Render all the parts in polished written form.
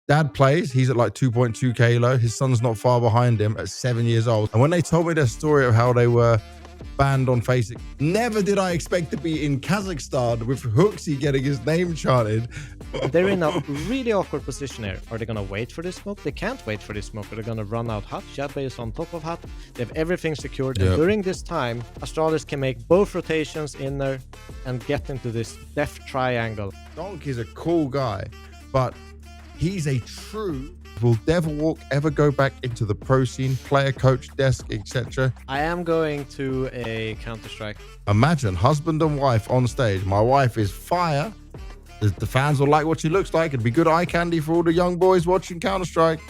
Dad plays, he's at like 2.2k low. His son's not far behind him at 7 years old. And when they told me their story of how they were banned on Faceit, never did I expect to be in Kazakhstan with Hooxi getting his name chanted. They're in a really awkward position here. Are they going to wait for this smoke? They can't wait for this smoke. They're going to run out hut. Jabba is on top of hut. They have everything secured. Yep. And during this time, Astralis can make both rotations in there and get into this death triangle. Donk is a cool guy, but he's a true... Will Devilwalk ever go back into the pro scene, player, coach, desk, etc.? I am going to a Counter-Strike. Imagine husband and wife on stage. My wife is fire. The fans will like what she looks like. It'd be good eye candy for all the young boys watching Counter-Strike.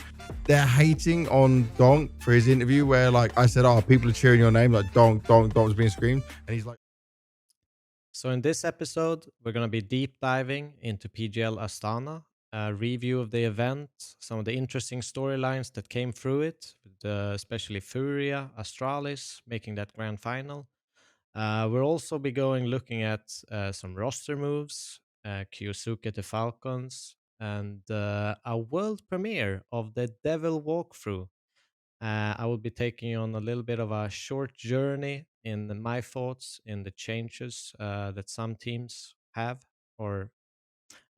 They're hating on Donk for his interview where, like, I said, oh, people are cheering your name, like Donk was being screamed. And he's like... So in this episode, we're going to be deep diving into PGL Astana, a review of the event, some of the interesting storylines that came through it, especially FURIA, Astralis making that grand final. We'll also be looking at some roster moves, Kyosuke to Falcons, and a world premiere of the Devil walkthrough. I will be taking on a little bit of a short journey in my thoughts in the changes that some teams have, or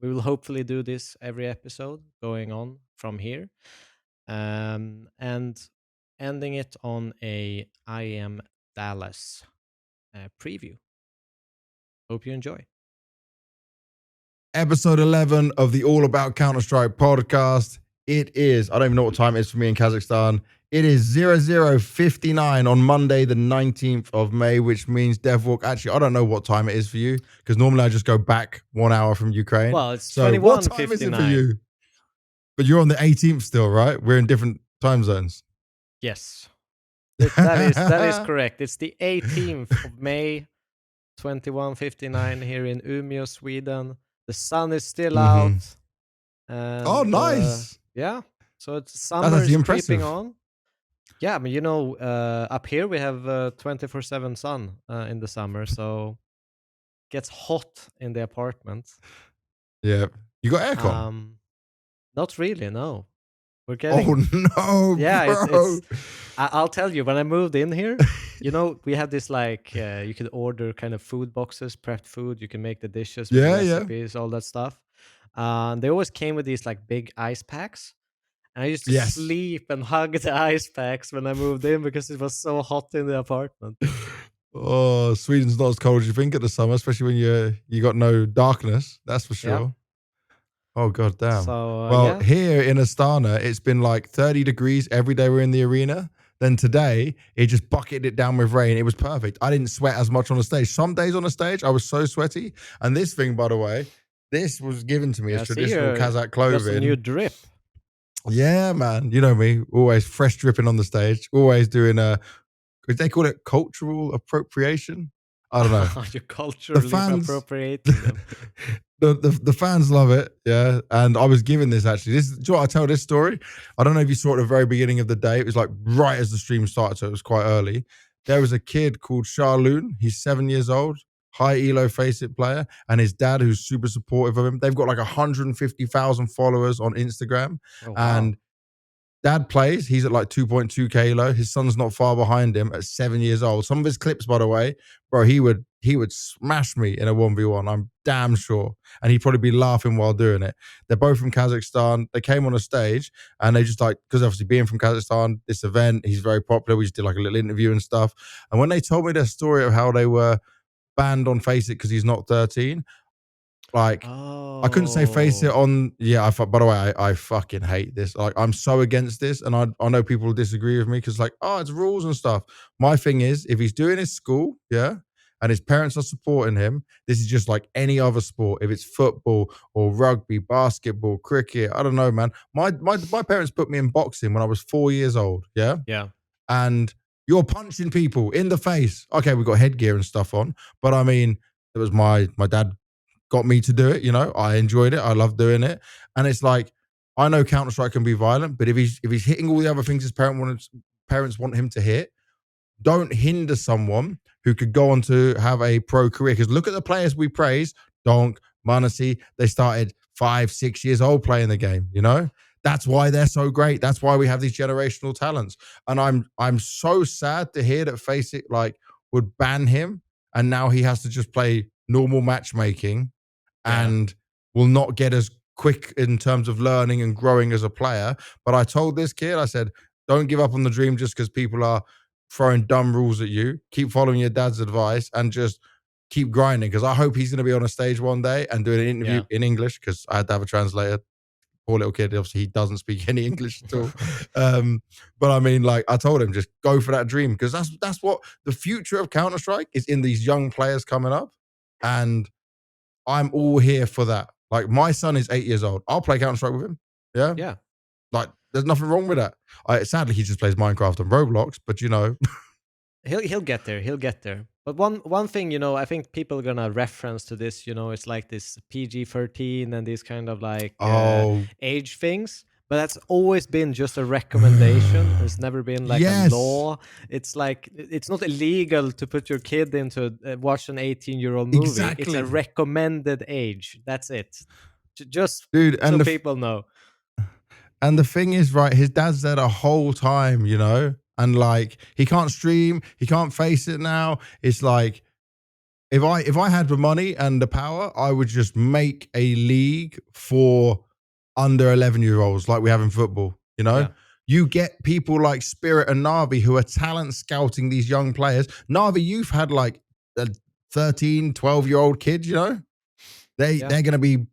we will hopefully do this every episode going on from here, and ending it on a IEM Dallas preview. Hope you enjoy. Episode 11 of the All About Counter-Strike podcast. It is, I don't even know what time it is for me in Kazakhstan. It is 00:59 on Monday, the 19th of May, which means Devilwalk. Actually, I don't know what time it is for you because normally I just go back 1 hour from Ukraine. Well, it's so 21:59. What time is it for you? But you're on the 18th still, right? We're in different time zones. Yes, that is correct. It's the 18th of May, 21:59 here in Umeå, Sweden. The sun is still out. And, oh, nice. Yeah. So it's summer is creeping on. Yeah, I mean, you know, up here we have 24/7 sun in the summer, so it gets hot in the apartment. Yeah. You got aircon? Not really, no. We're getting... Oh, no, yeah, bro. I'll tell you, when I moved in here, you know, we had this, like, you could order kind of food boxes, prepped food. You can make the dishes, with recipes, all that stuff. They always came with these, like, big ice packs. And I used to sleep and hug the ice packs when I moved in because it was so hot in the apartment. Oh, Sweden's not as cold as you think at the summer, especially when you got no darkness. That's for sure. Yeah. Oh, god damn. So, well, here in Astana, it's been like 30 degrees every day we're in the arena. Then today, it just bucketed it down with rain. It was perfect. I didn't sweat as much on the stage. Some days on the stage, I was so sweaty. And this thing, by the way, this was given to me as traditional Kazakh clothing. Just a new drip. Yeah, man. You know me. Always fresh dripping on the stage. Always doing they call it cultural appropriation? I don't know. You're culturally appropriating them. The fans love it, yeah. And I was given this actually. Do you know what, I tell this story? I don't know if you saw it at the very beginning of the day. It was like right as the stream started, so it was quite early. There was a kid called ShaLun. He's 7 years old, high elo Faceit player, and his dad, who's super supportive of him. They've got like 150,000 followers on Instagram. Oh, wow. And dad plays, he's at like 2.2k low. His son's not far behind him at 7 years old. Some of his clips, by the way, bro, he would smash me in a 1v1. I'm damn sure. And he'd probably be laughing while doing it. They're both from Kazakhstan. They came on a stage and they just like, because obviously being from Kazakhstan, this event, he's very popular. We just did like a little interview and stuff. And when they told me their story of how they were banned on Faceit because he's not 13, like, I couldn't say Faceit on, by the way, I fucking hate this. Like, I'm so against this, and I know people will disagree with me because, like, oh, it's rules and stuff. My thing is, if he's doing his school, and his parents are supporting him, this is just like any other sport. If it's football or rugby, basketball, cricket, I don't know, man. My parents put me in boxing when I was 4 years old, yeah? And you're punching people in the face. Okay, we got headgear and stuff on, but I mean, it was my dad got me to do it, you know. I enjoyed it. I love doing it. And it's like, I know Counter-Strike can be violent, but if he's hitting all the other things his parents want him to hit, don't hinder someone who could go on to have a pro career. Because look at the players we praise, Donk, Manasi, they started 5, 6 years old playing the game, you know? That's why they're so great. That's why we have these generational talents. And I'm so sad to hear that Faceit like would ban him, and now he has to just play normal matchmaking and will not get as quick in terms of learning and growing as a player. But I told this kid, I said, don't give up on the dream just because people are throwing dumb rules at you. Keep following your dad's advice and just keep grinding, because I hope he's going to be on a stage one day and doing an interview in English, because I had to have a translator. Poor little kid, obviously he doesn't speak any English at all. But I mean, like, I told him, just go for that dream, because that's what the future of Counter-Strike is, in these young players coming up. And I'm all here for that. Like, my son is 8 years old. I'll play Counter-Strike with him. Yeah. Yeah. Like, there's nothing wrong with that. Sadly, he just plays Minecraft and Roblox, but you know. He'll get there. He'll get there. But one thing, you know, I think people are gonna reference to this. You know, it's like this PG-13 and these kind of like age things. But that's always been just a recommendation. It's never been like a law. It's like, it's not illegal to put your kid into watch an 18-year-old movie. Exactly. It's a recommended age. That's it. Just dude, and so people know. And the thing is, right, his dad's there the whole time, you know? And like, he can't stream, he can't face it now. It's like, if I had the money and the power, I would just make a league for under 11-year-olds like we have in football, you know? Yeah. You get people like Spirit and Navi who are talent scouting these young players. Navi Youth had like 13, 12-year-old kids, you know? They're going to be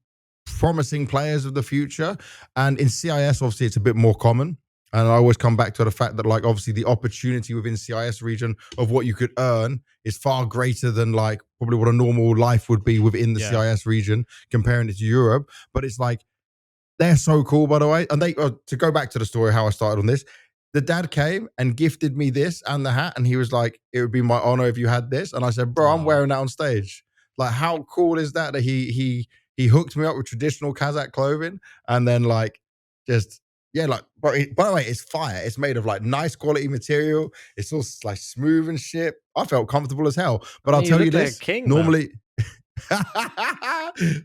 promising players of the future. And in CIS, obviously, it's a bit more common. And I always come back to the fact that, like, obviously the opportunity within CIS region of what you could earn is far greater than like probably what a normal life would be within the CIS region, comparing it to Europe. But it's like, they're so cool, by the way. And they, to go back to the story, how I started on this, the dad came and gifted me this and the hat. And he was like, it would be my honor if you had this. And I said, bro, I'm wearing that on stage. Like, how cool is that he hooked me up with traditional Kazakh clothing, and then like just, yeah, like, but by the way, it's fire. It's made of like nice quality material. It's all like smooth and shit. I felt comfortable as hell. But I'll tell you this, like normally,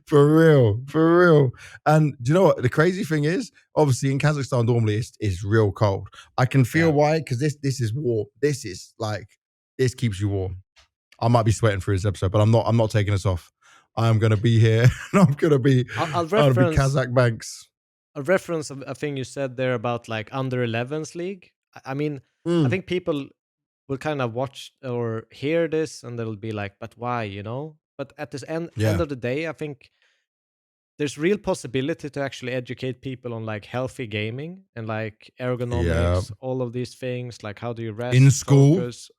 for real. And do you know what the crazy thing is? Obviously in Kazakhstan, normally it's real cold. I can feel why, because this is warm. This is like, this keeps you warm. I might be sweating through this episode, but I'm not taking this off. I'm going to be here, and I'm going to be Kazakh Banks. A reference of a thing you said there about like under 11s league. I mean, I think people will kind of watch or hear this and they'll be like, but why, you know? But at this end of the day, I think there's real possibility to actually educate people on like healthy gaming and like ergonomics, all of these things, like how do you rest, in school, focus.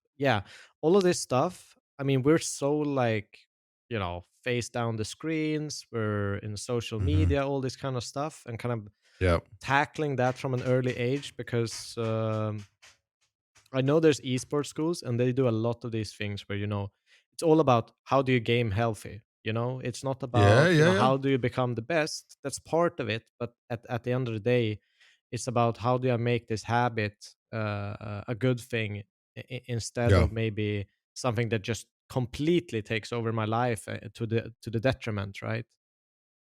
All of this stuff. I mean, we're so like, you know, face down the screens, we're in social media, all this kind of stuff, and kind of tackling that from an early age, because I know there's esports schools and they do a lot of these things where, you know, it's all about how do you game healthy, you know? It's not about how do you become the best. That's part of it, but at the end of the day, it's about how do I make this habit a good thing instead of maybe something that just completely takes over my life to the detriment, right?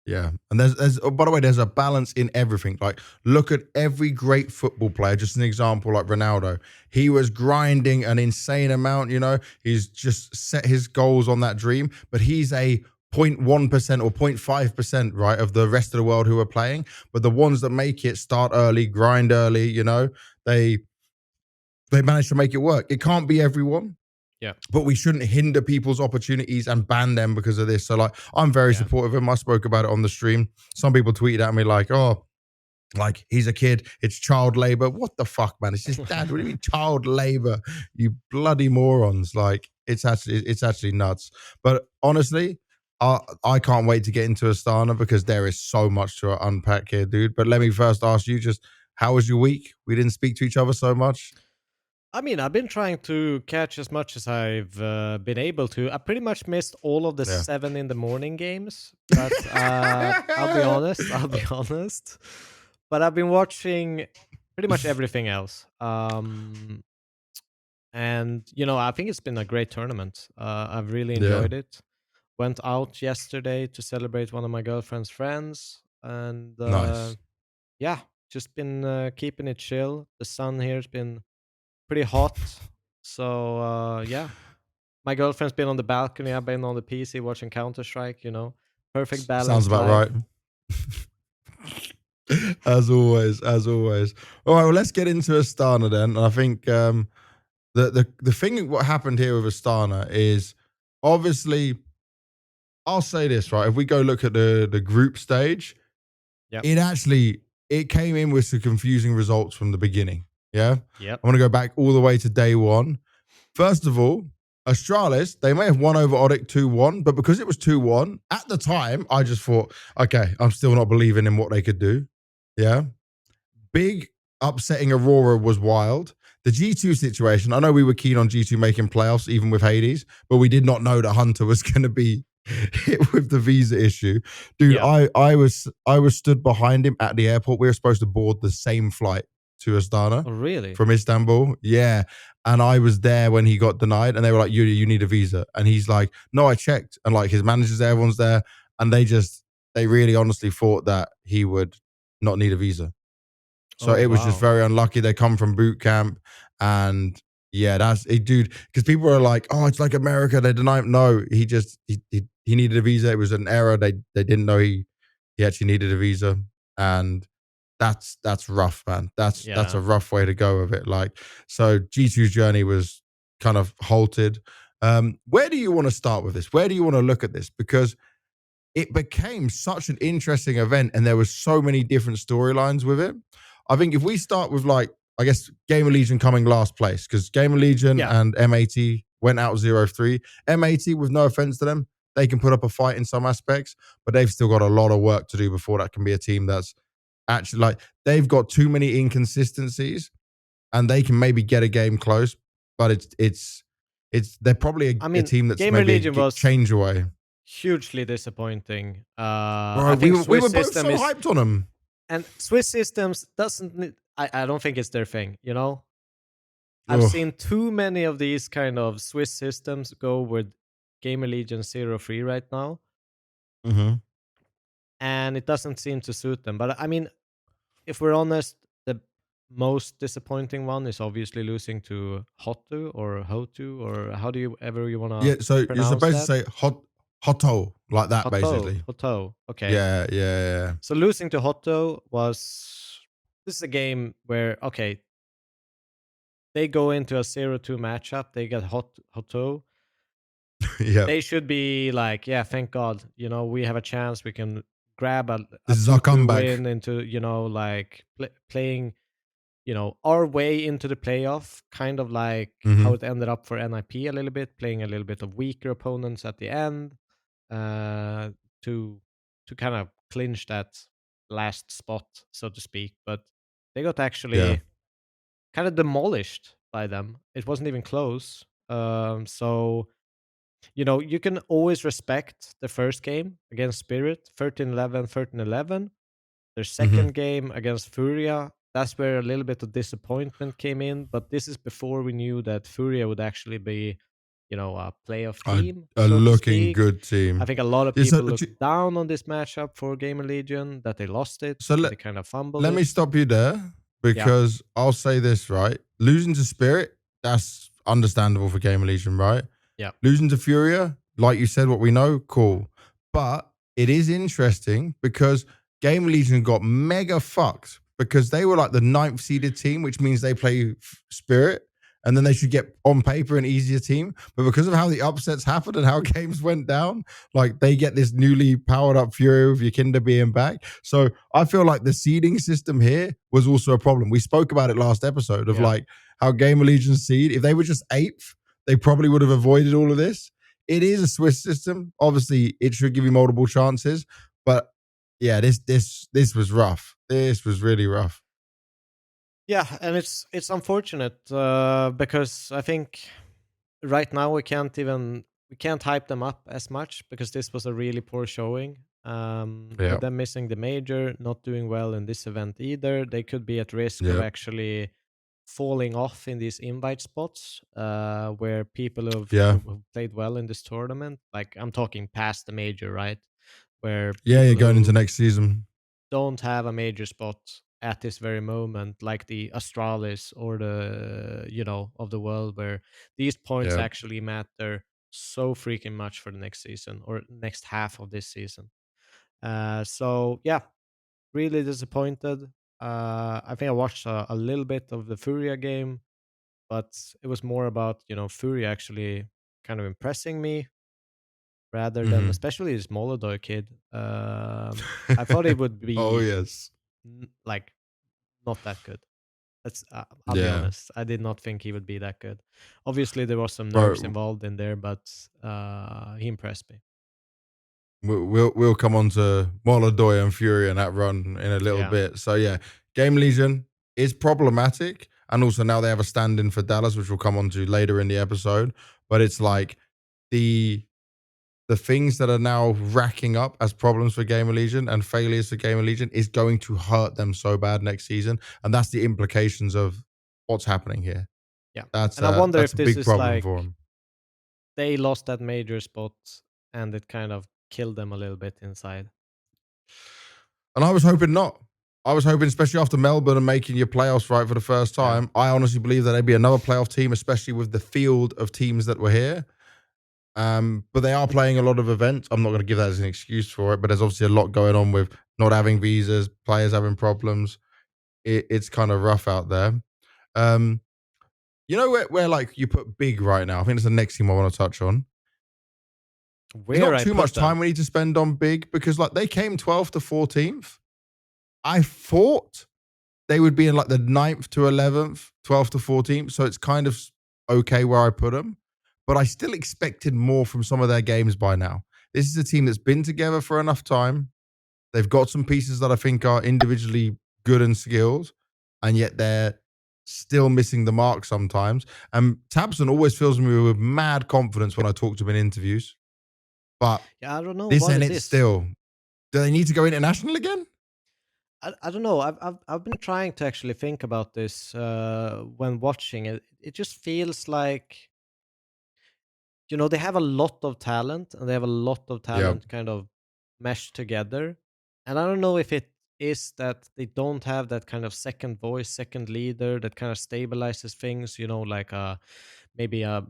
Yeah, and there's by the way, there's a balance in everything. Like, look at every great football player. Just an example, like Ronaldo, he was grinding an insane amount. You know, he's just set his goals on that dream, but he's a 0.1% or 0.5%, right, of the rest of the world who are playing. But the ones that make it start early, grind early, you know, they manage to make it work. It can't be everyone. Yeah. But we shouldn't hinder people's opportunities and ban them because of this. So like, I'm very supportive of him. I spoke about it on the stream. Some people tweeted at me like, oh, like he's a kid, it's child labor. What the fuck, man? It's his dad. What do you mean child labor? You bloody morons. Like, it's actually nuts. But honestly, I can't wait to get into Astana, because there is so much to unpack here, dude. But let me first ask you, just how was your week? We didn't speak to each other so much. I mean, I've been trying to catch as much as I've been able to. I pretty much missed all of the 7 in the morning games, but I'll be honest. But I've been watching pretty much everything else. And, you know, I think it's been a great tournament. I've really enjoyed it. Went out yesterday to celebrate one of my girlfriend's friends, and Nice. yeah, just been keeping it chill. The sun here has been pretty hot, so yeah. My girlfriend's been on the balcony. I've been on the PC watching Counter Strike. Perfect Sounds balanced about life. right. As always, as always. All right, well, let's get into Astana then. And I think the thing what happened here with Astana is obviously, I'll say this, right? If we go look at the group stage, Yep. it came in with some confusing results from the beginning. Yeah. Yep. I want to go back all the way to day one. First of all, Astralis, they may have won over ODDIK 2-1, but because it was 2-1, at the time, I just thought, okay, I'm still not believing in what they could do. Yeah. Big upsetting Aurora was wild. The G2 situation, I know we were keen on G2 making playoffs, even with Hades, but we did not know that Hunter was going to be hit with the visa issue. Dude, Yeah. I was stood behind him at the airport. We were supposed to board the same flight to Astana Oh, really? from Istanbul. Yeah. And I was there when he got denied, and they were like, you need a visa. And he's like, no, I checked. And like his managers, everyone's there. And they really honestly thought that he would not need a visa. So Oh, it was just wow. very unlucky. They come from boot camp, and yeah, that's it, dude. Because people are like, "Oh, it's like America." They deny him. No, he needed a visa. It was an error. They didn't know he actually needed a visa, and that's rough, man. That's Yeah. a rough way to go with it. Like, so G2's journey was kind of halted. Where do you want to start with this? Where do you want to look at this? Because it became such an interesting event, and there was so many different storylines with it. I think if we start with I guess Gamer Legion coming last place, because Gamer Legion and M80 went out 0-3. M80, with no offense to them, they can put up a fight in some aspects, but they've still got a lot of work to do before that can be a team that's actually they've got too many inconsistencies, and they can maybe get a game close, but it's they're probably a team that's Gamer maybe Legion was change away. hugely disappointing. Bro, I think we were Swiss both so system is, hyped on them. and Swiss systems doesn't. I don't think it's their thing. I've Ugh. seen too many of these kind of Swiss systems go with Gamer Legion 0-3 right now, and it doesn't seem to suit them. But I mean, if we're honest, the most disappointing one is obviously losing to Hotu or Hotu, or how do you ever you want to Yeah, so you're pronounce supposed that? to say hoto, like that, Hoto, basically. Hoto. Okay. Yeah. So losing to Hoto was, this is a game where, okay, they go into a 0-2 matchup, they get Hoto. Yeah. They should be like, yeah, thank God, we have a chance, we can grab a This is our 2-2 comeback. win into, playing, our way into the playoff, kind of like how it ended up for NIP a little bit, playing a little bit of weaker opponents at the end, to kind of clinch that last spot, so to speak. But they got actually kind of demolished by them. It wasn't even close. So you can always respect the first game against Spirit, 13-11, 13-11. Their second game against FURIA, that's where a little bit of disappointment came in. But this is before we knew that FURIA would actually be, a playoff team, A so to looking speak. good team. I think a lot of people looked down on this matchup for Gamer Legion, that they lost it, so they kind of fumbled let it. me stop you there, because I'll say this, right? Losing to Spirit, that's understandable for Gamer Legion, right? Yeah. Losing to Furia, like you said, what we know, cool. But it is interesting because Gamer Legion got mega fucked because they were like the 9th seeded team, which means they play Spirit, and then they should get on paper an easier team. But because of how the upsets happened and how games went down, like they get this newly powered up Fury with Yakinda being back. So I feel like the seeding system here was also a problem. We spoke about it last episode of like how Gamer Legion seed, if they were just 8th, they probably would have avoided all of this. It is a Swiss system. Obviously, it should give you multiple chances. But yeah, this was rough. This was really rough. Yeah, and it's unfortunate because I think right now we can't hype them up as much because this was a really poor showing. With them missing the major, not doing well in this event either, they could be at risk of actually falling off in these invite spots where people Yeah. who've played well in this tournament, like I'm talking past the major, right? Where Yeah, you're people going into who next season. don't have a major spot at this very moment, like the Astralis or the, of the world, where these points Yeah. actually matter so freaking much for the next season or next half of this season. So yeah, really disappointed. I think I watched a little bit of the FURIA game, but it was more about, FURIA actually kind of impressing me rather than, Mhm. especially this Molodoi kid. I thought it would Oh, be yes. like not that good. That's I'll be Yeah. honest. I did not think he would be that good. Obviously, there was some nerves Bro, involved in there, but he impressed me. we'll come on to Molodoi and Fury and that run in a little Yeah, bit. So yeah, Game Legion is problematic, and also now they have a stand-in for Dallas, which we'll come on to later in the episode. But it's like the things that are now racking up as problems for Game Legion and failures for Game Legion is going to hurt them so bad next season, and that's the implications of what's happening here. yeah. That's And I wonder that's if a this big is problem like for them. they lost that major spot and it kind of killed them a little bit inside. And I was hoping not. I was hoping, especially after Melbourne and making your playoffs right for the first Yeah. time, I honestly believe that they'd be another playoff team, especially with the field of teams that were here. But they are playing a lot of events. I'm not going to give that as an excuse for it, but there's obviously a lot going on with not having visas, players having problems. It's kind of rough out there. Um, you know where like you put big right now? I think it's the next team I want to touch on. There's Where not I too put much them. time we need to spend on big because like they came 12th to 14th. I thought they would be in like the 9th to 11th, 12th to 14th. So it's kind of okay where I put them. But I still expected more from some of their games by now. This is a team that's been together for enough time. They've got some pieces that I think are individually good and skilled, and yet they're still missing the mark sometimes. And Tabson always fills me with mad confidence when I talk to him in interviews. But Yeah, I don't know this what ain't it it is. still. Do they need to go international again? I don't know. I've been trying to actually think about this when watching it. It just feels like, they have a lot of talent and they have a lot of Yeah. talent kind of meshed together. And I don't know if it is that they don't have that kind of second voice, second leader that kind of stabilizes things, like maybe a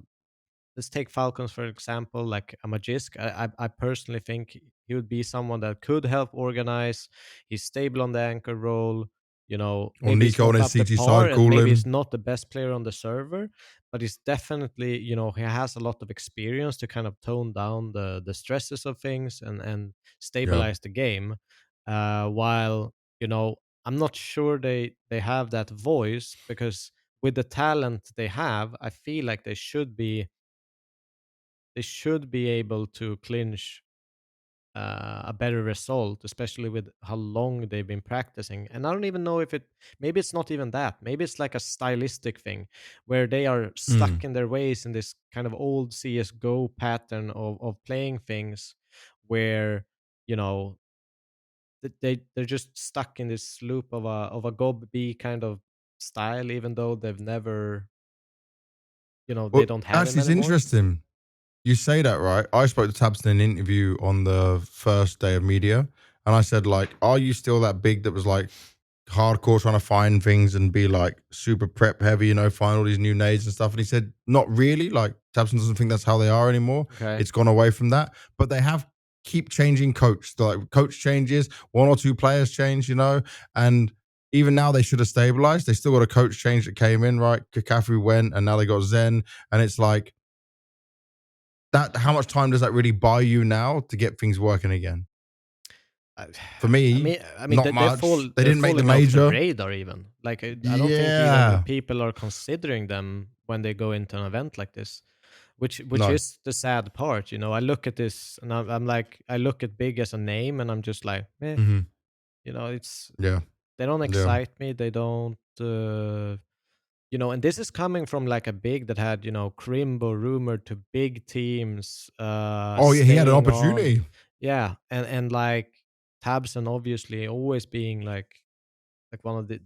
let's take Falcons for example, like a Magisk. I personally think he would be someone that could help organize. He's stable on the anchor role. Or Maybe it's Nico on not his up to CT par, side and maybe calling. he's not the best player on the server, but he's definitely, he has a lot of experience to kind of tone down the stresses of things and Yeah. stabilize the game. While I'm not sure they have that voice because with the talent they have, I feel like they should be able to clinch a better result, especially with how long they've been practicing. And I don't even know if maybe it's not even that. Maybe it's like a stylistic thing where they are stuck Mm. in their ways in this kind of old CSGO pattern of playing things where, you know, they're just stuck in this loop of a gob B kind of style, even though they've never, they Well, don't have him actually, it's anymore. interesting. You say that, right? I spoke to Tabson in an interview on the first day of media, and I said, like, are you still that big that was like hardcore trying to find things and be like super prep heavy, find all these new nades and stuff? And he said, not really. Like, Tabson doesn't think that's how they are anymore. Okay. It's gone away from that. But they have keep changing coach. Like, coach changes, one or two players change, and even now they should have stabilized. They still got a coach change that came in, right? Kakafu went, and now they got Zen. And it's like, that how much time does that really buy you now to get things working again? I For I me, mean, not they're much. They they're didn't make the falling off the major. radar even. Like I don't think even Yeah. people are considering them when they go into an event like this, which No. is the sad part. I look at this and I'm like, I look at Big as a name and I'm just like, eh. Hmm. It's Yeah. they don't Yeah. excite me. They don't. And this is coming from like a Big that had Crimbo rumored to big teams, Oh yeah, he had an staying on. opportunity. Yeah, and like Tabson obviously always being like one of the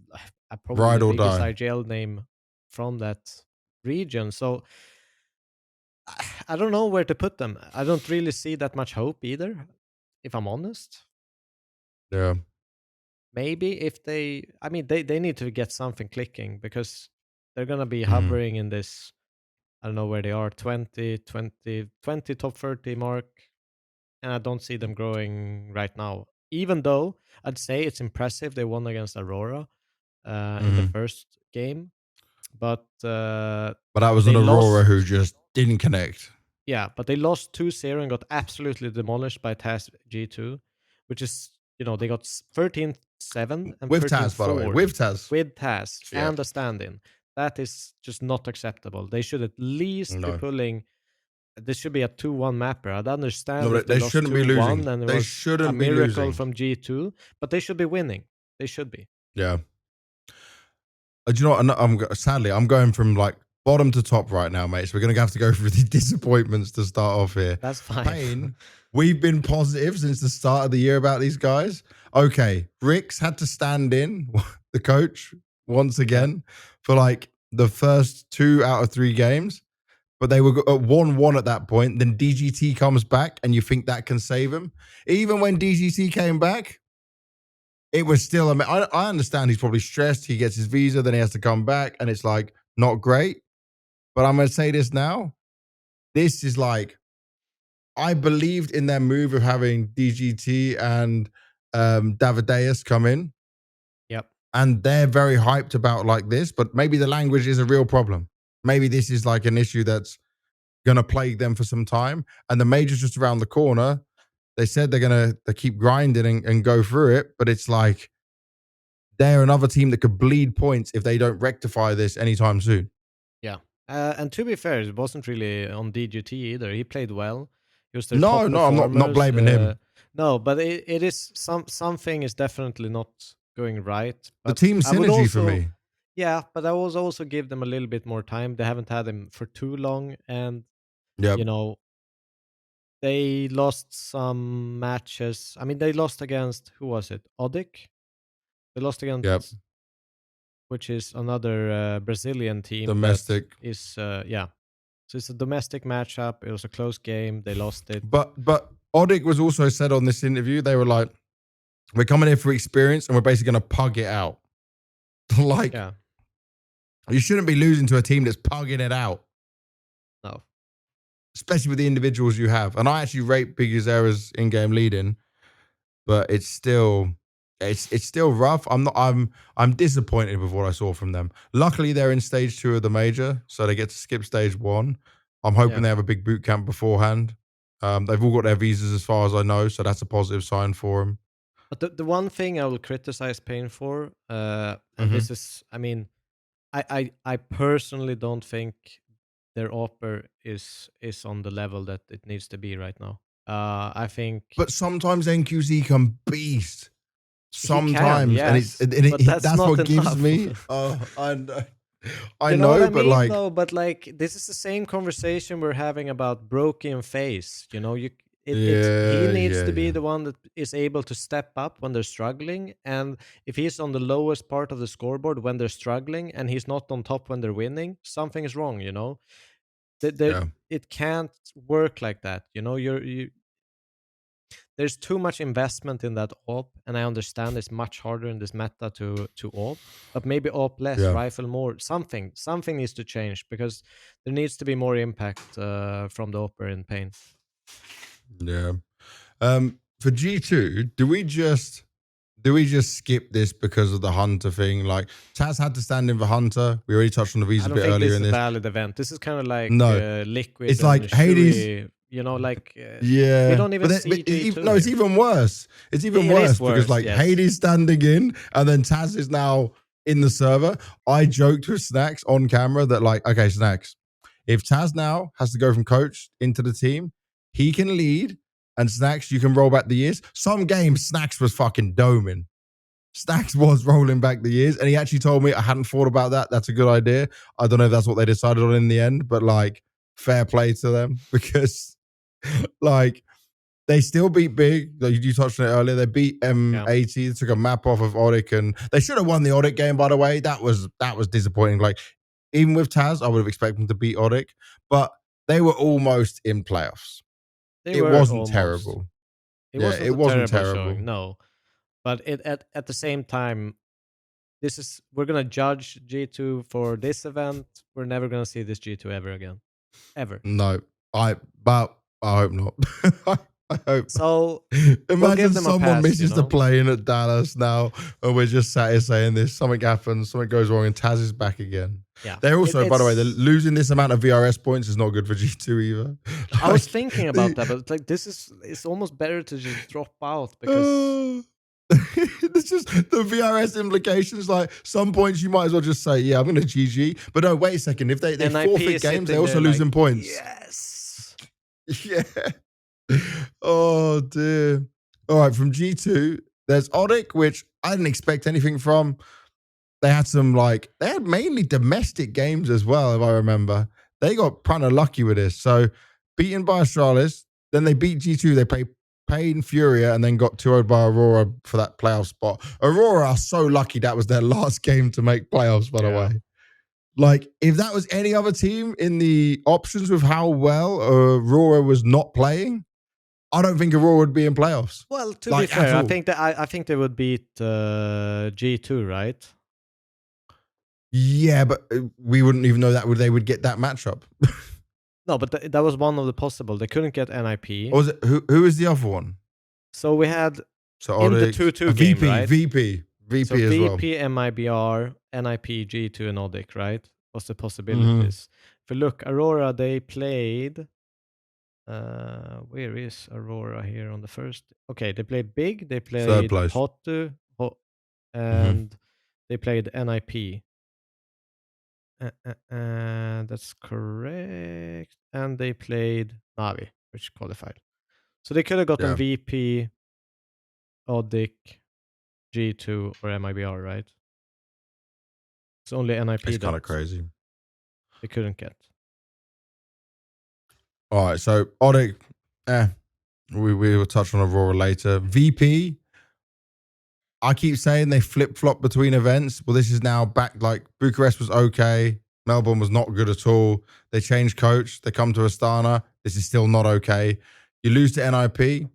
probably Ride the or biggest die. IGL name from that region. So I don't know where to put them. I don't really see that much hope either, if I'm honest. Yeah. Maybe if I mean, they need to get something clicking because they're going to be Mhm. hovering in this, I don't know where they are, 20 top 30 mark. And I don't see them growing right now. Even though I'd say it's impressive they won against Aurora in the first game. But But that was they an Aurora lost. who just didn't connect. Yeah, but they lost 2-0 and got absolutely demolished by TAS G2, which is, they got 13-7 and With 13-4. Taz, by the way. With Taz. With TAS Yeah. and a stand-in. That is just not acceptable. They should at least be pulling. This should be a 2-1 mapper. I'd understand if they lost shouldn't be 2-1 losing. and it They was shouldn't a be miracle losing. from G2, but they should be winning. They should be. Yeah. Do you know what? Sadly, I'm going from like bottom to top right now, mate. So we're going to have to go through the disappointments to start off here. That's fine. Payne, we've been positive since the start of the year about these guys. Okay, Rix had to stand in, the coach, once again, for like the first 2 out of 3 games. But they were at 1-1 at that point. Then DGT comes back, and you think that can save him. Even when DGT came back, it was still, I understand he's probably stressed. He gets his visa, then he has to come back, and it's like not great. But I'm going to say this now. This is like, I believed in their move of having DGT and Davideus come in. Yep. And they're very hyped about like this, but maybe the language is a real problem. Maybe this is like an issue that's going to plague them for some time. And the major's just around the corner. They said they're going to keep grinding and go through it, but it's like they're another team that could bleed points if they don't rectify this anytime soon. Yeah. And to be fair, it wasn't really on DGT either. He played well. He was their No, top I'm not blaming him. No, but it is something is definitely not going right. The But team I would synergy for also- me. Yeah, but I would also give them a little bit more time. They haven't had him for too long, and Yep. they lost some matches. I mean, they lost against, who was it? ODDIK. They lost against, which is another Brazilian team. Domestic. That is, So it's a domestic matchup. It was a close game. They lost it. But ODDIK was also said on this interview, they were like, we're coming here for experience and we're basically going to pug it out. Like, you shouldn't be losing to a team that's pugging it out. No. Especially with the individuals you have. And I actually rate Biguzera's in-game leading, but it's still rough. I'm disappointed with what I saw from them. Luckily, they're in stage 2 of the major, so they get to skip stage 1. I'm hoping they have a big boot camp beforehand. They've all got their visas as far as I know, so that's a positive sign for them. But the one thing I will criticize Payne for, and this is, I mean, I personally don't think their Opper is on the level that it needs to be right now. I think, but sometimes NQZ can beast. Sometimes, yes, and that's what gives me. I know, but like, though, but like this is the same conversation we're having about broken face. He needs to be the one that is able to step up when they're struggling, and if he's on the lowest part of the scoreboard when they're struggling, and he's not on top when they're winning, something is wrong. It can't work like that. There's too much investment in that AWP, and I understand it's much harder in this meta to AWP, but maybe AWP less, rifle more. Something needs to change because there needs to be more impact from the AWPer in Payne. Yeah. For G2, do we just skip this because of the Hunter thing? Like, Taz had to stand in for Hunter. We already touched on the visa a bit earlier in this. This is a valid event. This is kind of like Liquid. It's like Hades. We don't even see G2 it's even worse. It's even worse because Hades standing in, and then Taz is now in the server. I joked with Snacks on camera that like, okay, Snacks, if Taz now has to go from coach into the team, he can lead, and Snacks, you can roll back the years. Some games, Snacks was fucking doming. Snacks was rolling back the years, and he actually told me I hadn't thought about that. That's a good idea. I don't know if that's what they decided on in the end, but like, fair play to them because like they still beat big. Like you touched on it earlier. They beat M80. They took a map off of ODDIK, and they should have won the ODDIK game, by the way. That was disappointing. Like, even with Taz, I would have expected them to beat ODDIK, but they were almost in playoffs. It wasn't terrible. It wasn't a wasn't terrible terrible. showing, no. But at the same time, we're gonna judge G2 for this event. We're never gonna see this G2 ever again, ever. No, but I hope not. I hope. So imagine someone pass, misses the plane at Dallas now, and we're just sat here saying this. Something happens, something goes wrong, and Taz is back again. Yeah. They're also, by the way, they're losing this amount of VRS points is not good for G2 either. I was thinking about that, but like it's almost better to just drop out because it's just the VRS implications. Like some points you might as well just say, yeah, I'm going to GG. But no, wait a second. If they forfeit games, they're also losing points. Yes. Yeah. Oh dear. All right, from G2, there's ODDIK, which I didn't expect anything from. They had mainly domestic games as well, if I remember. They got kind of lucky with this. So beaten by Astralis, then they beat G2. They played FURIA and then got 2-0 by Aurora for that playoff spot. Aurora are so lucky that was their last game to make playoffs, by the way. Like, if that was any other team in the options with how well Aurora was not playing, I don't think Aurora would be in playoffs. Well, to be fair, I think they would beat G2, right? Yeah, but we wouldn't even know that they would get that matchup. No, but that was one of the possible. They couldn't get NIP. Or was it, who is the other one? So we had in the 2-2 game, right? VP so as well. VP, MIBR, NIP, G2, and ODDIK, right? What's the possibilities? If you look, Aurora, they played... where is Aurora here on the first? Okay, they played Big, they played Hotu, and they played NIP. That's correct. And they played Navi, which qualified. So they could have gotten VP, ODDIK, G2, or MIBR, right? It's only NIP. It's kind of crazy. They couldn't get. All right, so ODDIK, we will touch on Aurora later. VP, I keep saying they flip-flop between events. Well, this is now back, like Bucharest was okay. Melbourne was not good at all. They changed coach. They come to Astana. This is still not okay. You lose to NIP.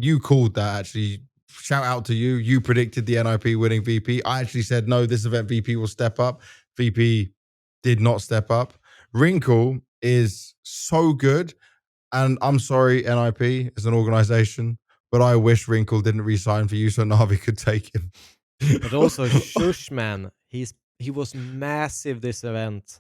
You called that, actually. Shout out to you. You predicted the NIP winning VP. I actually said, no, this event VP will step up. VP did not step up. Wrinkle is so good. And I'm sorry, NIP as an organization, but I wish Wrinkle didn't resign for you so Navi could take him. But also Shush, man. He was massive this event.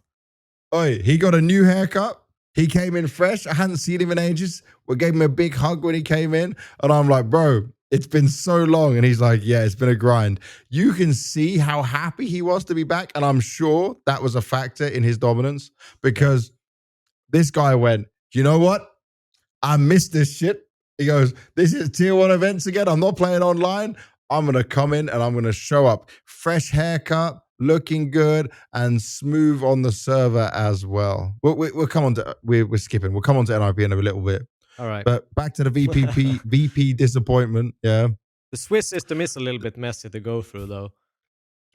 Oi, he got a new haircut. He came in fresh. I hadn't seen him in ages. We gave him a big hug when he came in. And I'm like, bro, it's been so long. And he's like, yeah, it's been a grind. You can see how happy he was to be back. And I'm sure that was a factor in his dominance because this guy went, you know what? I missed this shit. He goes, this is tier 1 events again. I'm not playing online. I'm going to come in and I'm going to show up. Fresh haircut, looking good, and smooth on the server as well. We'll come on to, we're skipping. We'll come on to NIP in a little bit. All right. But back to the VP disappointment. Yeah. The Swiss system is a little bit messy to go through, though.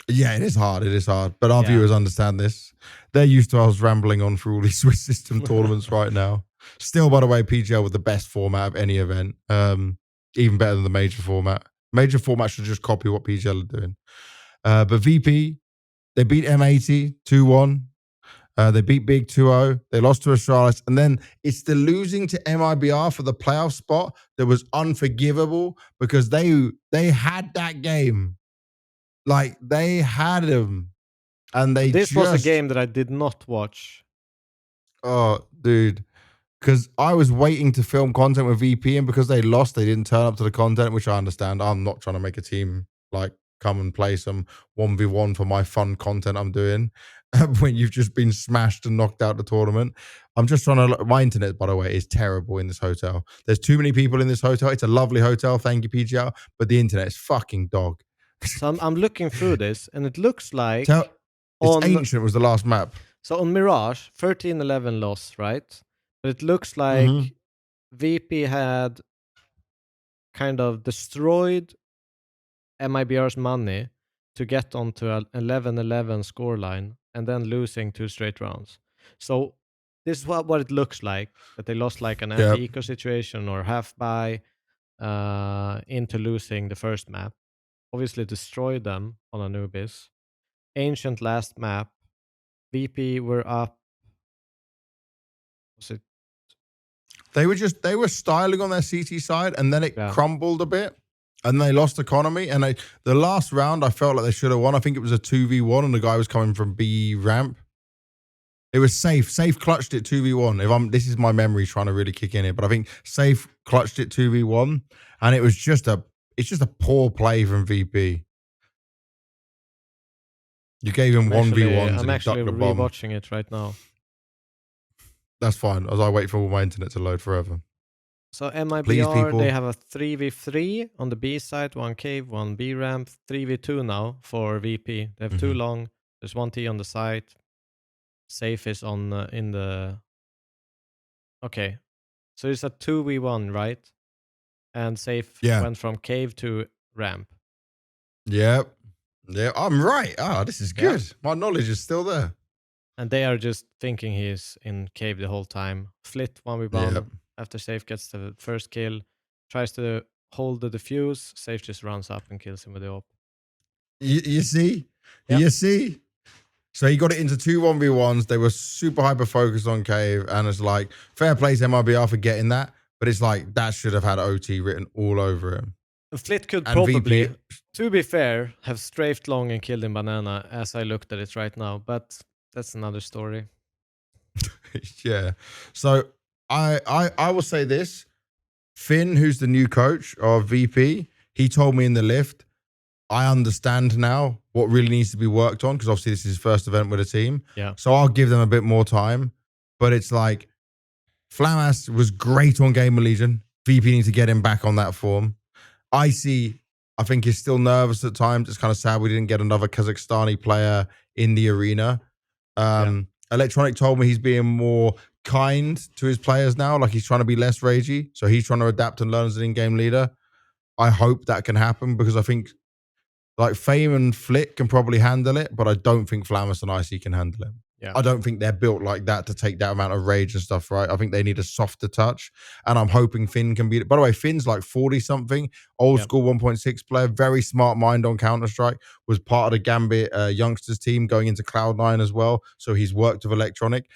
Yeah, it is hard. It is hard. But our viewers understand this. They're used to us rambling on through all these Swiss system tournaments right now. Still, by the way, PGL with the best format of any event. Even better than the major format. Major format should just copy what PGL are doing. But VP, they beat M80 2-1. They beat Big 2-0. They lost to Astralis. And then it's the losing to MIBR for the playoff spot that was unforgivable because they had that game. Like, they had him. And this was a game that I did not watch. Oh, dude. Because I was waiting to film content with VP, and because they lost, they didn't turn up to the content, which I understand. I'm not trying to make a team like come and play some 1v1 for my fun content I'm doing when you've just been smashed and knocked out the tournament. I'm just trying to... My internet, by the way, is terrible in this hotel. There's too many people in this hotel. It's a lovely hotel. Thank you, PGL. But the internet is fucking dog. So I'm looking through this, and it looks like... It's Ancient was the last map. So on Mirage, 13-11 loss, right? But it looks like VP had kind of destroyed MIBR's money to get onto an 11-11 scoreline and then losing 2 straight rounds. So this is what it looks like, that they lost like an anti-eco situation or half buy into losing the first map. Obviously destroyed them on Anubis. Ancient last map. VP were up. Was it? They were styling on their CT side, and then it Yeah. crumbled a bit, and they lost economy. And the last round, I felt like they should have won. I think it was a 2v1, and the guy was coming from B ramp. It was Safe. Safe clutched it 2v1. This is my memory trying to really kick in here, but I think Safe clutched it 2v1, and it's just a poor play from VP. You gave him 1v1s. I'm actually rewatching it right now. That's fine, as I wait for all my internet to load forever. So MIBR, they have a 3v3 on the B side, 1 cave, 1 B ramp, 3v2 now for VP. They have 2 long. There's 1 T on the side. Safe is on in the... Okay. So it's a 2v1, right? And Safe went from cave to ramp. Yep. Yeah, I'm right. This is good. My knowledge is still there. And they are just thinking he's in cave the whole time. Flit 1v1. Yep. After Safe gets the first kill, tries to hold the defuse. Safe just runs up and kills him with the op. You see? Yep. You see? So he got it into 2 1v1s. They were super hyper focused on cave, and it's like, fair play to MIBR for getting that, but it's like that should have had OT written all over him. Flit could probably, to be fair, have strafed long and killed in banana as I looked at it right now, but that's another story. Yeah. So I will say this. Finn, who's the new coach of VP, he told me in the lift, I understand now what really needs to be worked on, because obviously this is his first event with a team. Yeah. So I'll give them a bit more time. But it's like, Flamas was great on Game of Legion. VP needs to get him back on that form. Icy, I think, is still nervous at times. It's kind of sad we didn't get another Kazakhstani player in the arena. Electronic told me he's being more kind to his players now. Like, he's trying to be less ragey. So he's trying to adapt and learn as an in-game leader. I hope that can happen, because I think like Fame and Flit can probably handle it, but I don't think Flamus and Icy can handle it. Yeah. I don't think they're built like that to take that amount of rage and stuff, right? I think they need a softer touch, and I'm hoping Finn can beat it. By the way, Finn's like 40-something, old school 1.6 player, very smart mind on Counter-Strike, was part of the Gambit youngsters team going into Cloud9 as well, so he's worked with Electronic.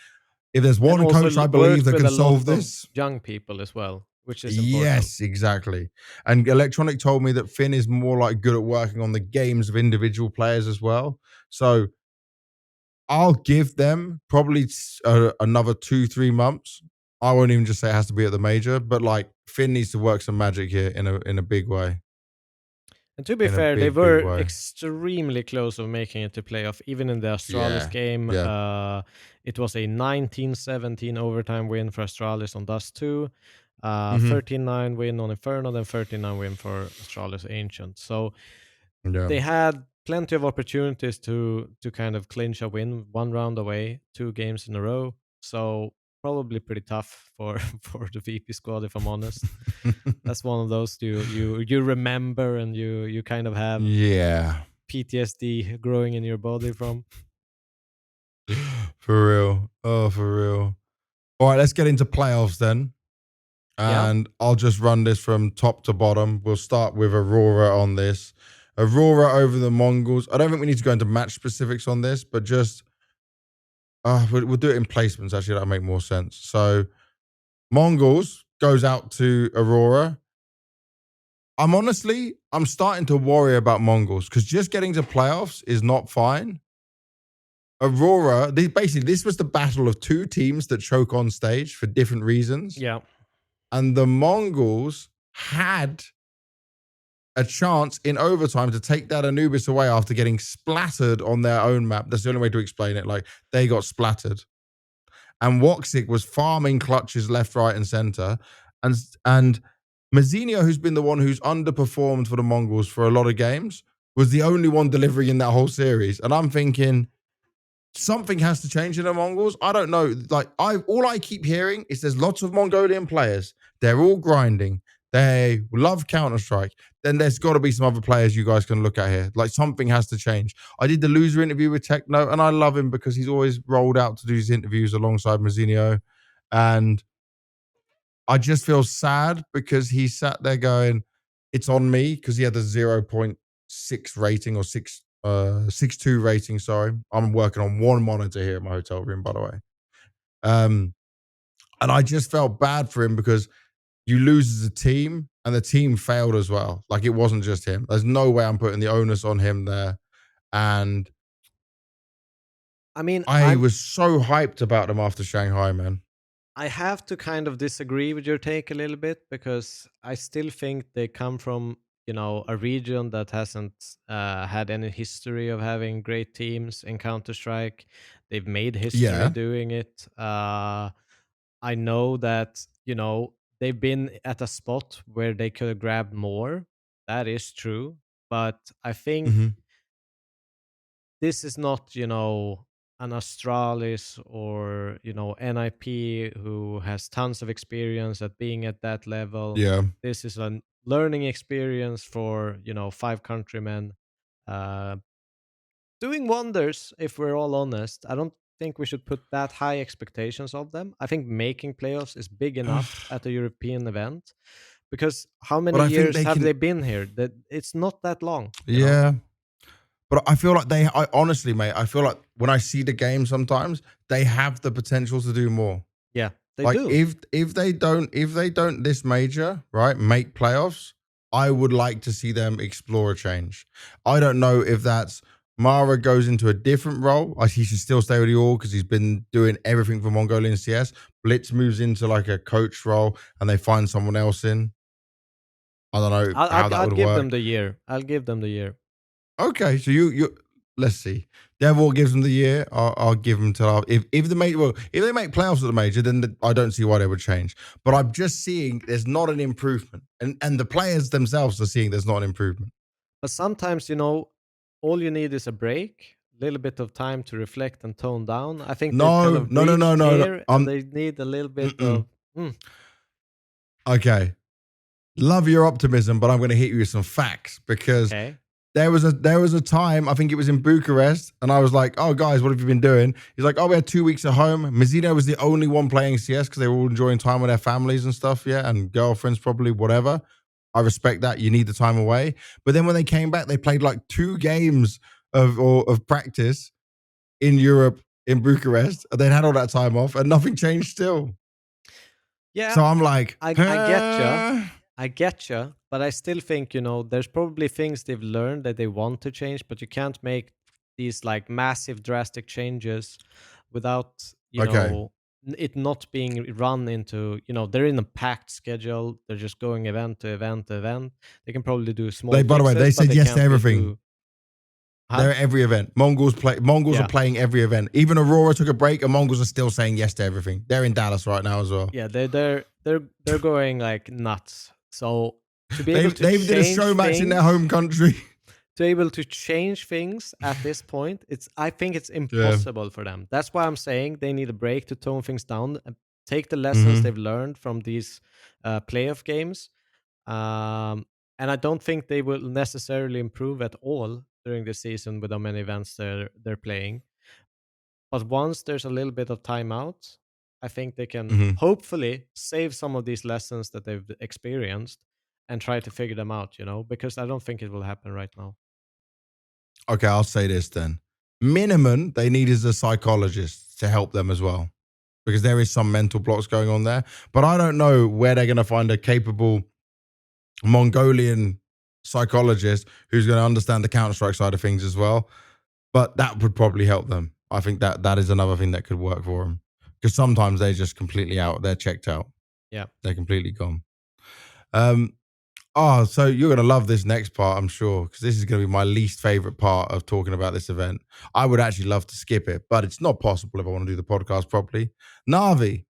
If there's one coach I believe that can solve this... young people as well, which is important. Yes, exactly. And Electronic told me that Finn is more like good at working on the games of individual players as well. So I'll give them probably another 2-3 months. I won't even just say it has to be at the major, but like Finn needs to work some magic here in a big way. And to be fair, they were extremely close of making it to playoff, even in the Astralis game. Yeah. It was a 19-17 overtime win for Astralis on Dust 2. 13-9 win on Inferno, then 13-9 win for Astralis Ancient. So they had plenty of opportunities to kind of clinch a win, 1 round away, 2 games in a row. So probably pretty tough for the VP squad, if I'm honest. That's one of those you remember and you kind of have PTSD growing in your body from. For real. Oh, for real. All right, let's get into playoffs then. And I'll just run this from top to bottom. We'll start with Aurora on this. Aurora over the Mongols. I don't think we need to go into match specifics on this, but just we'll do it in placements. Actually, that'll make more sense. So Mongols goes out to Aurora. I'm starting to worry about Mongols, because just getting to playoffs is not fine. Aurora, this was the battle of 2 teams that choke on stage for different reasons. Yeah. And the Mongols had a chance in overtime to take that Anubis away after getting splattered on their own map. That's the only way to explain it. Like, they got splattered. And Woxic was farming clutches left, right, and center. And Mazzinho, who's been the one who's underperformed for the Mongols for a lot of games, was the only one delivering in that whole series. And I'm thinking, something has to change in the Mongols. I don't know. Like, all I keep hearing is there's lots of Mongolian players. They're all grinding. They love Counter-Strike. Then there's got to be some other players you guys can look at here. Like something has to change. I did the loser interview with Techno, and I love him because he's always rolled out to do his interviews alongside Mazzinho. And I just feel sad because he sat there going, it's on me, because he had a 0.6 rating or 6.2 rating, sorry. I'm working on one monitor here at my hotel room, by the way. And I just felt bad for him because you lose as a team, and the team failed as well. Like, it wasn't just him. There's no way I'm putting the onus on him there. And I mean, I was so hyped about them after Shanghai, man. I have to kind of disagree with your take a little bit, because I still think they come from, a region that hasn't had any history of having great teams in Counter-Strike. They've made history doing it. I know that, they've been at a spot where they could have grabbed more. That is true. But I think this is not, an Astralis or, NIP who has tons of experience at being at that level. Yeah. This is a learning experience for, 5 countrymen doing wonders, if we're all honest. I don't think we should put that high expectations of them. I think making playoffs is big enough at a European event, because how many years have they been here? That it's not that long. Yeah. But I feel like I honestly, mate, I feel like when I see the game sometimes, they have the potential to do more. Yeah, they do. If they don't this major, right, make playoffs, I would like to see them explore a change. I don't know if that's Mara goes into a different role. He should still stay with the All because he's been doing everything for Mongolian CS. Blitz moves into like a coach role and they find someone else in. I don't know how that would work. I'll give them the year. I'll give them the year. Okay, so you let's see. Devilwalk gives them the year. I'll give them till if they make playoffs at the major, then I don't see why they would change. But I'm just seeing there's not an improvement, and the players themselves are seeing there's not an improvement. But sometimes all you need is a break, a little bit of time to reflect and tone down. I think no. And they need a little bit of. Okay, love your optimism, but I'm going to hit you with some facts because. Okay. There was a time, I think it was in Bucharest, and I was like, oh, guys, what have you been doing? He's like, oh, we had 2 weeks at home. Mazzinho was the only one playing CS because they were all enjoying time with their families and stuff, yeah, and girlfriends probably, whatever. I respect that. You need the time away. But then when they came back, they played like 2 games of practice in Europe, in Bucharest. And they'd had all that time off, and nothing changed still. Yeah. So I'm like, I get you, but I still think, there's probably things they've learned that they want to change, but you can't make these like massive drastic changes without, it not being run into, they're in a packed schedule. They're just going event to event to event. They can probably do small fixes, by the way, they said yes to everything. They're at every event. Mongols are playing every event. Even Aurora took a break, and Mongols are still saying yes to everything. They're in Dallas right now as well. Yeah, they're going like nuts. So to be able to they've did a show match in their home country. To be able to change things at this point, I think it's impossible for them. That's why I'm saying they need a break to tone things down and take the lessons they've learned from these playoff games. And I don't think they will necessarily improve at all during the season with how many events they're playing. But once there's a little bit of timeout, I think they can hopefully save some of these lessons that they've experienced and try to figure them out, because I don't think it will happen right now. Okay, I'll say this then. Minimum they need is a psychologist to help them as well, because there is some mental blocks going on there. But I don't know where they're going to find a capable Mongolian psychologist who's going to understand the Counter-Strike side of things as well. But that would probably help them. I think that is another thing that could work for them. Because sometimes they're just completely out. They're checked out. Yeah. They're completely gone. So you're going to love this next part, I'm sure, because this is going to be my least favorite part of talking about this event. I would actually love to skip it, but it's not possible if I want to do the podcast properly. Navi.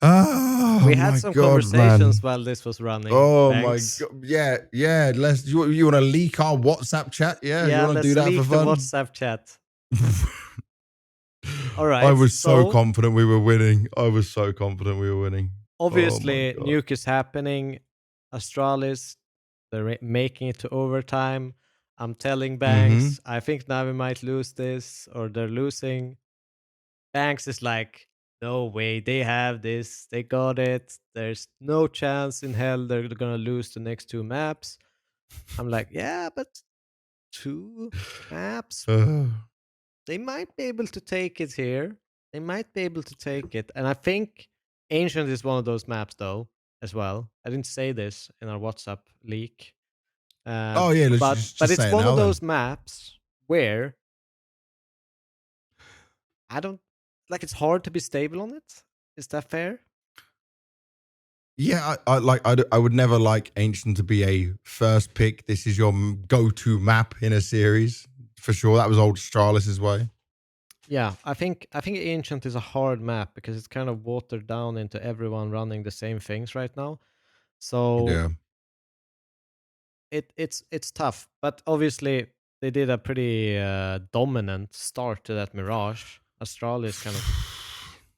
Oh, we had some conversations while this was running. Oh, thanks. My God. Yeah. You want to leak our WhatsApp chat? Yeah, you want to do that for fun? The WhatsApp chat. All right. I was so confident we were winning. Oh my obviously god. nuke is happening. Astralis, they're making it to overtime. I'm telling Mm-hmm. Banks, I think Navi might lose this, or they're losing. Banks is like, no way, they have this, they got it. There's no chance in hell they're gonna lose the next two maps. I'm like, yeah, but two maps, they might be able to take it here. They might be able to take it. And I think Ancient is one of those maps, though, as well. I didn't say this in our WhatsApp leak. Oh yeah, let's But just it's say it one of now then. those maps where I don't like it's hard to be stable on it. Is that fair? Yeah, I would never like Ancient to be a first pick. This is your go-to map in a series for sure. That was old Astralis' way. Yeah, I think Ancient is a hard map because it's kind of watered down into everyone running the same things right now. So Yeah. it's tough, but obviously they did a pretty dominant start to that Mirage. Astralis kind of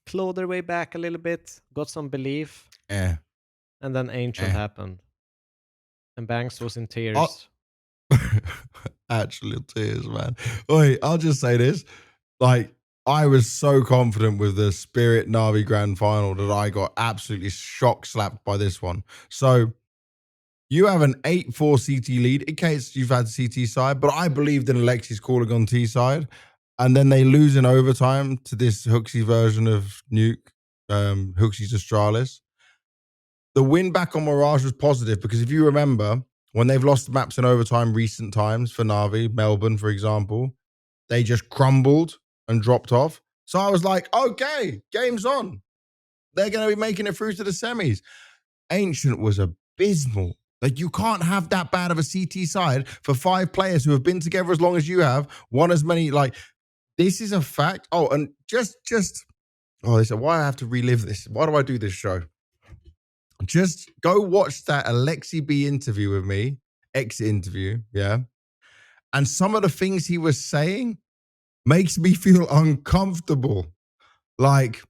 clawed their way back a little bit, got some belief, Eh, and then Ancient eh. happened, and Banks was in Oh, tears. actually tears, man. Wait, I'll just say this. Like, I was so confident with the Spirit Navi Grand Final that I got absolutely shock slapped by this one. So you have an 8-4 CT lead in case you've had CT side, but I believed in Alexi's calling on T side. And then they lose in overtime to this Hooxi version of Nuke, Hooxi's Astralis. The win back on Mirage was positive because if you remember, when they've lost maps in overtime recent times for Navi, Melbourne, for example, they just crumbled and dropped off. So I was like, okay, game's on. They're going to be making it through to the semis. Ancient was abysmal. Like, you can't have that bad of a CT side for 5 players who have been together as long as you have, won as many. Like, this is a fact. Oh, and they said, why I have to relive this? Why do I do this show? Just go watch that Alexi B interview with me, exit interview, yeah? And some of the things he was saying makes me feel uncomfortable. Like,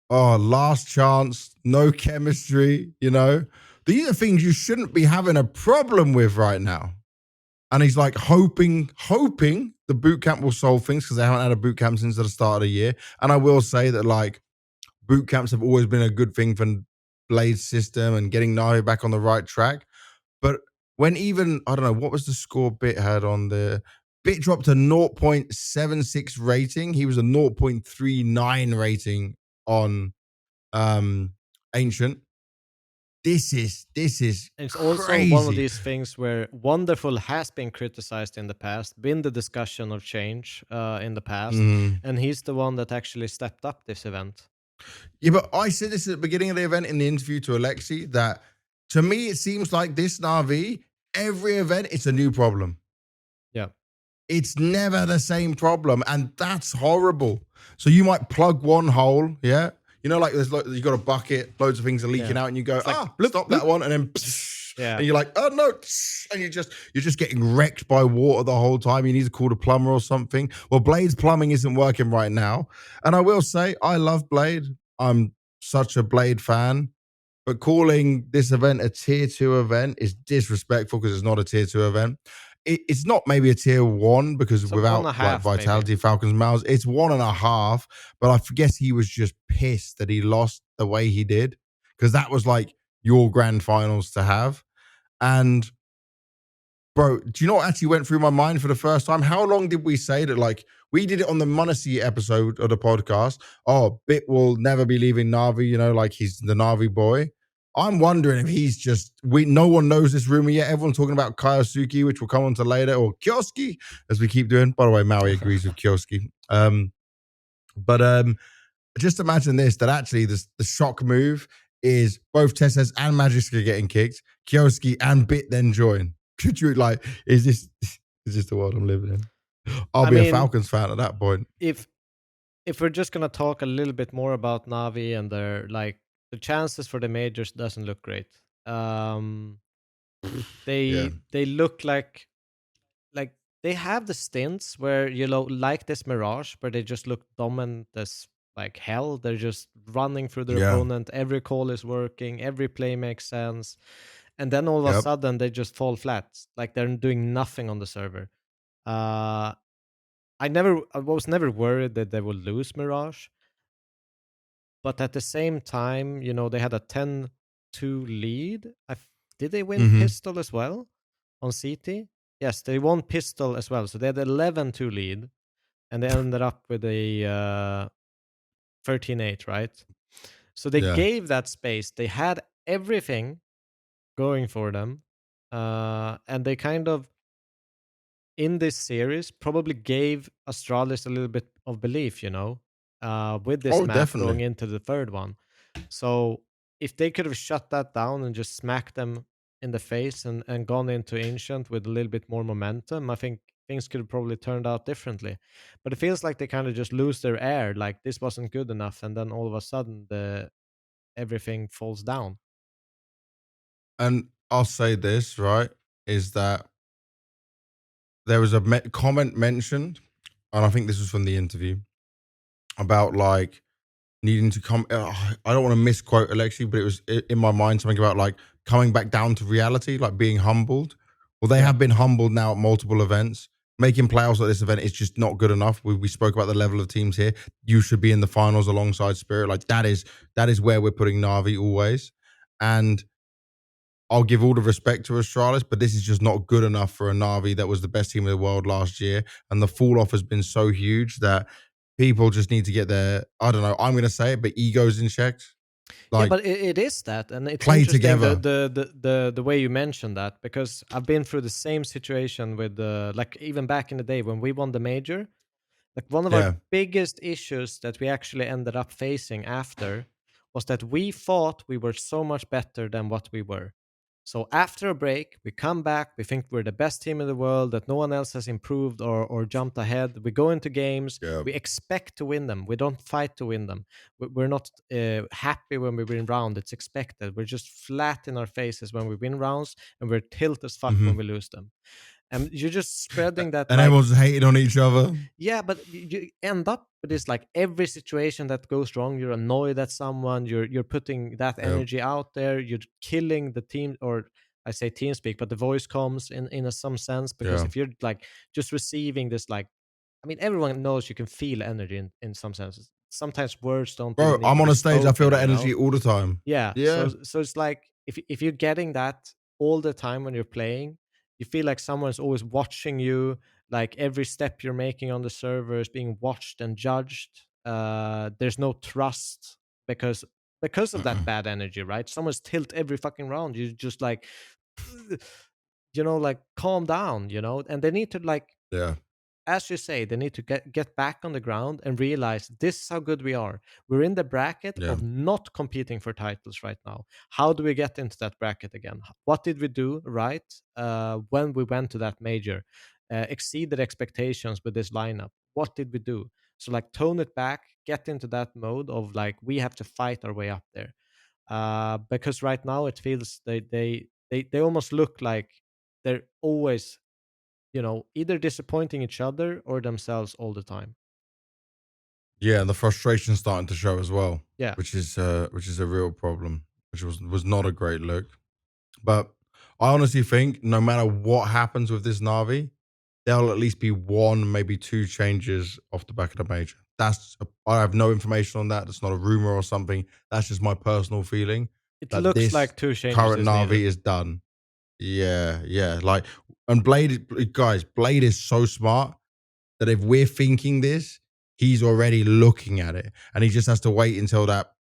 oh, last chance, no chemistry, you know? These are things you shouldn't be having a problem with right now. And he's like hoping the boot camp will solve things because they haven't had a boot camp since the start of the year. And I will say that, like, boot camps have always been a good thing for Blade's system and getting Navi back on the right track. But when even, I don't know, what was the score Bit had on the Bit dropped to 0.76 rating. He was a 0.39 rating on Ancient. This is And it's also one of crazy. these things where Wonderful has been criticized in the past, been the discussion of change in the past, and he's the one that actually stepped up this event. Yeah, but I said this at the beginning of the event in the interview to Alexi that to me it seems like this Navi, every event it's a new problem. Yeah. It's never the same problem, and that's horrible. So you might plug one hole, yeah. You know, like you got a bucket, loads of things are leaking out, and you go, like, stop that one, and then, yeah, and you're like, oh no, and you're just getting wrecked by water the whole time. You need to call the plumber or something. Well, Blade's plumbing isn't working right now, and I will say, I love Blade. I'm such a Blade fan. But calling this event a tier 2 event is disrespectful because it's not a tier 2 event. It's not maybe a tier 1 because it's without like Vitality, maybe. Falcons, Mouse, it's 1.5. But I guess he was just pissed that he lost the way he did because that was like your grand finals to have. And bro, do you know what actually went through my mind for the first time? How long did we say that? Like, we did it on the Munacy episode of the podcast. Oh, Bit will never be leaving Navi, you know, like he's the Navi boy. I'm wondering if he's just, no one knows this rumor yet. Everyone's talking about Kyosuke, which we'll come on to later, or Kyosuke, as we keep doing. By the way, Maui agrees with Kyosuke. But just imagine this, that actually the shock move is both Tesses and Magiska getting kicked, Kyosuke and Bit then join. Could you, like, is this the world I'm living in? I'll be a Falcons fan at that point. If we're just gonna talk a little bit more about Navi and their, like, the chances for the majors doesn't look great. They look like they have the stints where, you know, like this Mirage, where they just look dominant as like hell. They're just running through their Yeah. opponent. Every call is working. Every play makes sense. And then all of a Yep. sudden they just fall flat. Like they're doing nothing on the server. Uh, I was never worried that they would lose Mirage, but at the same time, you know, they had a 10-2 lead. Did they win Mm-hmm. Pistol as well on CT? Yes, they won Pistol as well. So they had 11-2 lead, and they ended up with a 13-8, right? So they Yeah. gave that space. They had everything going for them, and they kind of in this series probably gave Astralis a little bit of belief, you know, with this Oh, map going definitely. into the third one. So if they could have shut that down and just smacked them in the face and gone into Ancient with a little bit more momentum, I think things could have probably turned out differently. But it feels like they kind of just lose their air, like this wasn't good enough, and then all of a sudden everything falls down. And I'll say this, right, is that there was a comment mentioned, and I think this was from the interview, about like needing to come. I don't want to misquote Alexi, but it was in my mind something about like coming back down to reality, like being humbled. Well, they Yeah. have been humbled now at multiple events. Making playoffs at this event is just not good enough. We spoke about the level of teams here. You should be in the finals alongside Spirit. Like that is where we're putting Navi always. And I'll give all the respect to Astralis, but this is just not good enough for a Navi that was the best team in the world last year. And the fall off has been so huge that people just need to get their, I don't know, I'm going to say it, but egos in check. Yeah, Like, but it is that, and it's play interesting together. the way you mentioned that, because I've been through the same situation with like even back in the day when we won the major. Like one of our Yeah. biggest issues that we actually ended up facing after was that we thought we were so much better than what we were. So after a break, we come back, we think we're the best team in the world, that no one else has improved or jumped ahead. We go into games, Yeah. we expect to win them. We don't fight to win them. We're not happy when we win round. It's expected. We're just flat in our faces when we win rounds, and we're tilt as fuck Mm-hmm. when we lose them. And you're just spreading that And like, everyone's hating on each other. yeah, but you end up with this like every situation that goes wrong, you're annoyed at someone, you're putting that Yeah. energy out there, you're killing the team, or I say team speak, but the voice comes in some sense, because Yeah. if you're like just receiving this, like, I mean, everyone knows you can feel energy in some senses. Sometimes words don't Bro, even need I'm to on be a stage. I feel spoken, that you know? energy all the time. Yeah. Yeah. So it's like if you're getting that all the time when you're playing, you feel like someone's always watching you, like every step you're making on the server is being watched and judged. There's no trust because of that bad energy, right? Someone's tilt every fucking round. You just like you know, like calm down, you know? And they need to like, Yeah. as you say, they need to get back on the ground and realize this is how good we are. We're in the bracket Yeah. of not competing for titles right now. How do we get into that bracket again? What did we do right when we went to that major? Exceeded expectations with this lineup. What did we do? So like tone it back, get into that mode of like we have to fight our way up there. Because right now it feels they almost look like they're always, you know, either disappointing each other or themselves all the time. Yeah. And the frustration's starting to show as well, Yeah. which is a real problem, which was not a great look. But I honestly think no matter what happens with this Navi, there'll at least be one, maybe two changes off the back of the major. I have no information on that. That's not a rumor or something. That's just my personal feeling It that looks this like two changes current is Navi needed. is done. Yeah, yeah. Like, and Blade is so smart that if we're thinking this, he's already looking at it, and he just has to wait until that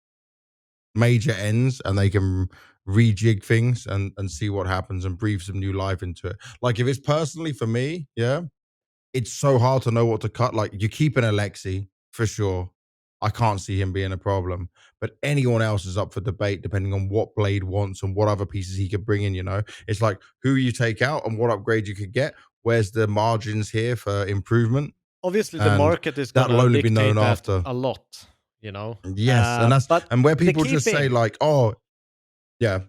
major ends and they can rejig things and see what happens and breathe some new life into it. Like if it's personally for me, yeah, it's so hard to know what to cut. Like you're keeping Alexi for sure. I can't see him being a problem. But anyone else is up for debate depending on what Blade wants and what other pieces he could bring in, you know? It's like who you take out and what upgrade you could get. Where's the margins here for improvement? Obviously, the And market is that'll gonna only be known dictate that after. a lot, you know. Yes. And But where the people key just say thing, like, oh, yeah,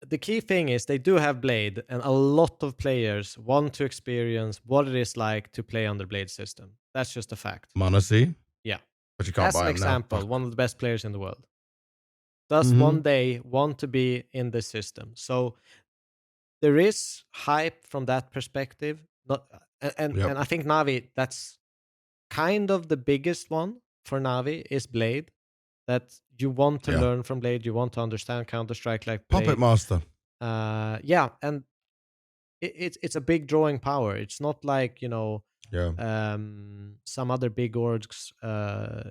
the key thing is they do have Blade, and a lot of players want to experience what it is like to play on the Blade system. That's just a fact. Manasi. Yeah. But you can't as buy an them now. example, Fuck. one of the best players in the world does Mm-hmm. one day want to be in this system. So there is hype from that perspective. Not, Yep. and I think Navi, that's kind of the biggest one for Navi is Blade. That you want to Yeah. learn from Blade, you want to understand Counter-Strike like Puppet Blade. Master. Yeah, and it's a big drawing power. It's not like, Yeah. some other big orgs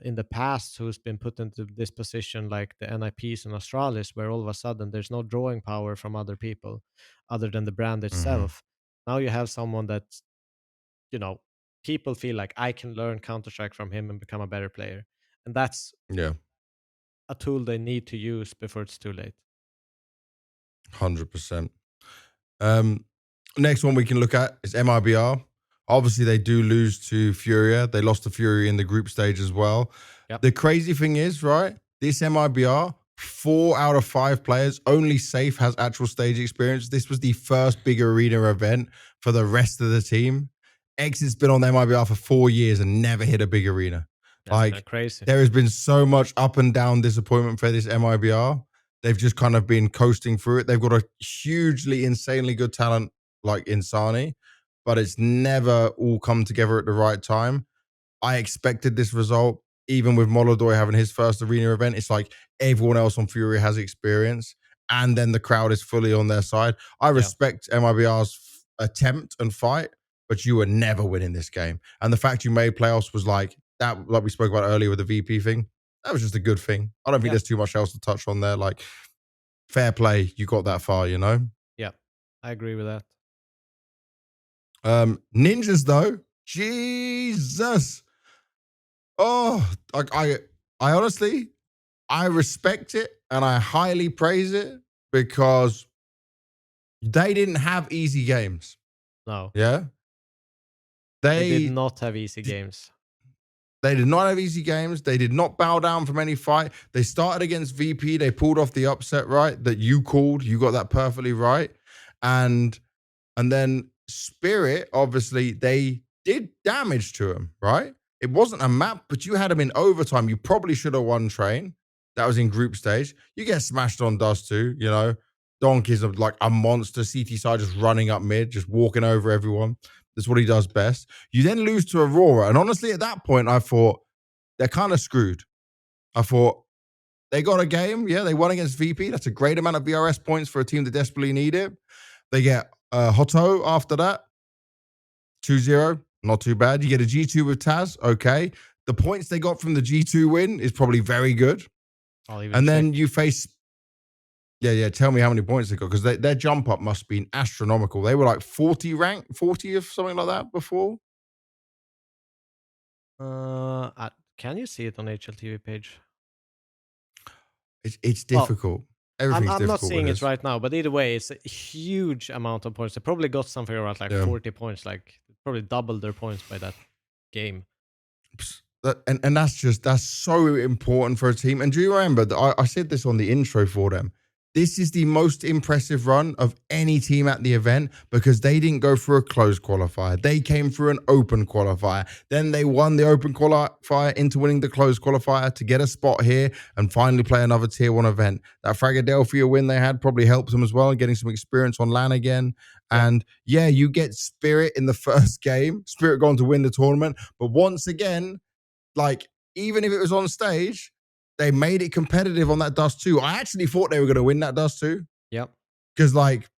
in the past who's been put into this position, like the NIPs and Astralis, where all of a sudden there's no drawing power from other people other than the brand Mm-hmm. itself. Now you have someone that, people feel like I can learn Counter-Strike from him and become a better player. And that's Yeah. a tool they need to use before it's too late. 100%. Next one we can look at is MIBR. Obviously, they do lose to FURIA. They lost to FURIA in the group stage as well. Yep. The crazy thing is, right, this MIBR, 4 out of 5 players, only Safe has actual stage experience. This was the first big arena event for the rest of the team. X has been on the MIBR for 4 years and never hit a big arena. That's kind of crazy. There has been so much up and down disappointment for this MIBR. They've just kind of been coasting through it. They've got a hugely, insanely good talent like Insani, but it's never all come together at the right time. I expected this result, even with Molodoy having his first arena event. It's like everyone else on FURIA has experience, and then the crowd is fully on their side. I respect MIBR's attempt and fight, but you were never winning this game. And the fact you made playoffs was like that, like we spoke about earlier with the VP thing. That was just a good thing. I don't think there's too much else to touch on there. Like, fair play, you got that far, Yeah, I agree with that. Ninjas though, Jesus. Oh, I honestly, I respect it and I highly praise it because they didn't have easy games. No. Yeah. They did not have easy games. They did not have easy games. They did not bow down from any fight. They started against VP. They pulled off the upset, right? That you called. You got that perfectly right. And then Spirit, obviously, they did damage to him, right? It wasn't a map, but you had him in overtime. You probably should have won train. That was in group stage. You get smashed on Dust 2, Donk is like a monster. CT side just running up mid, just walking over everyone. That's what he does best. You then lose to Aurora. And honestly, at that point, I thought they're kind of screwed. I thought they got a game. Yeah, they won against VP. That's a great amount of BRS points for a team that desperately need it. They get Hotto after that. 2-0. Not too bad. You get a G2 with Taz. Okay. The points they got from the G2 win is probably very good. And then you face... Yeah. Tell me how many points they got, because their jump up must have been astronomical. They were like 40 ranked, 40 or something like that before. Can you see it on HLTV page? It's difficult. Everything's I'm difficult. not seeing it right now, but either way, it's a huge amount of points. They probably got something around like 40 points, like probably doubled their points by that game. And that's so important for a team. And do you remember that I said this on the intro for them? This is the most impressive run of any team at the event because they didn't go through a closed qualifier. They came through an open qualifier. Then they won the open qualifier into winning the closed qualifier to get a spot here and finally play another tier 1 event. That Philadelphia win they had probably helped them as well, getting some experience on LAN again. And you get Spirit in the first game. Spirit going to win the tournament. But once again, like, even if it was on stage, they made it competitive on that Dust 2. I actually thought they were going to win that Dust 2. Yep. Because, like,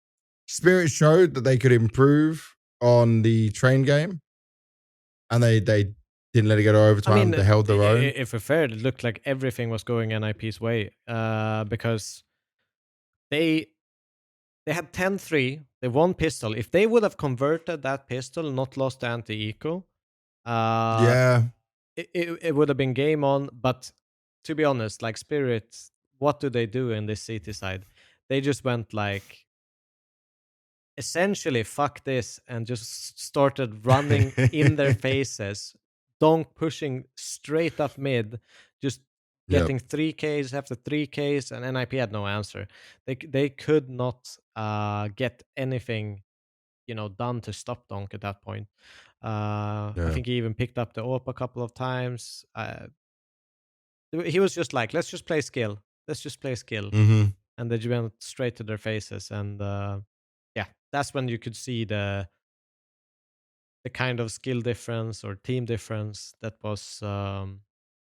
Spirit showed that they could improve on the train game. And they didn't let it go to overtime. They held their own. If we're fair, it looked like everything was going NIP's way. Because they had 10-3. They won pistol. If they would have converted that pistol, not lost the anti-eco, it would have been game on. But to be honest, like Spirit, what do they do in this CT side? They just went like, essentially, fuck this, and just started running in their faces. Donk pushing straight up mid, just getting 3Ks after 3Ks, and NIP had no answer. They could not get anything, done to stop Donk at that point. I think he even picked up the AWP a couple of times. He was just like, let's just play skill. Let's just play skill. Mm-hmm. And they just went straight to their faces. And yeah, that's when you could see the kind of skill difference or team difference that was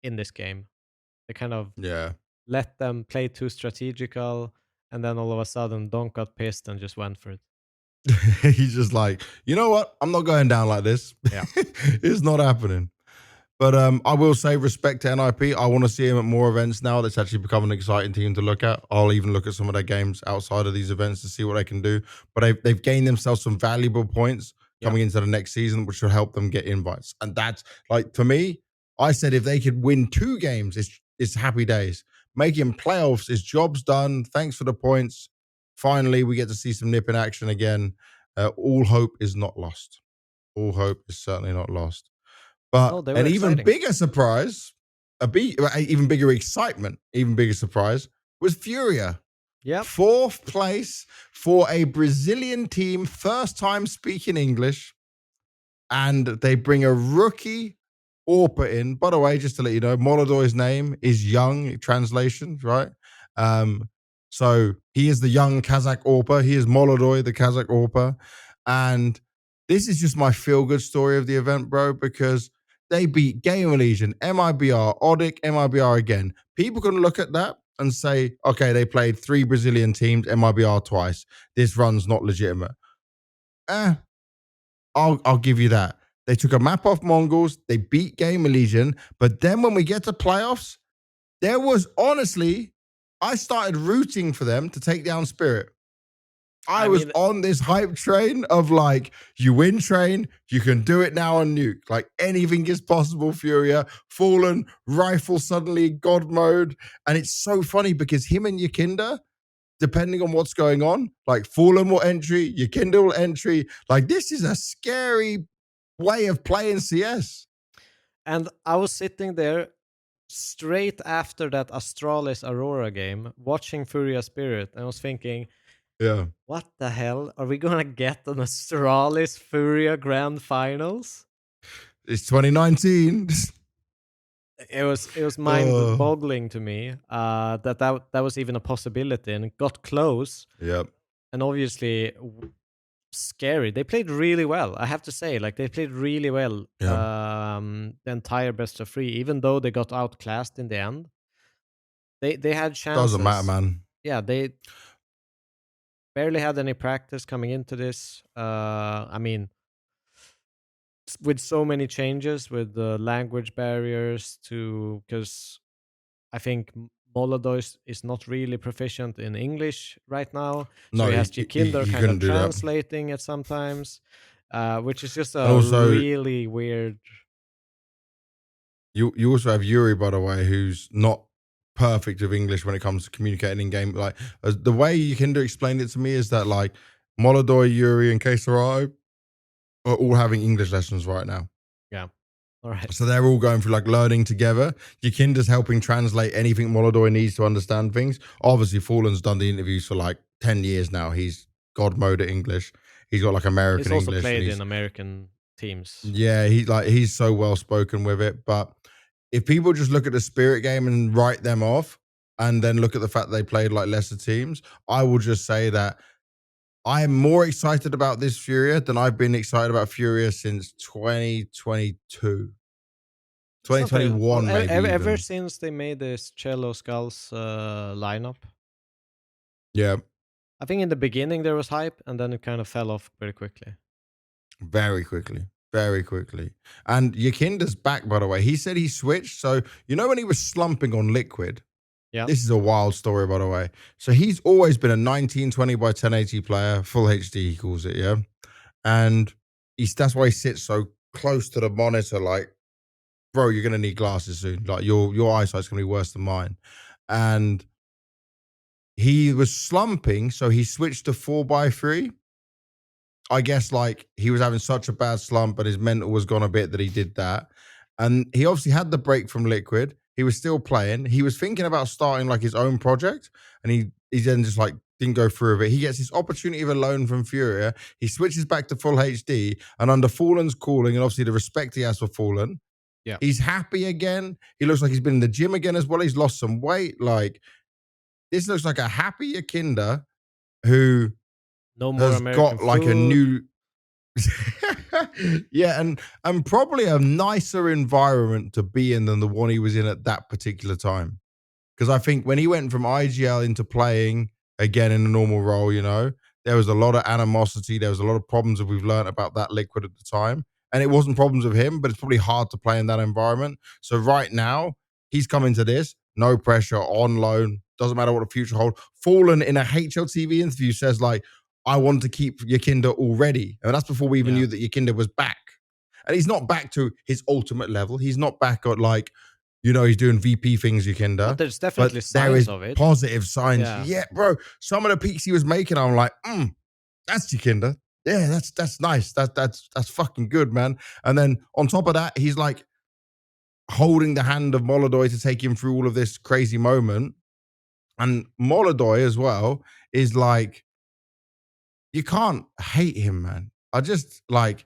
in this game. They kind of Yeah. let them play too strategical, and then all of a sudden Donk got pissed and just went for it. He's just like, you know what? I'm not going down like this. Yeah. It's not happening. But I will say respect to NIP. I want to see him at more events now. That's actually become an exciting team to look at. I'll even look at some of their games outside of these events to see what they can do. But they've gained themselves some valuable points coming into the next season, which will help them get invites. And that's like, for me, I said if they could win 2 games, it's happy days. Making playoffs is jobs done. Thanks for the points. Finally, we get to see some nip in action again. All hope is not lost. All hope is certainly not lost. But they were an even exciting. bigger surprise, even bigger excitement, even bigger surprise was FURIA. Yep. 4th place for a Brazilian team, first time speaking English. And they bring a rookie Orpa in. By the way, just to let you know, Molodor's name is Young, translation, right? So he is the young Kazakh Orpa. He is Molodor, the Kazakh Orpa. And this is just my feel-good story of the event, bro, because they beat Gamer Legion, MIBR, ODDIK, MIBR again. People can look at that and say, okay, they played 3 Brazilian teams, MIBR twice. This run's not legitimate. I'll give you that. They took a map off Mongols. They beat Gamer Legion. But then when we get to playoffs, there was honestly, I started rooting for them to take down Spirit. I was on this hype train of like, you win train, you can do it now on Nuke. Like anything is possible, FURIA. Fallen, rifle suddenly, God mode. And it's so funny because him and Yakinda, depending on what's going on, like Fallen will entry, Yakinda will entry. Like this is a scary way of playing CS. And I was sitting there straight after that Astralis Aurora game, watching FURIA Spirit, and I was thinking, yeah, what the hell? Are we gonna get an Astralis FURIA Grand Finals? It's 2019. It was mind-boggling to me that was even a possibility, and it got close. Yep. And obviously scary. They played really well. I have to say, like they played really well. The entire best of 3, even though they got outclassed in the end. They had chances. Doesn't matter, man. Yeah, they barely had any practice coming into this. I mean, with so many changes, with the language barriers because I think Molodor is not really proficient in English right now. So he has Yakinda kind of translating it sometimes, which is just really weird. You also have Yuri, by the way, who's not perfect with English when it comes to communicating in game. Like the way Yakinda explained it to me is that like Molodor, Yuri, and Kesarao are all having English lessons right now. Yeah. All right. So they're all going through like learning together. Yakinda's helping translate anything Molodor needs to understand things. Obviously, Fallen's done the interviews for like 10 years now. He's God mode at English. He's got like American English. He's also played in American teams. Yeah, he's so well spoken with it. But if people just look at the Spirit game and write them off, and then look at the fact that they played like lesser teams, I will just say that I am more excited about this FURIA than I've been excited about FURIA since 2022. 2021, maybe. Ever since they made this Cello Skulls lineup. Yeah. I think in the beginning there was hype, and then it kind of fell off very quickly. Very quickly. Very quickly. And Yakinda's back, by the way. He said he switched. So, you know when he was slumping on Liquid? Yeah. This is a wild story, by the way. So he's always been a 1920 by 1080 player, full HD, he calls it, yeah? And that's why he sits so close to the monitor, like, bro, you're going to need glasses soon. Like, your eyesight's going to be worse than mine. And he was slumping, so he switched to 4x3. I guess, like, he was having such a bad slump, but his mental was gone a bit that he did that. And he obviously had the break from Liquid. He was still playing. He was thinking about starting like his own project, and he then just like didn't go through with it. He gets this opportunity of a loan from FURIA. He switches back to full HD, and under Fallen's calling, and obviously the respect he has for Fallen, Yeah. He's happy again. He looks like he's been in the gym again as well. He's lost some weight. Like, this looks like a happy Akinda who No more has American got like a food. new yeah, and probably a nicer environment to be in than the one he was in at that particular time. Because I think when he went from IGL into playing again in a normal role, you know, there was a lot of animosity. There was a lot of problems that we've learned about that liquid at the time. And it wasn't problems of him, but it's probably hard to play in that environment. So right now, he's coming to this, no pressure, on loan, doesn't matter what the future holds. Fallen in a HLTV interview says, like, I want to keep Yakinda already. And that's before we even knew that Yakinda was back. And he's not back to his ultimate level. He's not back at, like, you know, he's doing VP things, Yakinda. But there's definitely there signs is of it. positive signs. Yeah. Yeah, bro. Some of the peaks he was making, I'm like, that's Yakinda. Yeah, that's nice. That's fucking good, man. And then on top of that, he's like holding the hand of Molodoy to take him through all of this crazy moment. And Molodoy as well is like, you can't hate him, man. I just like,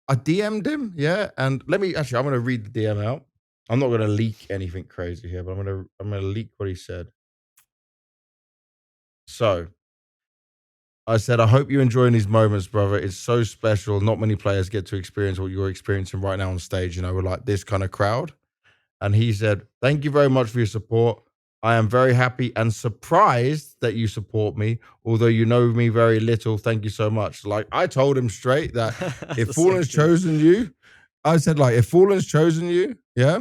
I DM'd him, yeah. And I'm gonna read the DM out. I'm not gonna leak anything crazy here, but I'm gonna leak what he said. So I said, I hope you're enjoying these moments, brother. It's so special. Not many players get to experience what you're experiencing right now on stage, you know, with like this kind of crowd. And he said, thank you very much for your support. I am very happy and surprised that you support me, although you know me very little. Thank you so much. Like, I told him straight that if Fallen's chosen you, I said, like, if Fallen's chosen you, yeah,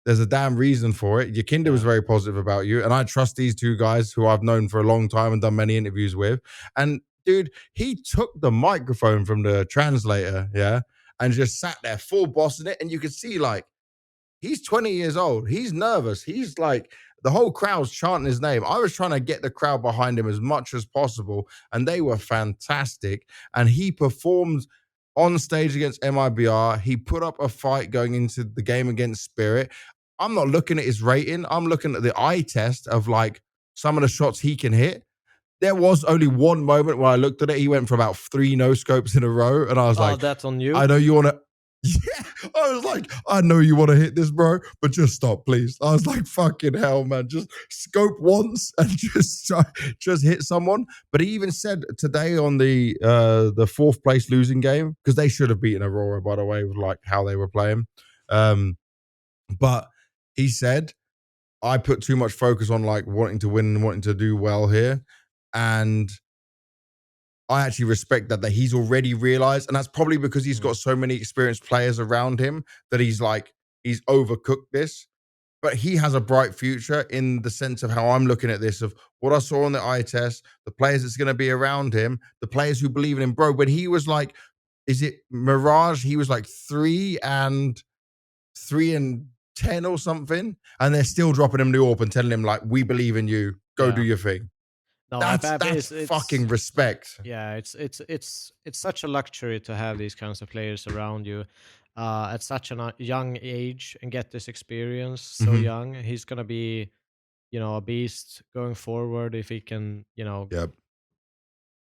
there's a damn reason for it. Yakinda was very positive about you. And I trust these two guys who I've known for a long time and done many interviews with. And dude, he took the microphone from the translator, yeah, and just sat there full bossing it. And you could see, like, he's 20 years old. He's nervous. He's like, the whole crowd's chanting his name. I was trying to get the crowd behind him as much as possible, and they were fantastic. And he performed on stage against MIBR. He put up a fight going into the game against Spirit. I'm not looking at his rating. I'm looking at the eye test of like some of the shots he can hit. There was only one moment where I looked at it. He went for about 3 no scopes in a row, and I was like, that's on you. I know you want to. Yeah, I was like, I know you want to hit this, bro, but just stop, please. I was like, fucking hell, man. Just scope once and just hit someone. But he even said today on the 4th place losing game, because they should have beaten Aurora, by the way, with like how they were playing. But he said, I put too much focus on like wanting to win and wanting to do well here. And I actually respect that he's already realized, and that's probably because he's got so many experienced players around him that he's overcooked this. But he has a bright future in the sense of how I'm looking at this, of what I saw on the eye test, the players that's going to be around him, the players who believe in him. Bro, when he was like, is it Mirage? He was like 3 and 10 or something, and they're still dropping him new AWP and telling him like, we believe in you, go do your thing. No, that's fucking respect. Yeah, it's such a luxury to have these kinds of players around you at such a young age and get this experience so young. He's gonna be, you know, a beast going forward if he can, you know,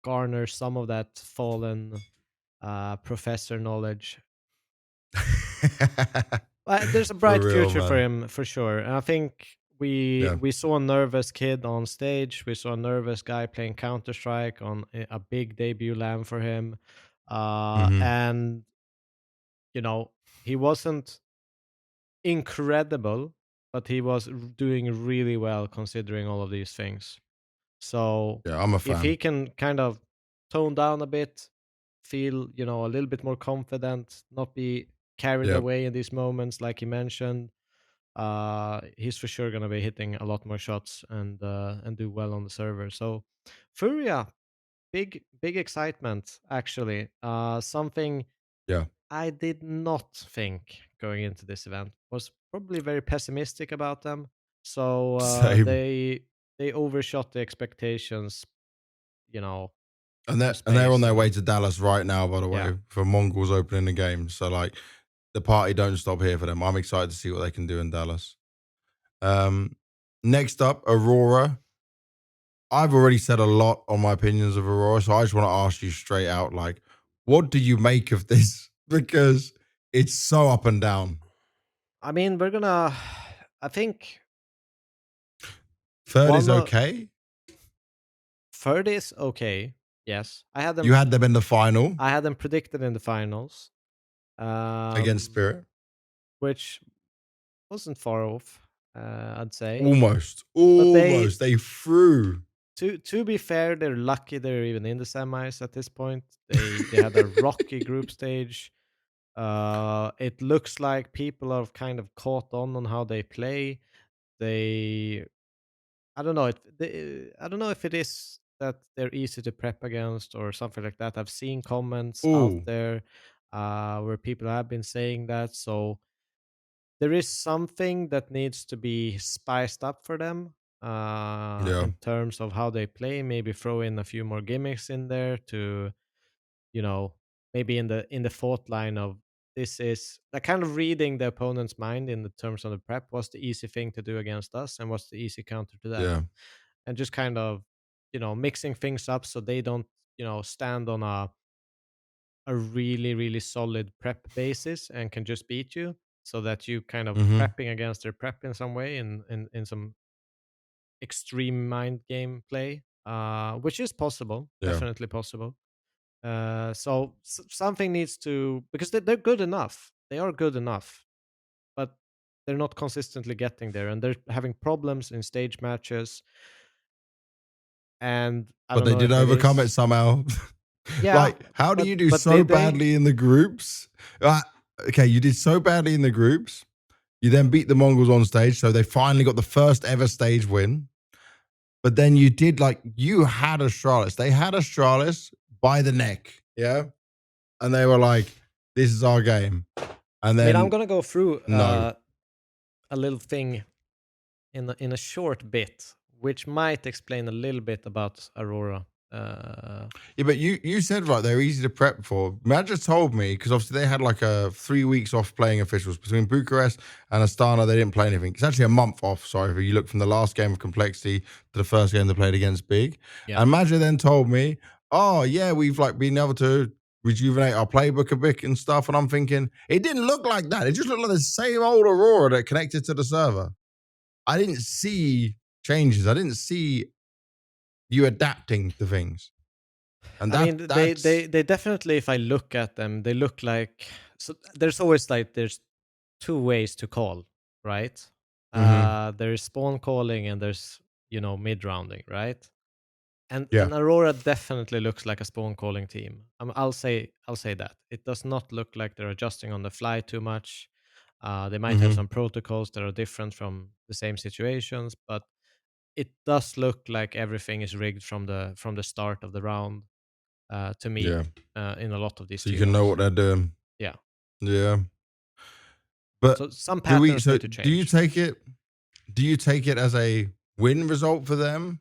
garner some of that fallen professor knowledge. There's a bright future for him for sure, and I think we saw a nervous kid on stage. We saw a nervous guy playing Counter-Strike on a big debut LAN for him, and you know, he wasn't incredible, but he was doing really well considering all of these things. So yeah, I'm a fan. If he can kind of tone down a bit, feel, you know, a little bit more confident, not be carried away in these moments like he mentioned, he's for sure gonna be hitting a lot more shots and do well on the server. So FURIA, big excitement actually. Something I did not think going into this event. Was probably very pessimistic about them. So they overshot the expectations, you know. And they're on their way to Dallas right now, by the way, for Mongols opening the game. So like, the party don't stop here for them. I'm excited to see what they can do in Dallas. Next up, Aurora. I've already said a lot on my opinions of Aurora, so I just want to ask you straight out, like, what do you make of this? Because it's so up and down. I mean, we're gonna. I think Third is one of okay. third is okay. Yes, I had them. You had them in the final I had them predicted in the finals, against Spirit. which wasn't far off. I'd say Almost. but They threw. To be fair, they're lucky they're even in the semis at this point. They had a rocky group stage. It looks like people are kind of caught on how they play. I don't know. I don't know if it is that they're easy to prep against or something like that. I've seen comments out Ooh. there where people have been saying that. So there is something that needs to be spiced up for them Yeah. in terms of how they play. Maybe throw in a few more gimmicks in there to, you know, maybe in the fourth line of this is like kind of reading the opponent's mind in the terms of the prep. What's the easy thing to do against us, and what's the easy counter to that? Yeah. And just kind of, mixing things up so they don't, stand on a really really solid prep basis and can just beat you, so that you kind of Mm-hmm. prepping against their prep in some way in some extreme mind game play, which is possible, Yeah. definitely possible. So something needs to, because they're good enough, they are good enough, but they're not consistently getting there, and they're having problems in stage matches. And I But don't they know did if it overcome it is. somehow. Yeah, Like, how do you do but so did they? badly in the groups? Okay, you did so badly in the groups. You then beat the Mongols on stage, so they finally got the first ever stage win. But then you did you had Astralis. They had Astralis by the neck, yeah, and they were like, "This is our game." And I mean, I'm then gonna go through no, a little thing in a short bit, which might explain a little bit about Aurora. yeah, but you said right, they're easy to prep for. Madra told me because obviously they had like 3 weeks off playing officials between Bucharest and Astana. They didn't play anything. It's actually a month off. Sorry, if you look from the last game of Complexity to the first game they played against Big. Yeah. And Madra then told me, "Oh yeah, we've been able to rejuvenate our playbook a bit and stuff." And I'm thinking, it didn't look like that. It just looked like the same old Aurora that connected to the server. I didn't see changes. I didn't see you adapting to things. And I mean, that's they definitely, if I look at them, they look like, so there's always there's two ways to call, right? There's spawn calling and there's, mid rounding, right? yeah. And Aurora definitely looks like a spawn calling team. I'll say that it does not look like they're adjusting on the fly too much. They might have some protocols that are different from the same situations, but it does look like everything is rigged from the start of the round. To me, Yeah. in a lot of these So you can know duos. what they're doing. Yeah. Yeah. But So some patterns need to do you change. take it as a win result for them?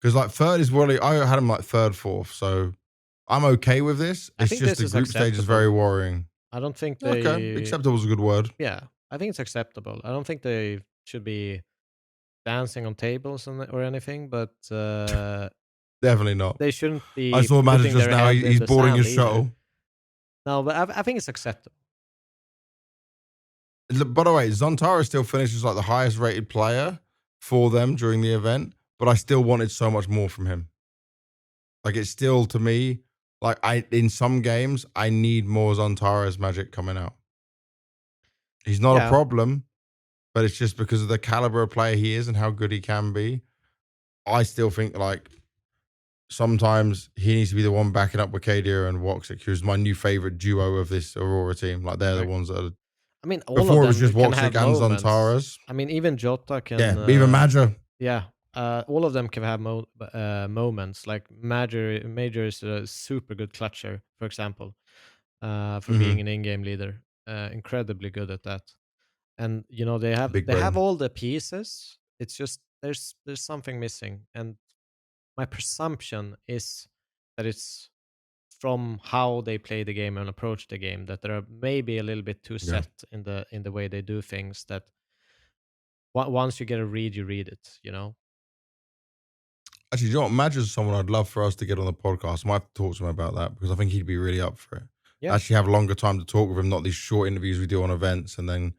Because third is really, I had them third, fourth. So I'm okay with this. I It's think just this the is group stage is very acceptable. worrying. I don't think Okay. they. Acceptable is a good word. Yeah, I think it's acceptable. I don't think they should be dancing on tables or anything, but Definitely not. they shouldn't I be saw Magic putting just their now. head in He's the boarding sand his either. shuttle. No, but I think it's acceptable. By the way, Zontara still finishes like the highest rated player for them during the event, but I still wanted so much more from him. Like it's still to me, in some games, I need more Zontara's Magic coming out. He's not a Yeah. problem, but it's just because of the caliber of player he is and how good he can be. I still think sometimes he needs to be the one backing up Wicadia and Woxic, who's my new favorite duo of this Aurora team. Like they're the ones that are. I mean, all of Before it was them just can have Woxic and moments. Zontara's. I mean, even Jota can. Yeah, even Madra. Yeah, all of them can have moments. Like Major is a super good clutcher, for example, for being an in-game leader. Incredibly good at that. And Big they have brain. all the pieces. It's just there's something missing, and my presumption is that it's from how they play the game and approach the game, that they're maybe a little bit too Yeah. set in the way they do things, that once you get a read, you read it, Actually, you know what? Madra's someone I'd love for us to get on the podcast. I might have to talk to him about that because I think he'd be really up for it. Yeah. Actually have a longer time to talk with him, not these short interviews we do on events and then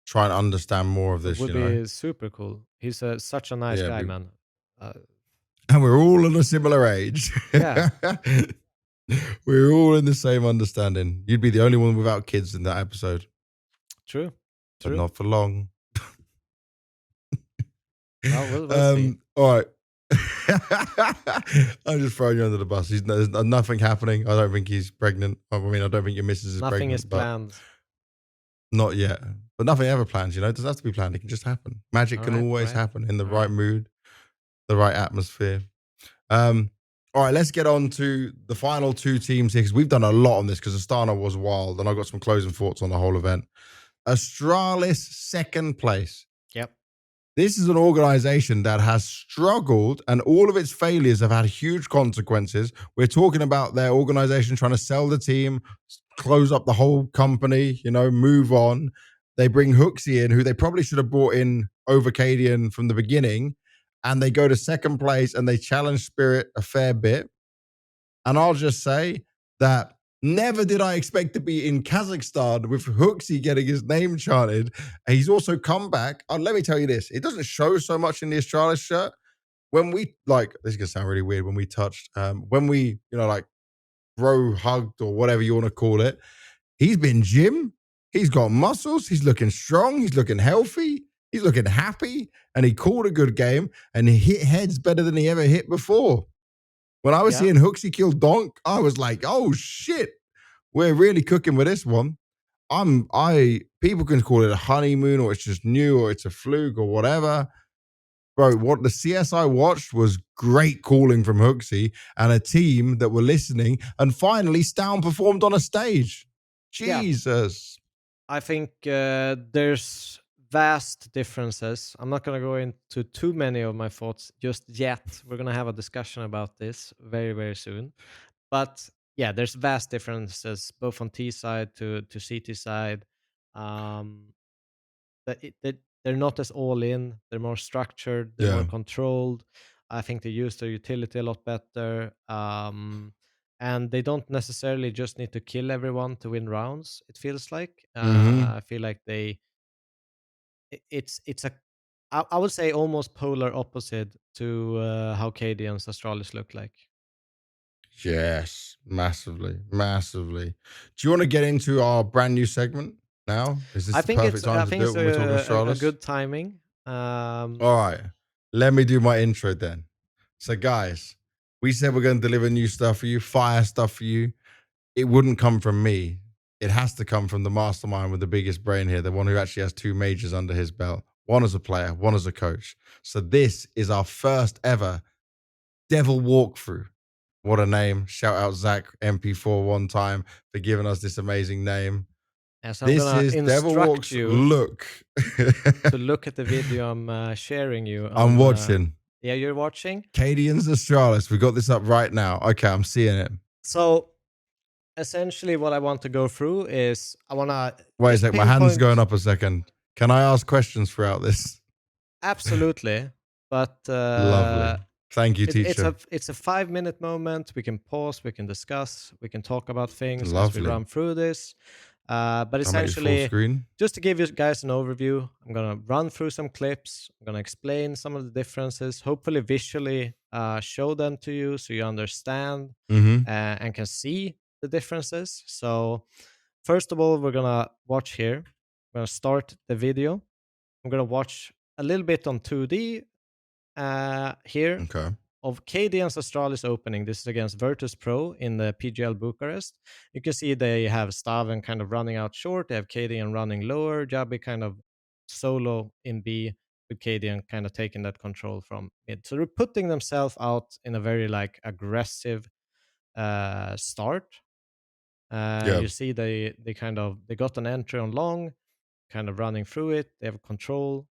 try and understand more of It this, would you know? be super cool. He's such a nice Yeah. guy, man. Uh, And we're all in a similar age. Yeah. We're all in the same understanding. You'd be the only one without kids in that episode, True. but True. not for long. Well, we'll see. All right. I'm just throwing you under the bus. There's nothing happening. I don't think he's pregnant. I mean, I don't think your missus is Nothing pregnant. is planned. Not yet. But nothing ever plans, you know? It doesn't have to be planned. It can just happen. Magic All can right, always right. happen in the All right right. mood, the right atmosphere. All right, let's get on to the final two teams here because we've done a lot on this because Astana was wild and I got some closing thoughts on the whole event. Astralis, second place. Yep. This is an organization that has struggled and all of its failures have had huge consequences. We're talking about their organization trying to sell the team, close up the whole company, you know, move on. They bring Hooxi in, who they probably should have brought in over Cadian from the beginning, and they go to second place and they challenge Spirit a fair bit. And I'll just say that never did I expect to be in Kazakhstan with Hooxi getting his name chanted. And he's also come back. Let me tell you this. It doesn't show so much in the Astralis shirt. When we, like, this is going to sound really weird, when we touched, when we, you know, like, bro hugged or whatever you want to call it, he's been gym. He's got muscles. He's looking strong. He's looking healthy. He's looking happy. And he called a good game. And he hit heads better than he ever hit before. When I was seeing Hooxi kill Donk, I was like, oh shit, we're really cooking with this one. People can call it a honeymoon or it's just new or it's a fluke or whatever. Bro, what the CS I watched was great calling from Hooxi and a team that were listening. And finally, Stown performed on a stage. Jesus. I think there's vast differences. I'm not going to go into too many of my thoughts just yet. We're going to have a discussion about this very, very soon. But yeah, there's vast differences both on T side to CT side. They're not as all in. They're more structured. They're more controlled. I think they use their utility a lot better. And they don't necessarily just need to kill everyone to win rounds. It feels like I feel like it's a I would say almost polar opposite to how Cadian's Astralis look like. Yes, massively. Do you want to get into our brand new segment now? Is this the perfect time to do it when we're talking Astralis? A good timing. All right, let me do my intro then. So, guys, we said we're going to deliver new stuff for you, fire stuff for you. It wouldn't come from me. It has to come from the mastermind with the biggest brain here, the one who actually has two majors under his belt, one as a player, one as a coach. So this is our first ever Devil walkthrough. What a name. Shout out Zach MP4 one time for giving us this amazing name. So this is Devilwalk's look. To look at the video I'm sharing you. I'm watching. Yeah, you're watching? Cadian's Astralis. We got this up right now. Okay, I'm seeing it. So essentially what I want to go through is I want to... Wait a sec, my hand's going up a second. Can I ask questions throughout this? Absolutely. But... Lovely. Thank you, teacher. It's a 5-minute moment. We can pause, we can discuss, we can talk about things Lovely. as we run through this. But essentially, just to give you guys an overview, I'm going to run through some clips. I'm going to explain some of the differences, hopefully visually show them to you so you understand and can see the differences. So first of all, we're going to watch here. I'm going to start the video. I'm going to watch a little bit on 2D here of Cadian's Astralis opening. This is against Virtus Pro in the PGL Bucharest. You can see they have Staven kind of running out short. They have Cadian running lower. Jabi kind of solo in B with Cadian kind of taking that control from mid. So they're putting themselves out in a very like aggressive start. You see they got an entry on long, kind of running through it. They have control.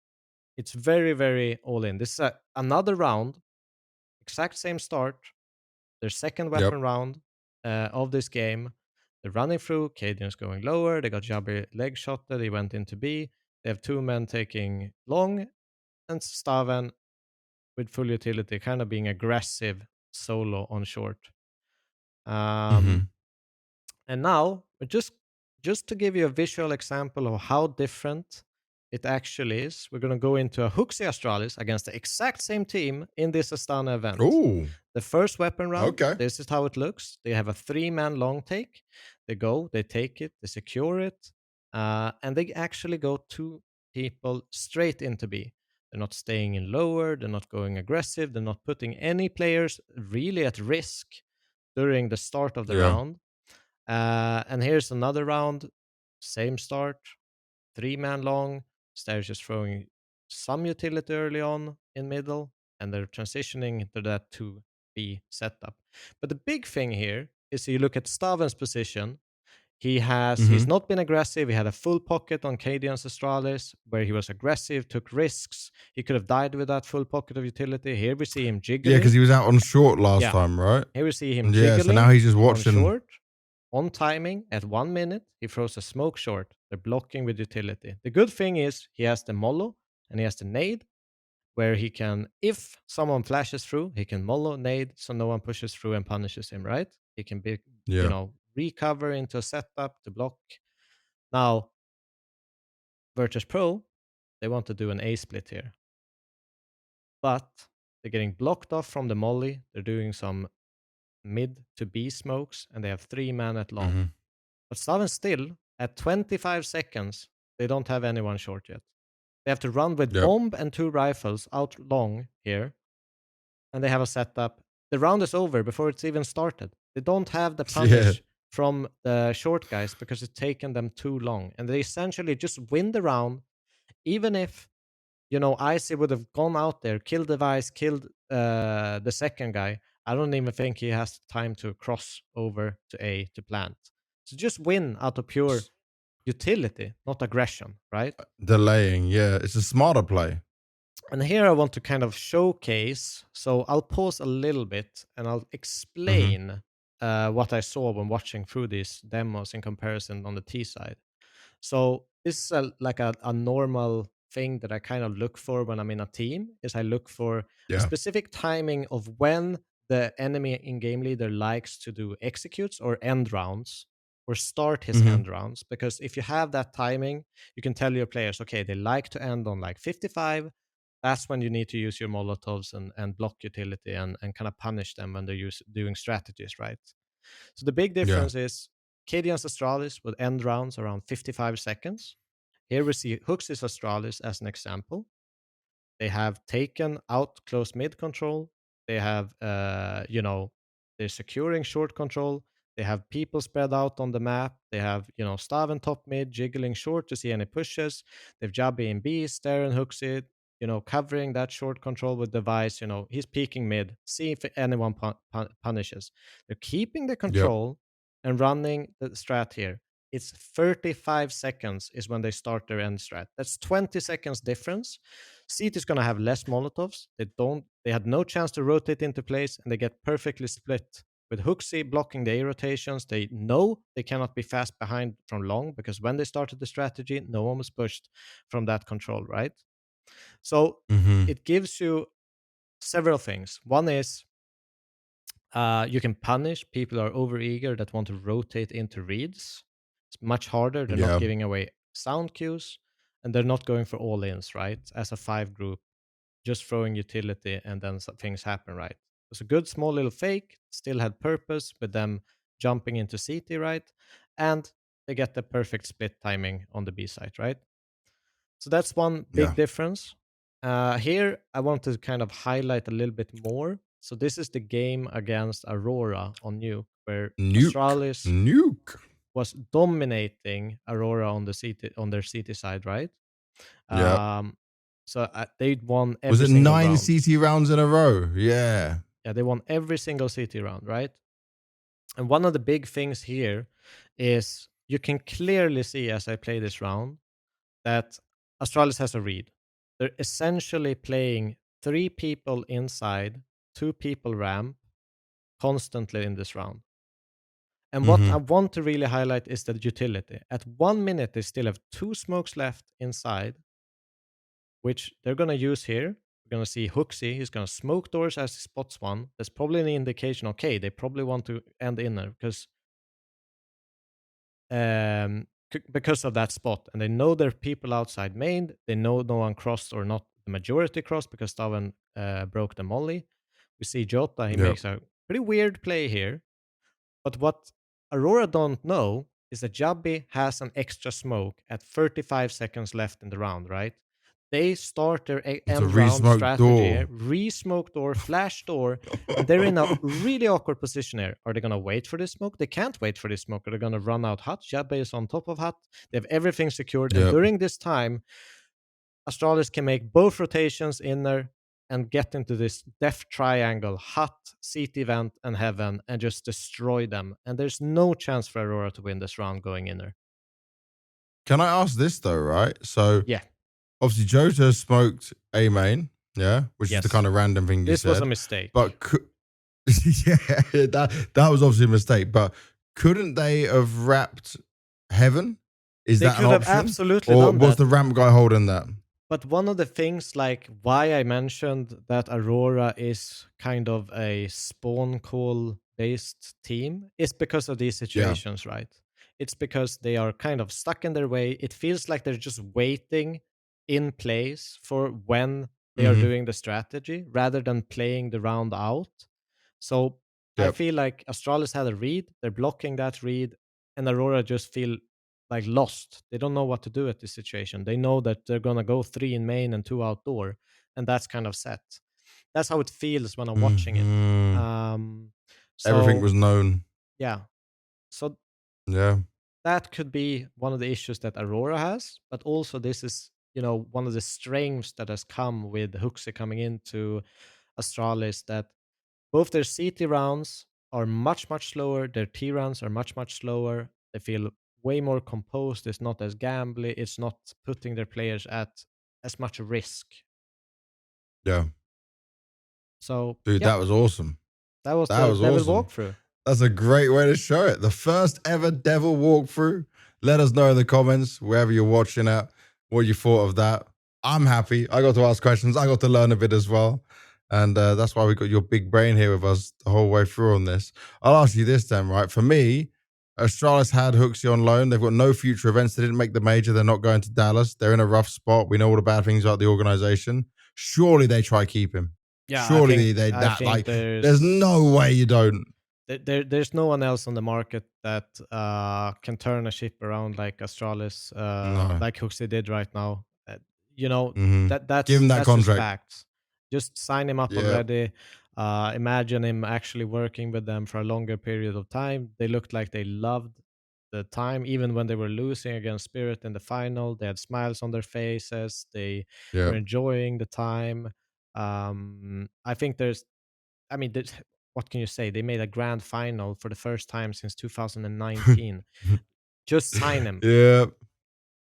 It's very, very all in. This is another round, exact same start, their second weapon round of this game. They're running through. Cadian's going lower. They got Jabi leg shotted. He went into B. They have two men taking long, and Staven with full utility, kind of being aggressive solo on short. And now, just to give you a visual example of how different it actually is. We're going to go into a Hooxi Astralis against the exact same team in this Astana event. Ooh. The first weapon round, Okay. this is how it looks. They have a 3-man long take. They go, they take it, they secure it, and they actually go 2 people straight into B. They're not staying in lower, they're not going aggressive, they're not putting any players really at risk during the start of the round. And here's another round, same start, 3-man long. They're just throwing some utility early on in middle, and they're transitioning into that 2B setup. But the big thing here is you look at Staven's position. He's not been aggressive. He had a full pocket on Cadian's Astralis, where he was aggressive, took risks. He could have died with that full pocket of utility. Here we see him jiggling. Yeah, because he was out on short last time, right? Here we see him jiggling. Yeah, so now he's just watching. On short, on timing, at 1 minute, he throws a smoke short. They're blocking with utility. The good thing is he has the mollo and he has the nade, where he can, if someone flashes through, he can mollo, nade, so no one pushes through and punishes him, right? He can be, recover into a setup to block. Now, Virtus Pro, they want to do an A split here. But they're getting blocked off from the molly. They're doing some mid to B smokes, and they have 3-man at long. But Staven still, at 25 seconds, they don't have anyone short yet. They have to run with bomb and 2 rifles out long here, and they have a setup. The round is over before it's even started. They don't have the punish from the short guys because it's taken them too long, and they essentially just win the round, even if Icy would have gone out there, killed the Vice, killed the second guy. I don't even think he has time to cross over to A to plant. So just win out of pure utility, not aggression, right? Delaying, yeah. It's a smarter play. And here I want to kind of showcase, so I'll pause a little bit and I'll explain what I saw when watching through these demos in comparison on the T side. So this is like a normal thing that I kind of look for when I'm in a team, is I look for a specific timing of when the enemy in-game leader likes to do executes or end rounds or start his end rounds. Because if you have that timing, you can tell your players, okay, they like to end on like 55. That's when you need to use your Molotovs and block utility and kind of punish them when they're doing strategies, right? So the big difference is Cadian's Astralis would end rounds around 55 seconds. Here we see Hooxi's Astralis as an example. They have taken out close mid control. They have, they're securing short control. They have people spread out on the map. They have, Staven top mid, jiggling short to see any pushes. They've Jabbi in B, Staren Hooxi, covering that short control with device. He's peeking mid. See if anyone punishes. They're keeping the control and running the strat here. It's 35 seconds is when they start their end strat. That's 20 seconds difference. Seat is going to have less Molotovs. They had no chance to rotate into place, and they get perfectly split. With Hooxi blocking the A rotations, they know they cannot be fast behind from long, because when they started the strategy, no one was pushed from that control, right? So it gives you several things. One is you can punish people who are overeager that want to rotate into reads. It's much harder. They're not giving away sound cues, and they're not going for all-ins, right? As a 5 group, just throwing utility, and then things happen, right? It was a good small little fake, still had purpose with them jumping into CT, right? And they get the perfect split timing on the B side, right? So that's one big difference. Here, I want to kind of highlight a little bit more. So this is the game against Aurora on Nuke, where Astralis was dominating Aurora on their CT side, right? So they won every single round. Was it 9 CT rounds in a row? Yeah. Yeah, they won every single CT round, right? And one of the big things here is you can clearly see as I play this round that Astralis has a read. They're essentially playing 3 people inside, 2 people ramp constantly in this round. And what I want to really highlight is the utility. At 1 minute, they still have 2 smokes left inside, which they're going to use here. We're going to see Hooxi. He's going to smoke doors as he spots one. That's probably an indication, okay, they probably want to end inner, because because of that spot, and they know there are people outside main. They know no one crossed, or not the majority crossed, because Staven broke the molly. We see Jota, he makes a pretty weird play here. But what Aurora don't know is that Jabbi has an extra smoke at 35 seconds left in the round, right? They start their end round strategy here, re-smoke door, flash door, and they're in a really awkward position here. Are they going to wait for this smoke? They can't wait for this smoke. Are they going to run out hut? Jabbi is on top of hut. They have everything secured. And during this time, Astralis can make both rotations inner and get into this death triangle, hut, CT vent, and heaven, and just destroy them. And there's no chance for Aurora to win this round going inner. Can I ask this though, right? So yeah, obviously Jota smoked A main, yeah, which is the kind of random thing you said. This was a mistake. But yeah, that was obviously a mistake. But couldn't they have wrapped heaven? Is they that could an have option? absolutely Or done was that. the ramp guy holding that? But one of the things, like why I mentioned that Aurora is kind of a spawn call based team, is because of these situations, right? It's because they are kind of stuck in their way. It feels like they're just waiting in place for when they are doing the strategy rather than playing the round out. So I feel like Astralis had a read, they're blocking that read, and Aurora just feel like lost. They don't know what to do at this situation. They know that they're gonna go 3 in main and 2 outdoor, and that's kind of set. That's how it feels when I'm watching it. So, everything was known. Yeah. So yeah, that could be one of the issues that Aurora has, but also this is, one of the strengths that has come with Hooxi coming into Astralis, that both their CT rounds are much, much slower. Their T rounds are much, much slower. They feel way more composed. It's not as gambly. It's not putting their players at as much risk. Yeah. So, dude, that was awesome. That was the Devil walkthrough. That's a great way to show it. The first ever Devil walkthrough. Let us know in the comments, wherever you're watching at, what you thought of that. I'm happy. I got to ask questions. I got to learn a bit as well. And that's why we got your big brain here with us the whole way through on this. I'll ask you this then, right? For me, Astralis had Hooxi on loan. They've got no future events. They didn't make the major. They're not going to Dallas. They're in a rough spot. We know all the bad things about the organization. Surely they try to keep him. Yeah, surely there's no way you don't. There's no one else on the market that can turn a ship around like Astralis, like Hooxi did right now. That's give him that contract. Just facts. Just sign him up already. Imagine him actually working with them for a longer period of time. They looked like they loved the time, even when they were losing against Spirit in the final. They had smiles on their faces. They were enjoying the time. I think what can you say? They made a grand final for the first time since 2019. Just sign him.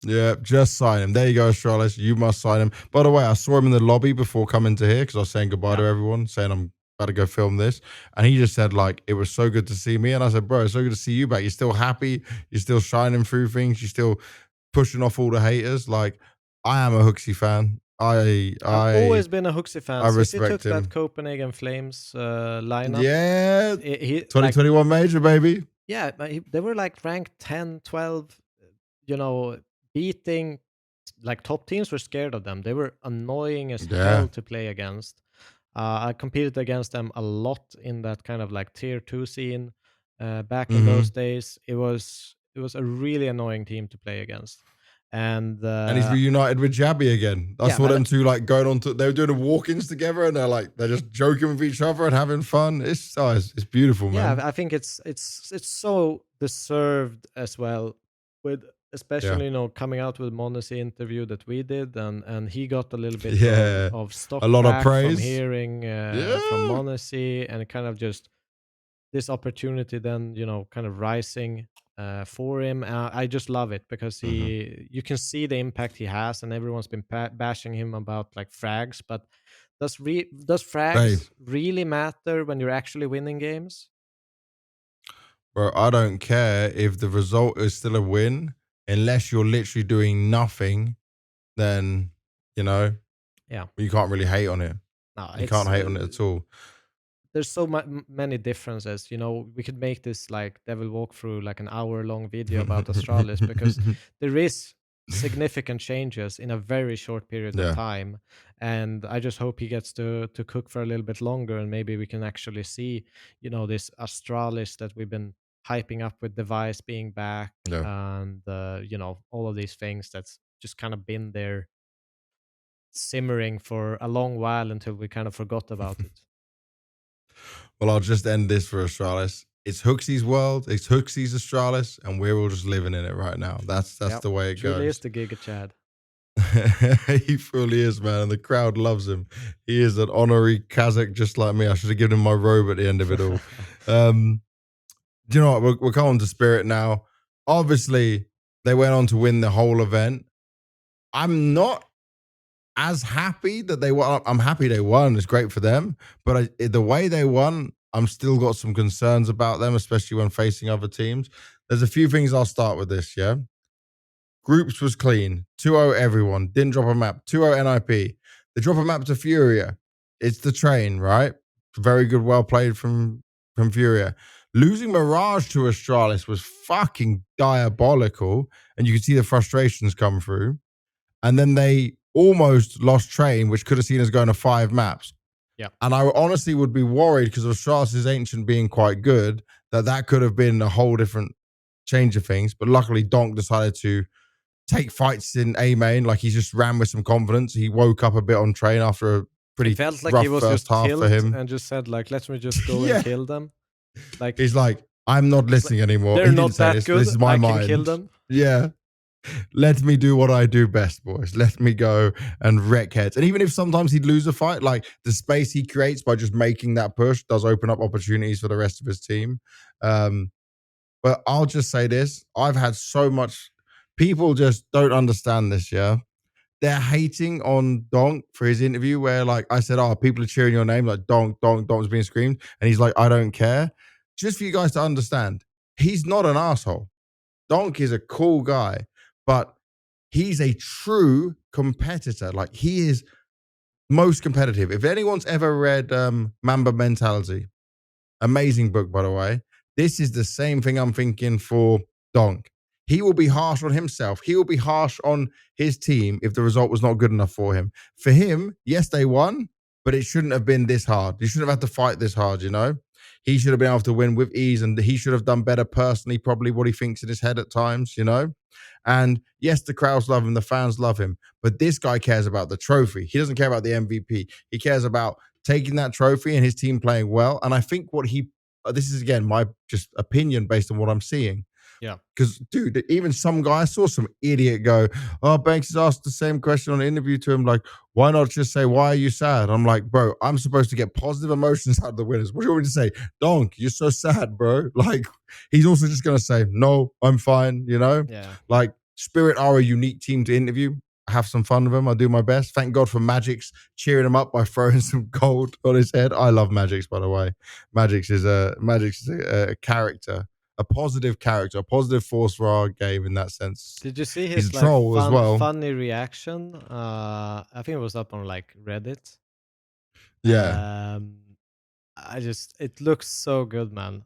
Yeah, just sign him. There you go, Astralis. You must sign him. By the way, I saw him in the lobby before coming to here because I was saying goodbye to everyone, saying I'm about to go film this. And he just said, like, it was so good to see me. And I said, bro, it's so good to see you back. You're still happy. You're still shining through things. You're still pushing off all the haters. Like, I am a Hooxi fan. I've always been a Hooxi fan. I respect he took him. that Copenhagen Flames lineup. Yeah. 2021 major, baby. Yeah, they were like ranked 10, 12, beating like top teams were scared of them. They were annoying as hell to play against. I competed against them a lot in that kind of like tier 2 scene back in those days. It was a really annoying team to play against. And he's reunited with Jabbi again. I saw them two like going on to, they were doing the walk-ins together, and they're just joking with each other and having fun. It's beautiful, man. Yeah, I think it's so deserved as well, with especially coming out with Monacy interview that we did, and he got a little bit of stock, a lot of praise from hearing from Monacy, and kind of just this opportunity then kind of rising for him. I just love it because you can see the impact he has, and everyone's been bashing him about like frags, but does frags really matter when you're actually winning games? Bro, I don't care if the result is still a win, unless you're literally doing nothing, then you can't really hate on it. No, you can't hate on it at all. there's so many differences. You know, we could make this like Devil Walkthrough, like an hour-long video about Astralis, because there is significant changes in a very short period of Yeah. time, and I just hope he gets to cook for a little bit longer, and maybe we can actually see, you know, this Astralis that we've been hyping up with Device being back, Yeah. and you know, all of these things that's just kind of been there simmering for a long while until we kind of forgot about it. Well, I'll just end this for Astralis. It's Hooxi's world. It's Hooxi's Astralis, and we're all just living in it right now. That's the way it truly goes. is the GIGACHAD. He fully is, man, and the crowd loves him. He is an honorary Kazakh, just like me. I should have given him my robe at the end of it all. Do you know what? We're coming to Spirit now. Obviously, they went on to win the whole event. I'm not as happy that they won. I'm happy they won. It's great for them. But the way they won, I'm still got some concerns about them, especially when facing other teams. There's a few things I'll start with this, yeah? Groups was clean. 2-0 everyone. Didn't drop a map. 2-0 NIP. They drop a map to FURIA. It's the train, right? Very good, well played from FURIA. Losing Mirage to Astralis was fucking diabolical. And you can see the frustrations come through. And then they almost lost train, which could have seen us going to 5 maps. Yeah. And I honestly would be worried because of Astralis' Ancient being quite good, that could have been a whole different change of things. But luckily, Donk decided to take fights in A main. Like, he just ran with some confidence. He woke up a bit on train after a pretty felt like rough he was first just half for him. And just said, like, let me just go Yeah. and kill them. Like, he's like, I'm not listening anymore. They're He not didn't say that this. good. This is my I mind. can kill them. Yeah. Let me do what I do best, boys. Let me go and wreck heads. And even if sometimes he'd lose a fight, like, the space he creates by just making that push does open up opportunities for the rest of his team. But I'll just say this. I've had so much... People just don't understand this, yeah? They're hating on Donk for his interview where, like, I said, oh, people are cheering your name, like, Donk, Donk, Donk's being screamed. And he's like, I don't care. Just for you guys to understand, he's not an asshole. Donk is a cool guy, but he's a true competitor. Like, he is most competitive. If anyone's ever read Mamba Mentality, amazing book, by the way, this is the same thing I'm thinking for Donk. He will be harsh on himself. He will be harsh on his team if the result was not good enough for him. For him, yes, they won, but it shouldn't have been this hard. You shouldn't have had to fight this hard, you know? He should have been able to win with ease, and he should have done better personally, probably what he thinks in his head at times, you know? And yes, the crowds love him, the fans love him, but this guy cares about the trophy. He doesn't care about the MVP. He cares about taking that trophy and his team playing well. And I think what this is, again, my just opinion based on what I'm seeing. Yeah. Because, dude, even some guy, I saw some idiot go, oh, Banks has asked the same question on an interview to him, like, why not just say, why are you sad? I'm like, bro, I'm supposed to get positive emotions out of the winners. What do you want me to say? Donk, you're so sad, bro. Like, he's also just going to say, no, I'm fine, you know? Yeah. Like, Spirit are a unique team to interview. Have some fun with him. I do my best. Thank God for Magix cheering him up by throwing some gold on his head. I love Magix, by the way. Magix is a character. A positive character, a positive force for our game in that sense. Did you see He's his a troll as well. funny reaction? I think it was up on like Reddit. Yeah. It looks so good, man.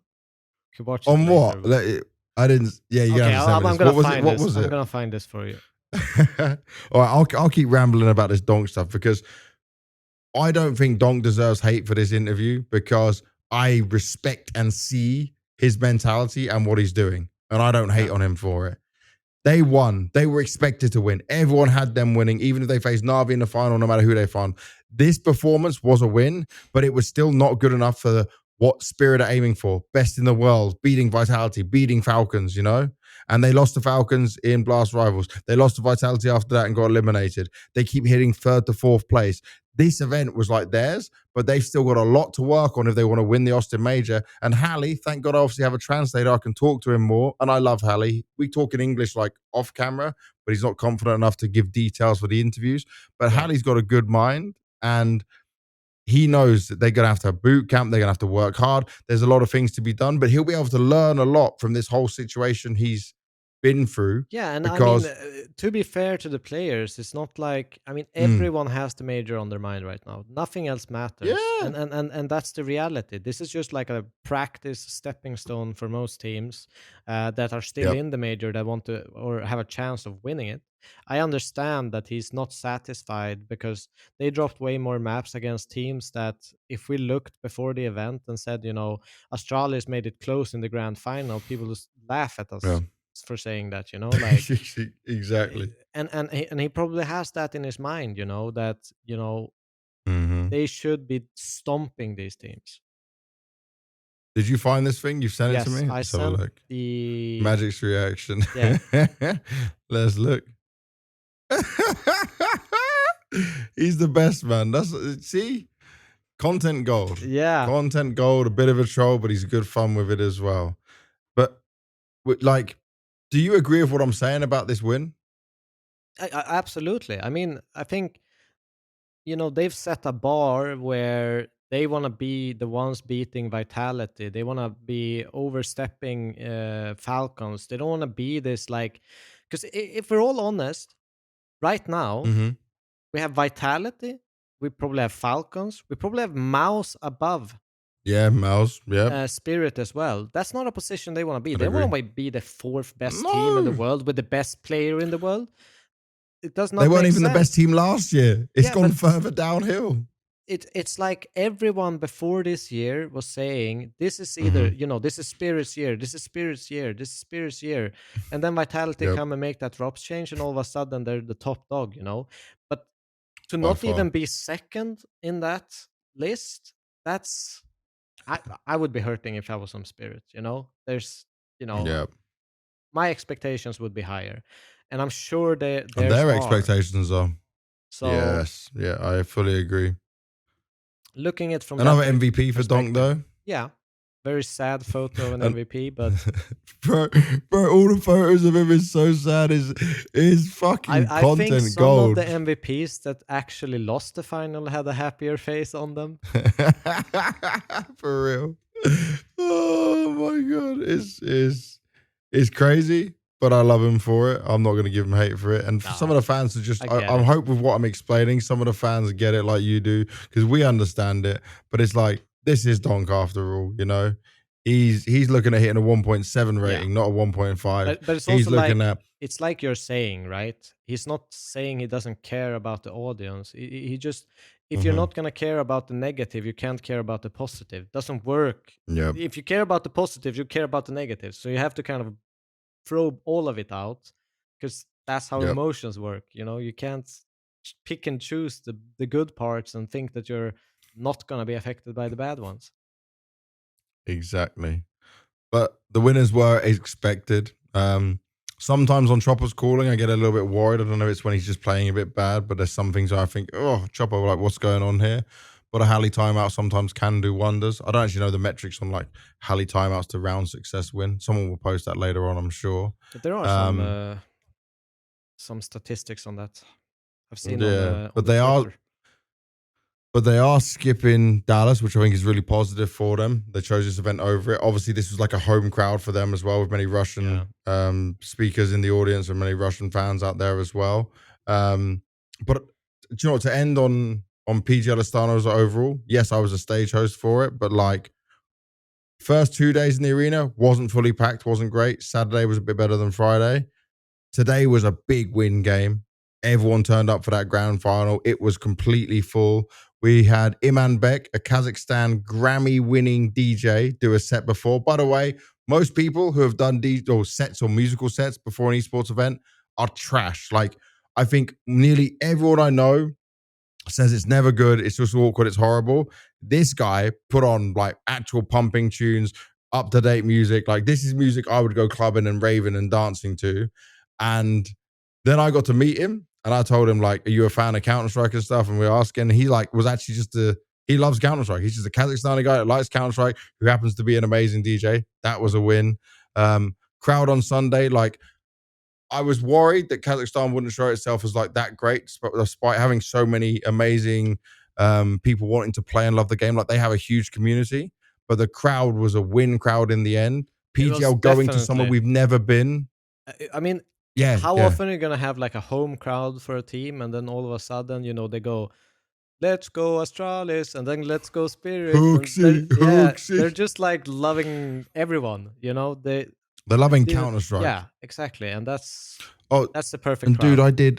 You watch it on later, what? I didn't. Yeah, you okay, gotta I'm gonna find What this. was it? I'm gonna find this for you. All right, I'll keep rambling about this Donk stuff because I don't think Donk deserves hate for this interview because I respect and see his mentality and what he's doing. And I don't hate on him for it. They won. They were expected to win. Everyone had them winning, even if they faced Navi in the final, no matter who they found. This performance was a win, but it was still not good enough for what Spirit are aiming for. Best in the world, beating Vitality, beating Falcons, you know? And they lost to Falcons in Blast Rivals. They lost to Vitality after that and got eliminated. They keep hitting 3rd to 4th place. This event was like theirs, but they've still got a lot to work on if they want to win the Austin Major. And Hallie, thank God I obviously have a translator. I can talk to him more. And I love Hallie. We talk in English like off camera, but he's not confident enough to give details for the interviews. But Hallie's got a good mind and he knows that they're going to have boot camp. They're going to have to work hard. There's a lot of things to be done, but he'll be able to learn a lot from this whole situation he's been through. Yeah, and because, I mean, to be fair to the players, it's not like, I mean, everyone has the major on their mind right now. Nothing else matters. Yeah. And that's the reality. This is just like a practice stepping stone for most teams that are still in the major that want to or have a chance of winning it. I understand that he's not satisfied because they dropped way more maps against teams that, if we looked before the event and said, you know, Astralis made it close in the grand final, people just laugh at us for saying that, you know, like exactly. And he probably has that in his mind, you know, that, you know, they should be stomping these teams. Did you find this thing? You sent it to Yes, me? I Let's have a sent look. the Magic's reaction. Yeah. Let's look. He's the best, man. See? Content gold. Yeah. Content gold, a bit of a troll, but he's good fun with it as well. But, like, do you agree with what I'm saying about this win? Absolutely. I mean, I think, you know, they've set a bar where they want to be the ones beating Vitality. They want to be overstepping Falcons. They don't want to be this, like, because if we're all honest, right now, we have Vitality, we probably have Falcons, we probably have Mouse above. Yeah, Mouse. Yeah. Spirit as well. That's not a position they want to be. They want to be the fourth best team in the world with the best player in the world. It does not. They weren't make even sense. the best team last year. It's gone further downhill. It's like everyone before this year was saying, this is either, you know, this is Spirit's year, this is Spirit's year, this is Spirit's year. And then Vitality come and make that drops change, and all of a sudden they're the top dog, you know. But to not even be second in that list, that's... I would be hurting if I was on Spirit, you know. There's, you know, my expectations would be higher, and I'm sure their expectations are. So yes, yeah, I fully agree. Looking at from another MVP for Donk though. Yeah, very sad photo of an MVP, but bro, all the photos of him is so sad. Is fucking I content think some gold. of the MVPs that actually lost the final had a happier face on them. For real. Oh my god, it's crazy. But I love him for it. I'm not going to give him hate for it. And for some of the fans to just, I hope with what I'm explaining, some of the fans get it like you do, because we understand it. But it's like, this is Donk after all, you know? He's looking at hitting a 1.7 rating, not a 1.5. But it's also like, it's like you're saying, right? He's not saying he doesn't care about the audience. He just, if you're not going to care about the negative, you can't care about the positive. It doesn't work. If you care about the positive, you care about the negative. So you have to kind of throw all of it out, because that's how emotions work. You know, you can't pick and choose the good parts and think that you're not going to be affected by the bad ones. Exactly. But the winners were expected. Sometimes on Chopper's calling, I get a little bit worried. I don't know if it's when he's just playing a bit bad, but there's some things I think, oh, Chopper, like, what's going on here? But a Halley timeout sometimes can do wonders. I don't actually know the metrics on like Halley timeouts to round success win. Someone will post that later on, I'm sure. But there are some statistics on that. I've seen on but they are skipping Dallas, which I think is really positive for them. They chose this event over it. Obviously, this was like a home crowd for them as well, with many Russian speakers in the audience and many Russian fans out there as well. But do you know what? To end on PGL Astana as overall, yes, I was a stage host for it, but like first 2 days in the arena wasn't fully packed, wasn't great. Saturday was a bit better than Friday. Today was a big win game. Everyone turned up for that grand final. It was completely full. We had Iman Bek, a Kazakhstan Grammy-winning DJ, do a set before. By the way, most people who have done sets or musical sets before an esports event are trash. Like, I think nearly everyone I know says it's never good, it's just awkward, it's horrible. This guy put on like actual pumping tunes, up-to-date music. Like, this is music I would go clubbing and raving and dancing to. And then I got to meet him, and I told him, like, are you a fan of Counter-Strike and stuff? And we were asking, he like was actually just he loves Counter-Strike. He's just a Kazakhstani guy that likes Counter-Strike, who happens to be an amazing DJ. That was a win. Crowd on Sunday, like, I was worried that Kazakhstan wouldn't show itself as like that great, despite having so many amazing people wanting to play and love the game. Like, they have a huge community, but the crowd was a win crowd in the end. PGL going to somewhere we've never been. I mean, Yeah, how yeah. often are you gonna have like a home crowd for a team, and then all of a sudden, they go, "Let's go Astralis," and then "Let's go Spirit," and Hooxi, they're Hooxi. just like loving everyone. They're loving Even Counter-Strike. yeah, exactly, and Oh, that's the perfect and dude, crowd. do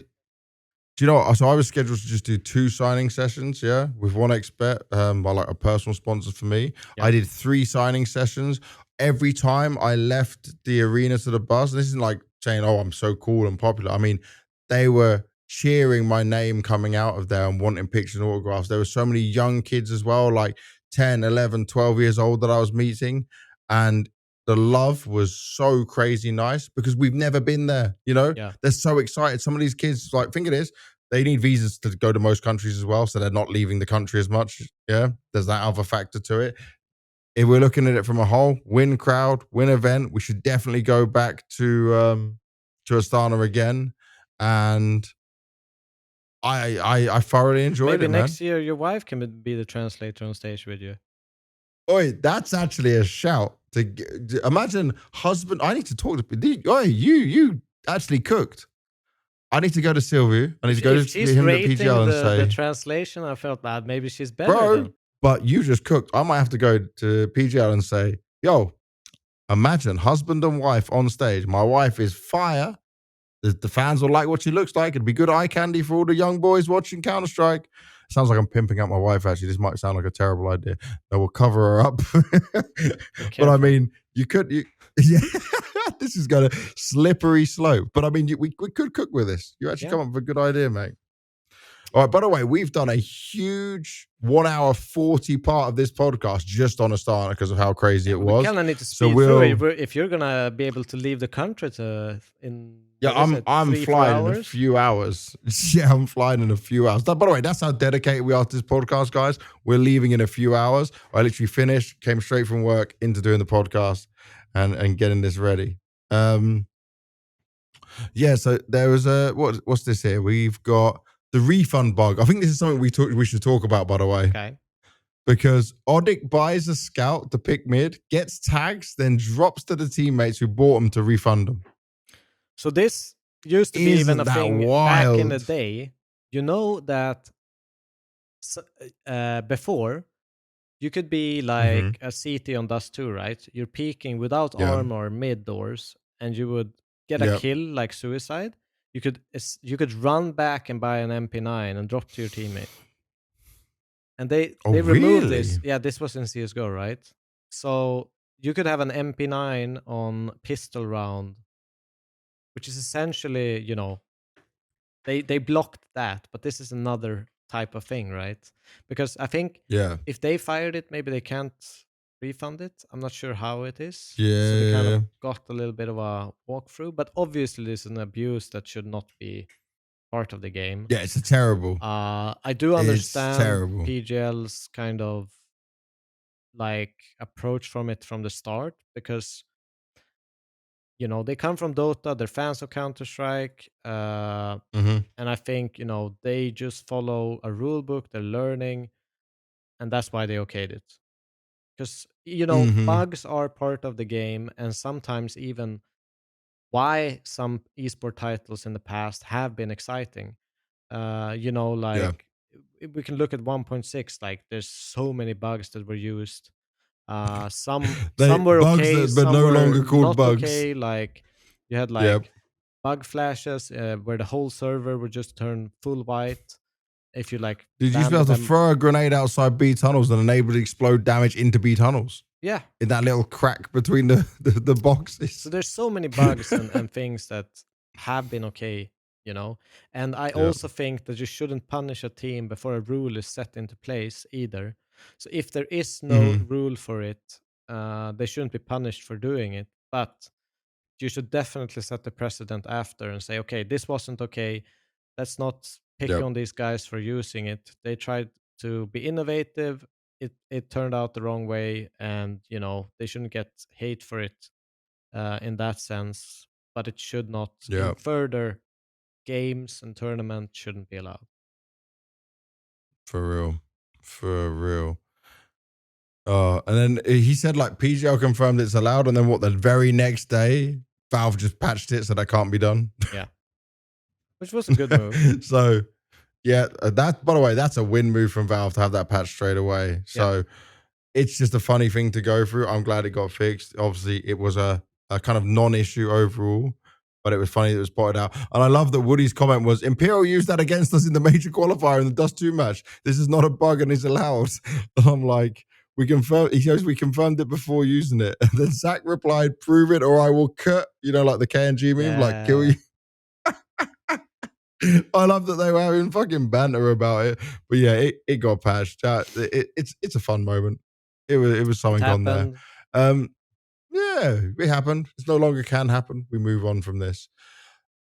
you know what? So I was scheduled to just do 2 signing sessions, yeah, with 1xBet, by like a personal sponsor for me. Yeah. I did 3 signing sessions. Every time I left the arena to the bus, this isn't like saying, oh, I'm so cool and popular. I mean, they were cheering my name coming out of there and wanting pictures and autographs. There were so many young kids as well, like 10, 11, 12 years old that I was meeting. And the love was so crazy nice because we've never been there, Yeah. They're so excited. Some of these kids, like, think of this, they need visas to go to most countries as well, so they're not leaving the country as much. Yeah, there's that other factor to it. If we're looking at it from a whole win crowd, win event, we should definitely go back to Astana again. And I thoroughly enjoyed Maybe it, man. next year your wife can be the translator on stage with you. Oi, that's actually a shout. Imagine husband. I need to talk to. Oi, you actually cooked. I need to go to Sylvie. I need to go If to she's him at rating PGL and the say, translation, I felt bad. Maybe she's better bro, then. but you just cooked. I might have to go to PGL and say, yo, imagine husband and wife on stage. My wife is fire. The fans will like what she looks like. It'd be good eye candy for all the young boys watching Counter-Strike. Sounds like I'm pimping up my wife, actually. This might sound like a terrible idea. I will cover her up. But I mean, yeah, this is going to slippery slope. But I mean, we could cook with this. You actually come up with a good idea, mate. All right, by the way, we've done a huge 1 hour 40 part of this podcast just on Astana because of how crazy it was. We kind of need to speed through it. If you're gonna be able to leave the country I'm flying in a few hours. Yeah, I'm flying in a few hours. By the way, that's how dedicated we are to this podcast, guys. We're leaving in a few hours. I literally finished, came straight from work into doing the podcast and getting this ready. Yeah, so there was what's this here? We've got the refund bug. I think this is something we should talk about, by the way. Okay. Because ODDIK buys a scout to pick mid, gets tags, then drops to the teammates who bought him to refund them. So this used to be even a thing back in the day. You know that before, you could be like a CT on Dust 2, right? You're peeking without armor mid doors, and you would get a kill like suicide. You could run back and buy an MP9 and drop to your teammate. And they removed this. Yeah, this was in CSGO, right? So you could have an MP9 on pistol round, which is essentially, they blocked that, but this is another type of thing, right? Because I think if they fired it, maybe they can't refund it. I'm not sure how it is. Yeah. So we kind of got a little bit of a walkthrough, but obviously this is an abuse that should not be part of the game. Yeah, it's terrible. I do understand PGL's kind of like approach from it from the start, because they come from Dota, they're fans of Counter-Strike, and I think they just follow a rule book, they're learning, and that's why they okayed it. Because bugs are part of the game, and sometimes even why some esport titles in the past have been exciting. We can look at 1.6. Like, there's so many bugs that were used. Some were okay, but no longer called not bugs. okay. Like, you had like bug flashes where the whole server would just turn full white if you like. Did you be able to throw a grenade outside B tunnels and enable it to explode damage into B tunnels? Yeah, in that little crack between the boxes. So there's so many bugs and things that have been okay, and I also think that you shouldn't punish a team before a rule is set into place either. So if there is no rule for it, they shouldn't be punished for doing it, but you should definitely set the precedent after and say, okay, this wasn't okay. Let's not pick on these guys for using it. They tried to be innovative. It turned out the wrong way, and they shouldn't get hate for it in that sense. But it should not in further games and tournaments shouldn't be allowed. For real. And then he said like PGL confirmed it's allowed, and then what? The very next day Valve just patched it so that can't be done. Yeah. Which was a good move. So, yeah, that, by the way, that's a win move from Valve to have that patch straight away. So, it's just a funny thing to go through. I'm glad it got fixed. Obviously, it was a kind of non-issue overall, but it was funny that it was spotted out. And I love that Woody's comment was, Imperial used that against us in the major qualifier in the Dust 2 match. This is not a bug and is allowed. And I'm like, he goes, we confirmed it before using it. And then Zach replied, prove it or I will cut, like the KNG meme, like kill you. I love that they were having fucking banter about it. But yeah, it got patched. It's a fun moment. It was something on there. Yeah, it happened. It no longer can happen. We move on from this.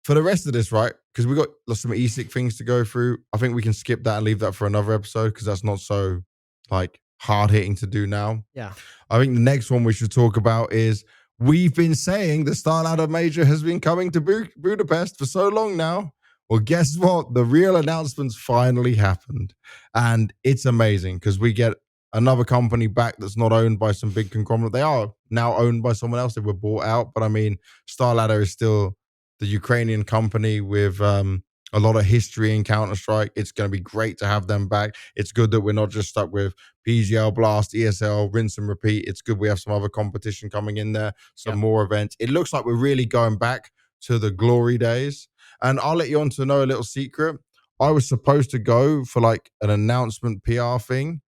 For the rest of this, right? Because we got some ESIC things to go through. I think we can skip that and leave that for another episode because that's not so hard hitting to do now. Yeah. I think the next one we should talk about is we've been saying the Starladder Major has been coming to Budapest for so long now. Well, guess what? The real announcements finally happened. And it's amazing because we get another company back that's not owned by some big conglomerate. They are now owned by someone else. They were bought out. But I mean, Starladder is still the Ukrainian company with a lot of history in Counter-Strike. It's going to be great to have them back. It's good that we're not just stuck with PGL, Blast, ESL, rinse and repeat. It's good we have some other competition coming in there, some more events. It looks like we're really going back to the glory days. And I'll let you on to know a little secret. I was supposed to go for an announcement PR thing,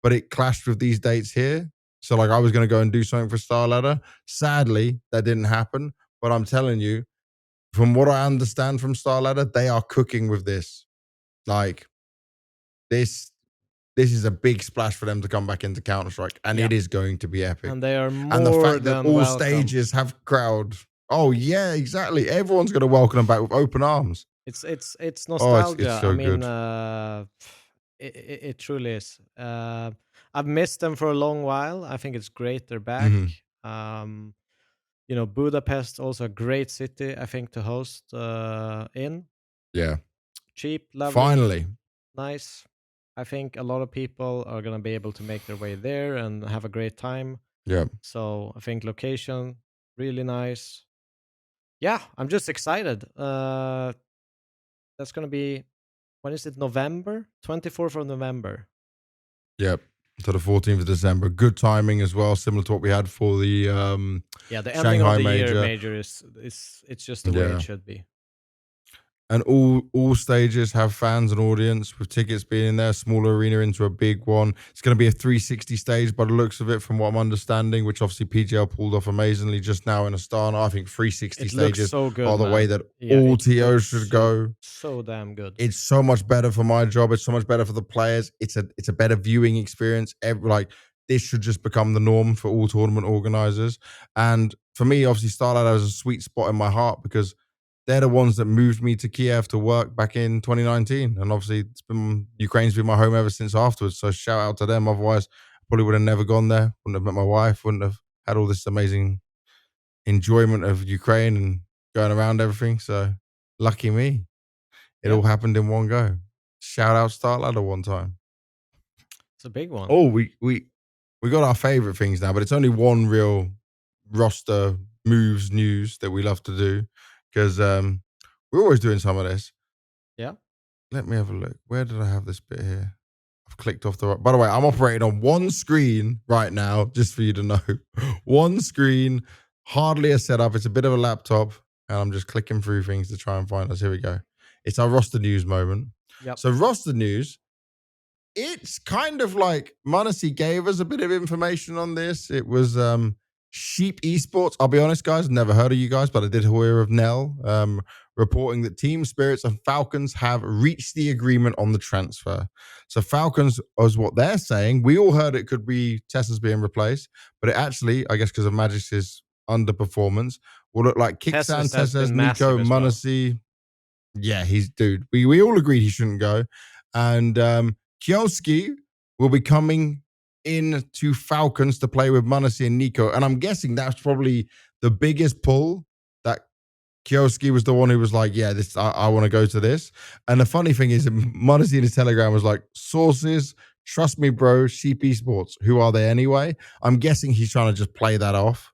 but it clashed with these dates here. So I was going to go and do something for Starladder. Sadly, that didn't happen. But I'm telling you, from what I understand from Starladder, they are cooking with this. This is a big splash for them to come back into Counter-Strike. And it is going to be epic. And they are more and the fact than that all welcome. stages have crowd. Oh yeah, exactly. Everyone's going to welcome them back with open arms. It's nostalgia. It's so good. It truly is. I've missed them for a long while. I think it's great they're back. Budapest also a great city, I think, to host in. Yeah. Cheap, lovely. Finally. Nice. I think a lot of people are going to be able to make their way there and have a great time. Yeah. So I think location, really nice. Yeah, I'm just excited. That's going to be, when is it? November? 24th of November. Yep. To the 14th of December. Good timing as well, similar to what we had for the the Shanghai ending of the Major. year major is it's just the way it should be. And all stages have fans and audience with tickets being in there, smaller arena into a big one. It's going to be a 360 stage by the looks of it, from what I'm understanding, which obviously PGL pulled off amazingly just now in Astana. I think 360 stages so good, are the way that all TOs should go. So damn good. It's so much better for my job. It's so much better for the players. It's a better viewing experience. This should just become the norm for all tournament organizers. And for me, obviously, Starladder is a sweet spot in my heart because they're the ones that moved me to Kiev to work back in 2019. And obviously, Ukraine's been my home ever since afterwards. So shout out to them. Otherwise, I probably would have never gone there. Wouldn't have met my wife. Wouldn't have had all this amazing enjoyment of Ukraine and going around everything. So lucky me. It all happened in one go. Shout out Starladder one time. It's a big one. Oh, we got our favorite things now, but it's only one real roster moves news that we love to do. Because we're always doing some of this. Yeah. Let me have a look. Where did I have this bit here? I've clicked off the right. By the way, I'm operating on one screen right now, just for you to know. One screen, hardly a setup. It's a bit of a laptop. And I'm just clicking through things to try and find us. Here we go. It's our roster news moment. Yep. So roster news, it's kind of like m0NESY gave us a bit of information on this. It was Sheep Esports. I'll be honest, guys, never heard of you guys, but I did hear of Nell reporting that Team Spirits and Falcons have reached the agreement on the transfer. So Falcons is what they're saying. We all heard it could be Tessa's being replaced, but it actually, I guess because of Magic's underperformance, will look like Kicksan, Tessa's, Nico, m0NESY. Yeah, dude. We all agreed he shouldn't go. And Kyosuke will be coming into Falcons to play with m0NESY and Nico. And I'm guessing that's probably the biggest pull, that Kyosuke was the one who was like, yeah, this I want to go to this. And the funny thing is, m0NESY in his Telegram was like, sources, trust me, bro, Sheep Esports. Who are they anyway? I'm guessing he's trying to just play that off.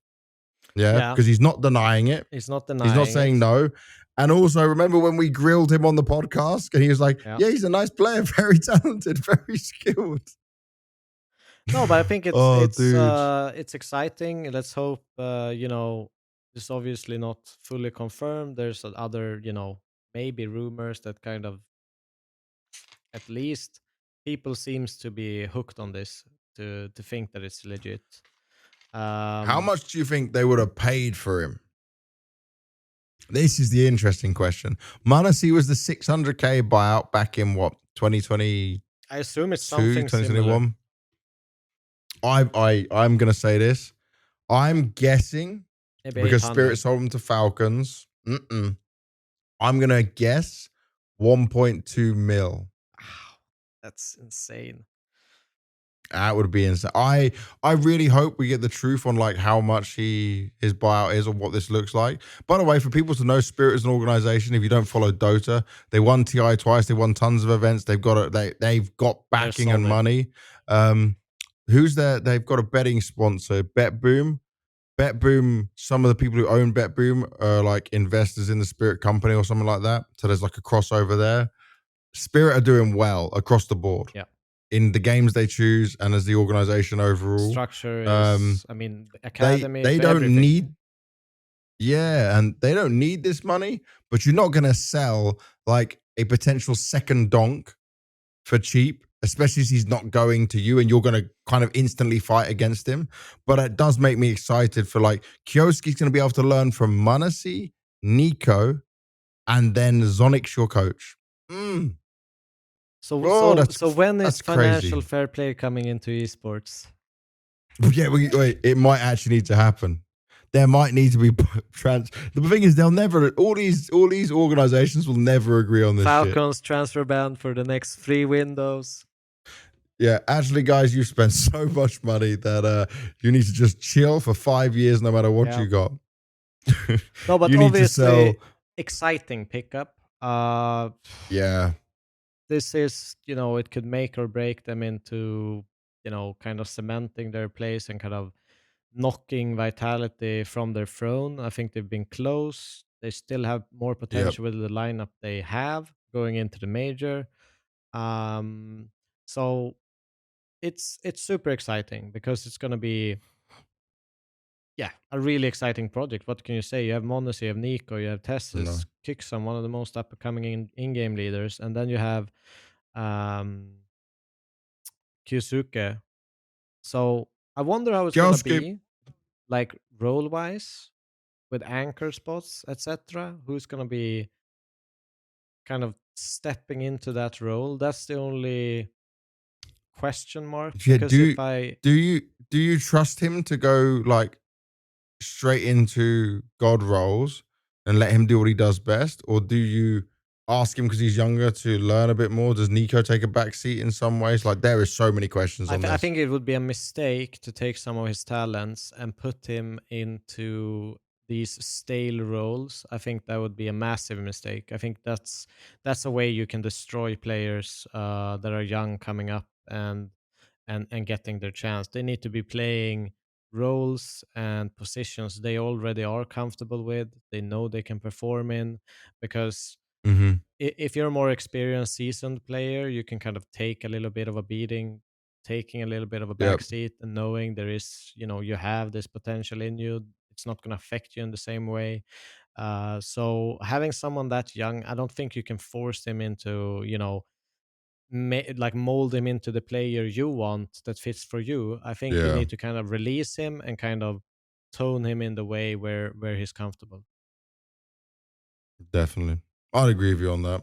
Yeah, Yeah, because he's not denying it. he's not He's not denying saying it. no. And also, remember when we grilled him on the podcast and he was like, Yeah. yeah, he's a nice player, very talented, very skilled. No, but I think Oh, dude. it's exciting. Let's hope it's obviously not fully confirmed. There's other, maybe rumors that kind of at least people seems to be hooked on this to think that it's legit. How Um much do you think they would have paid for him? This is the interesting question. Manasi was the 600K buyout back in what, 2022, I assume it's something similar. 2021? I'm gonna say this. I'm guessing Maybe because Spirit 800. sold them to Falcons. I'm gonna guess 1.2 mil. Wow, that's insane. That would be insane. I really hope we get the truth on like how much his buyout is or what this looks like. By the way, for people to know, Spirit is an organization. If you don't follow Dota, they won TI twice. They won tons of events. They've got they've got backing and money. Who's there? They've got a betting sponsor, BetBoom. BetBoom. Some of the people who own BetBoom are like investors in the Spirit company or something like that. So there's like a crossover there. Spirit are doing well across the board. Yeah. In the games they choose and as the organization overall. Structure is, the academy, they don't everything. need, and they don't need this money, but you're not going to sell like a potential second donk for cheap, especially as he's not going to you and you're going to kind of instantly fight against him. But it does make me excited for like Kyosuke's going to be able to learn from Manasi, Nico, and then Zonic's your coach. So Oh, when is that's financial crazy. fair play coming into esports? Yeah, wait, it might actually need to happen. There might need to be The thing is, they'll never. All these organizations will never agree on this shit. Falcons transfer ban for the next 3 windows. Yeah, actually, guys, you spent so much money that you need to just chill for 5 years, no matter what you got. No, but you need to obviously, sell. exciting pickup. Yeah, This is, it could make or break them into, kind of cementing their place and kind of knocking Vitality from their throne. I think they've been close. They still have more yep. potential with the lineup they have going into the major. So it's super exciting because it's going to be a really exciting project. What can you say? You have Monos, you have Nico, you have No. Tessis, Kixon, one of the most up and coming in-game leaders, and then you have Kyosuke. So I wonder how it's gonna Kyosuke. be, like role wise, with anchor spots, etc. Who's gonna be kind of stepping into that role? That's the only question mark. Yeah, Because if I do you trust him to go like straight into God roles and let him do what he does best? Or do you ask him because he's younger to learn a bit more? Does Nico take a back seat in some ways? Like there is so many questions on I this. think it would be a mistake to take some of his talents and put him into these stale roles. I think that would be a massive mistake. I think that's a way you can destroy players that are young coming up and getting their chance. They need to be playing roles and positions they already are comfortable with. They know they can perform in, because Mm-hmm. if you're a more experienced, seasoned player, you can kind of take a little bit of a beating, taking a little bit of a Yep. backseat, and knowing there is, you have this potential in you. It's not going to affect you in the same way. So having someone that young, I don't think you can force him into, like mold him into the player you want that fits for you. I think you Yeah, need to kind of release him and kind of tone him in the way where he's comfortable. definitely. I'd agree with you on that.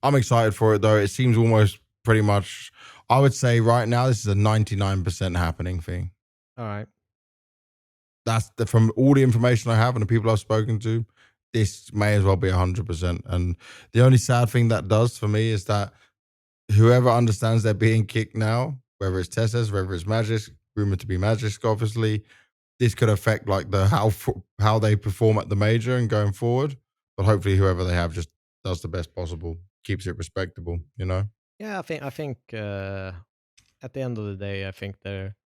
I'm excited for it though. It seems almost pretty much, I would say right now, this is a 99% happening thing. All right. That's from all the information I have and the people I've spoken to, this may as well be 100%. And the only sad thing that does for me is that whoever understands they're being kicked now, whether it's Tesses, whether it's Magic, rumored to be Magic, obviously, this could affect like the how they perform at the major and going forward. But hopefully, whoever they have just does the best possible, keeps it respectable. You know. Yeah, I think at the end of the day, I think they're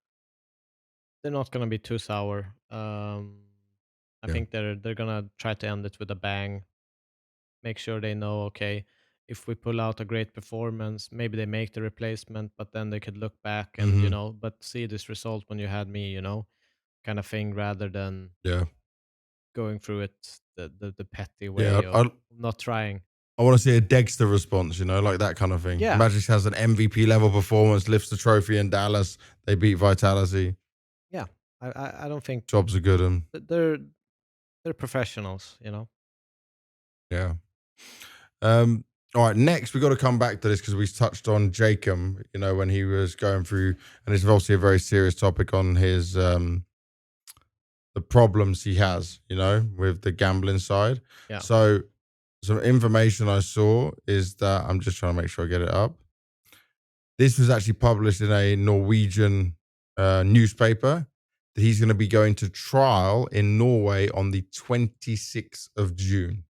not gonna be too sour. I think they're gonna try to end it with a bang. Make sure they know, okay, if we pull out a great performance, maybe they make the replacement, but then they could look back and but see this result when you had me, kind of thing, rather than going through it the petty way of not trying. I want to see a Dexter response, like that kind of thing. Yeah. Magic has an MVP level performance, lifts the trophy in Dallas. They beat Vitality. Yeah, I don't think jobs are good and they're professionals, Yeah. All right, next we got to come back to this because we touched on Jacob, when he was going through, and it's obviously a very serious topic on his the problems he has, with the gambling side. Yeah. So some information I saw is that I'm just trying to make sure I get it up. This was actually published in a Norwegian newspaper that he's going to be going to trial in Norway on the 26th of June.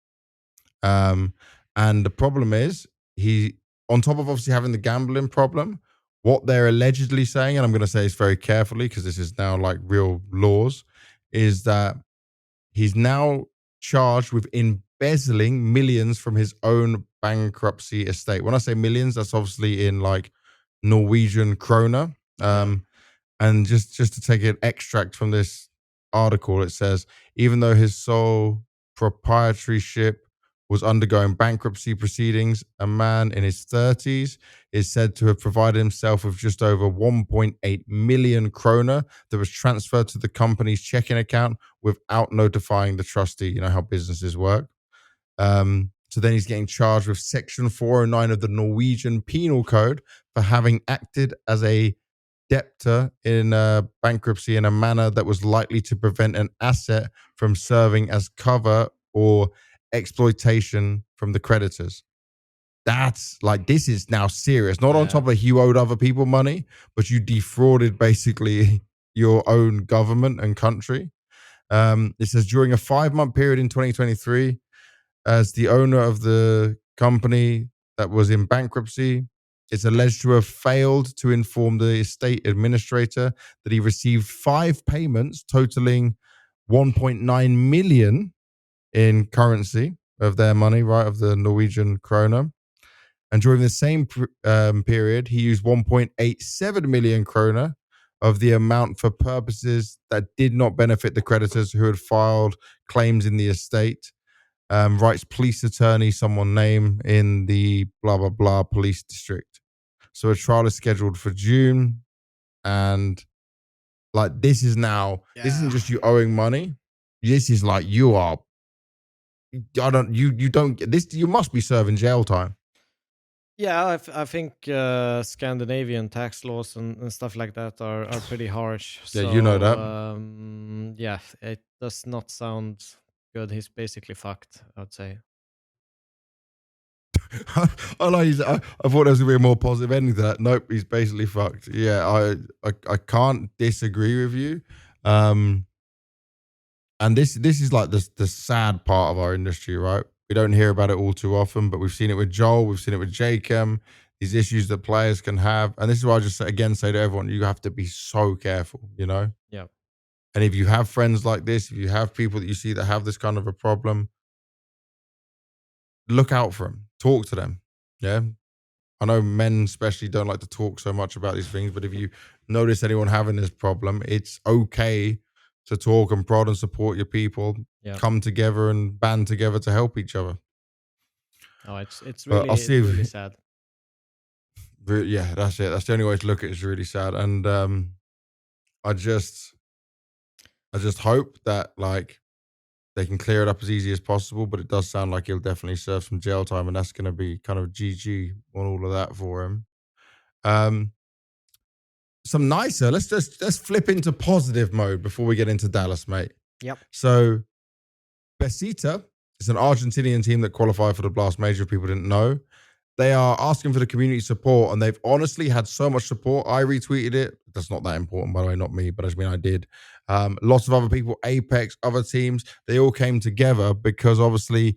And the problem is, he, on top of obviously having the gambling problem, what they're allegedly saying, and I'm going to say this very carefully because this is now like real laws, is that he's now charged with embezzling millions from his own bankruptcy estate. When I say millions, that's obviously in like Norwegian kroner. And just to take an extract from this article, it says, even though his sole proprietorship was undergoing bankruptcy proceedings, a man in his 30s is said to have provided himself with just over 1.8 million kroner that was transferred to the company's checking account without notifying the trustee. You know how businesses work. So then he's getting charged with Section 409 of the Norwegian Penal Code for having acted as a debtor in bankruptcy in a manner that was likely to prevent an asset from serving as cover or exploitation from the creditors. That's like, this is now serious. Not on top of you owed other people money, but you defrauded basically your own government and country. It says during a 5-month period in 2023, as the owner of the company that was in bankruptcy, it's alleged to have failed to inform the estate administrator that he received 5 payments totaling 1.9 million in currency of their money, right, of the Norwegian kroner. And during the same period, he used 1.87 million kroner of the amount for purposes that did not benefit the creditors who had filed claims in the estate. Writes police attorney, someone name in the blah, blah, blah police district. So a trial is scheduled for June. And like, this is now, this isn't just you owing money. This is like, you don't get this. You must be serving jail time. Yeah, I think Scandinavian tax laws and stuff like that are pretty harsh. Yeah, you know that. Yeah, it does not sound good. He's basically fucked, I'd say. I thought there was gonna be a more positive ending to that. Nope, he's basically fucked. Yeah, I can't disagree with you. And this is like the sad part of our industry, right? We don't hear about it all too often, but we've seen it with Joel, we've seen it with Jacob, these issues that players can have. And this is why I just again say to everyone, you have to be so careful, Yeah. And if you have friends like this, if you have people that you see that have this kind of a problem, look out for them, talk to them. Yeah. I know men especially don't like to talk so much about these things, but if you notice anyone having this problem, it's okay to talk and prod and support your people. Come together and band together to help each other. Oh, it's really sad. Yeah, that's it. That's the only way to look at it. It's really sad. And I just hope that like they can clear it up as easy as possible, but it does sound like he'll definitely serve some jail time, and that's going to be kind of GG on all of that for him. Some nicer. Let's flip into positive mode before we get into Dallas, mate. Yep. So Besita is an Argentinian team that qualified for the Blast Major. If people didn't know, they are asking for the community support, and they've honestly had so much support. I retweeted it. That's not that important, by the way, not me, but I mean I did. Lots of other people, Apex, other teams, they all came together because obviously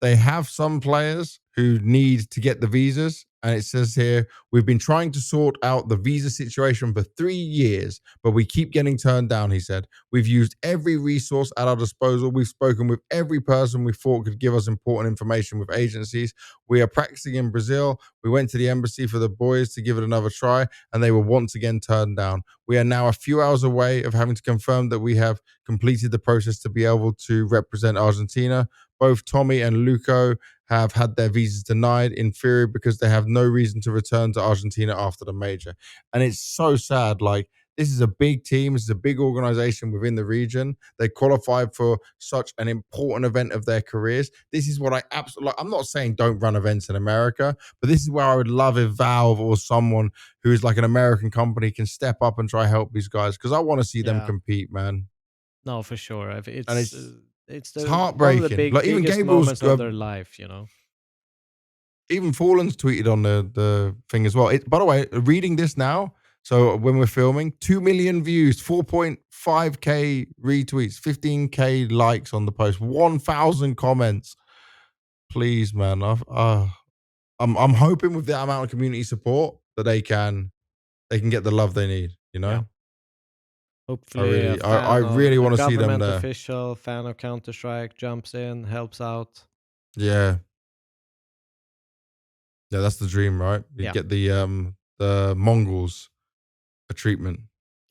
they have some players who need to get the visas, And it says here, we've been trying to sort out the visa situation for 3 years, but we keep getting turned down, he said. We've used every resource at our disposal. We've spoken with every person we thought could give us important information with agencies. We are practicing in Brazil. We went to the embassy for the boys to give it another try, and they were once again turned down. We are now a few hours away of having to confirm that we have completed the process to be able to represent Argentina. Both Tommy and Luco have had their visas denied in theory because they have no reason to return to Argentina after the major. And it's so sad. Like, this is a big team. This is a big organization within the region. They qualified for such an important event of their careers. This is what I absolutely, I'm not saying don't run events in America, but this is where I would love if Valve or someone who is like an American company can step up and try help these guys, because I want to see them compete, man. No, for sure. And It's it's the one of the heartbreaking. Like, even biggest Gabriel's moments of their life, you know. even Fallen's tweeted on the thing as well. By the way, reading this now, so when we're filming, 2 million views, 4.5k retweets, 15k likes on the post, 1,000 comments. Please, man, I'm hoping with the amount of community support that they can get the love they need. You know, Yeah. Hopefully, I really want to see them there. Official fan of Counter-Strike jumps in, helps out. Yeah. Yeah, that's the dream, right? You get the Mongols a treatment.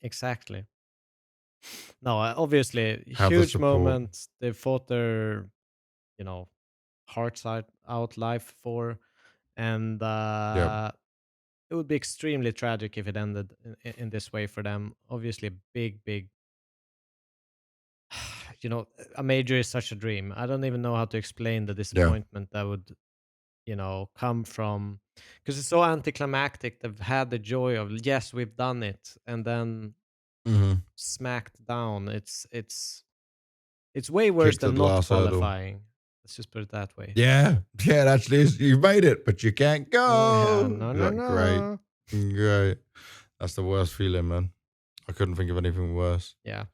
Exactly. No, obviously, huge moment. They fought their, you know, hearts out life for, and it would be extremely tragic if it ended in this way for them. Obviously, big. You know, a major is such a dream. I don't even know how to explain the disappointment that would, you know, come from, because it's so anticlimactic. They've had the joy of, yes, we've done it, and then smacked down. It's way worse than not qualifying. Hurdle. Let's just put it that way. Yeah, it actually is. You've made it, but you can't go. Yeah, no. Great. That's the worst feeling, man. I couldn't think of anything worse. Yeah.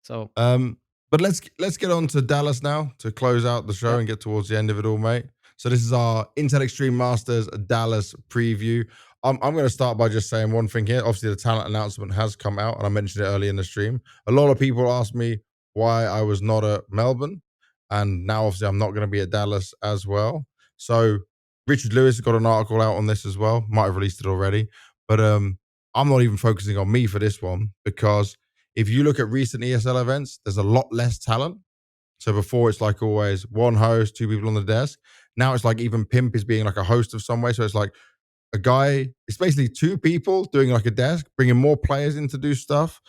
So but let's get on to Dallas now to close out the show and get towards the end of it all, mate. So this is our Intel Extreme Masters Dallas preview. I'm going to start by just saying one thing here. Obviously, the talent announcement has come out, and I mentioned it earlier in the stream. A lot of people asked me why I was not at Melbourne, and now obviously I'm not going to be at Dallas as well. So Richard Lewis got an article out on this as well. Might have released it already, but I'm not even focusing on me for this one, because if you look at recent ESL events, there's a lot less talent. So before, it's like always one host, 2 people on the desk. Now it's like even Pimp is being like a host of some way. So it's like a guy, it's basically 2 people doing like a desk, bringing more players in to do stuff.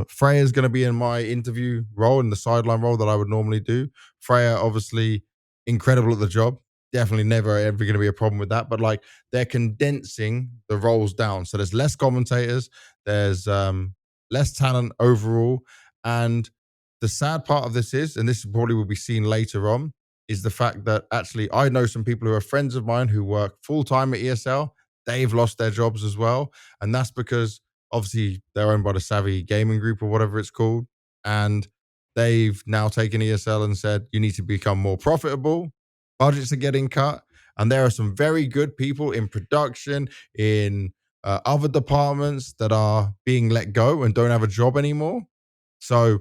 Freya's going to be in my interview role, in the sideline role that I would normally do. Freya, obviously incredible at the job. Definitely never ever going to be a problem with that. But like, they're condensing the roles down. So there's less commentators. There's less talent overall. And the sad part of this is, and this probably will be seen later on, is the fact that actually I know some people who are friends of mine who work full-time at ESL. They've lost their jobs as well. And that's because obviously they're owned by the Savvy Gaming Group or whatever it's called. And they've now taken ESL and said, you need to become more profitable. Budgets are getting cut. And there are some very good people in production, in other departments that are being let go and don't have a job anymore. So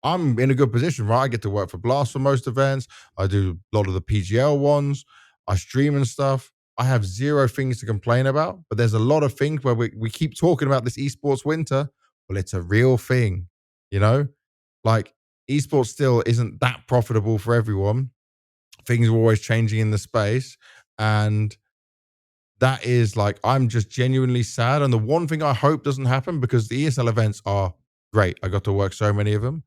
I'm in a good position, right? I get to work for Blast for most events. I do a lot of the PGL ones. I stream and stuff. I have 0 things to complain about, but there's a lot of things where we keep talking about this esports winter. Well, it's a real thing, you know? Like, esports still isn't that profitable for everyone. Things are always changing in the space. And that is like, I'm just genuinely sad. And the one thing I hope doesn't happen, because the ESL events are great. I got to work so many of them.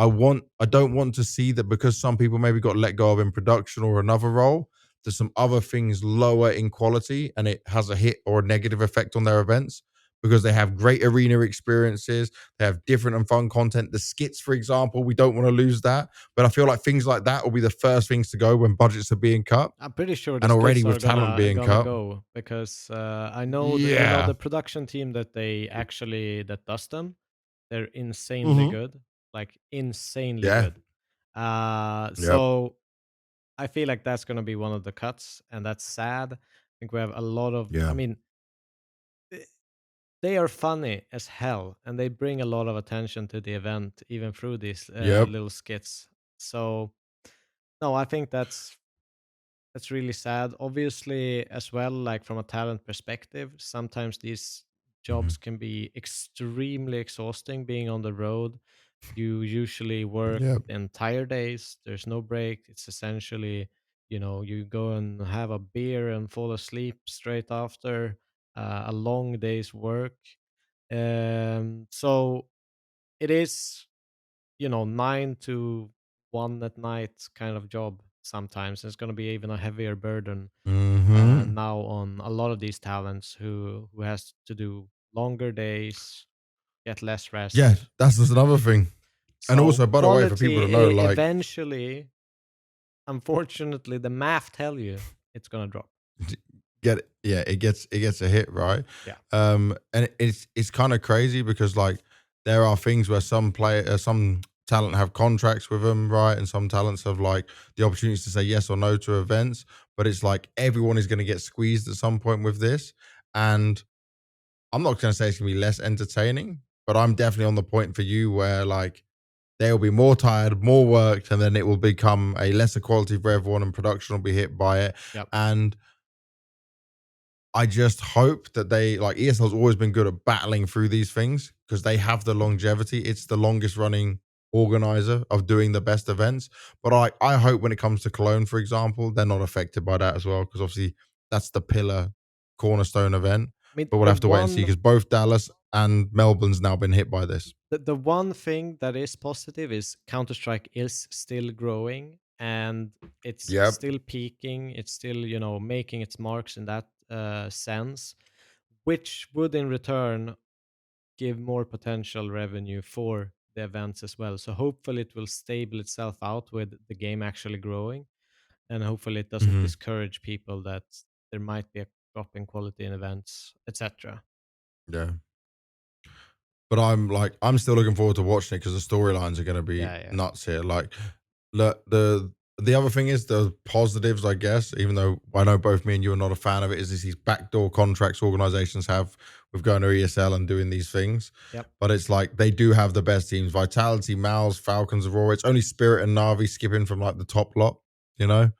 I don't want to see that because some people maybe got let go of in production or another role, that some other things lower in quality and it has a hit or a negative effect on their events, because they have great arena experiences. They have different and fun content. The skits, for example, we don't want to lose that. But I feel like things like that will be the first things to go when budgets are being cut. I'm pretty sure and already with talent being cut, go, because I know the production team that does them. They're insanely good, like insanely good. So I feel like that's going to be one of the cuts, and that's sad. think we have a lot of, Yeah. I mean, they are funny as hell, and they bring a lot of attention to the event, even through these Yep. little skits. So, no, I think that's really sad. Obviously, as well, like from a talent perspective, sometimes these Mhm. jobs can be extremely exhausting. Being on the road, you usually work Yep. the entire days. There's no break. It's essentially, you go and have a beer and fall asleep straight after a long day's work. So it is, 9 to 1 at night kind of job sometimes. It's going to be even a heavier burden Hmm. now on a lot of these talents who has to do longer days, get less Yeah, rest. that's just another thing. And So also, by the way, for people quality to know, like, eventually, unfortunately, the math tell you it's gonna drop. it gets a hit, right? Yeah. And it's kind of crazy because like there are things where some talent have contracts with them, right? And some talents have like the opportunities to say yes or no to events, but it's like everyone is going to get squeezed at some point with this. And I'm not going to say it's going to be less entertaining, but I'm definitely on the point for you where like they'll be more tired, more worked, and then it will become a lesser quality for everyone, and production will be hit by it. Yep. And I just hope that they, like, ESL's always been good at battling through these things because they have the longevity. It's the longest running organizer of doing the best events. But I hope when it comes to Cologne, for example, they're not affected by that as well, because obviously that's the pillar cornerstone event. I mean, But we'll the have to wait and see one because both Dallas and Melbourne's now been hit by this. the one thing that is positive is Counter-Strike is still growing, and it's Yep. still peaking. It's still, making its marks in that sense, which would in return give more potential revenue for the events as well. So hopefully it will stable itself out with the game actually growing, and hopefully it doesn't Hmm. discourage people that there might be a drop in quality in events, etc. Yeah. But I'm still looking forward to watching it because the storylines are going to be Yeah, yeah. nuts here. Like the other thing is the positives, I guess, even though I know both me and you are not a fan of it, is these backdoor contracts organizations have with going to ESL and doing these things. Yep. But it's like they do have the best teams: Vitality, Mals, Falcons, Aurora. It's only Spirit and Navi skipping from like the top lot, you know.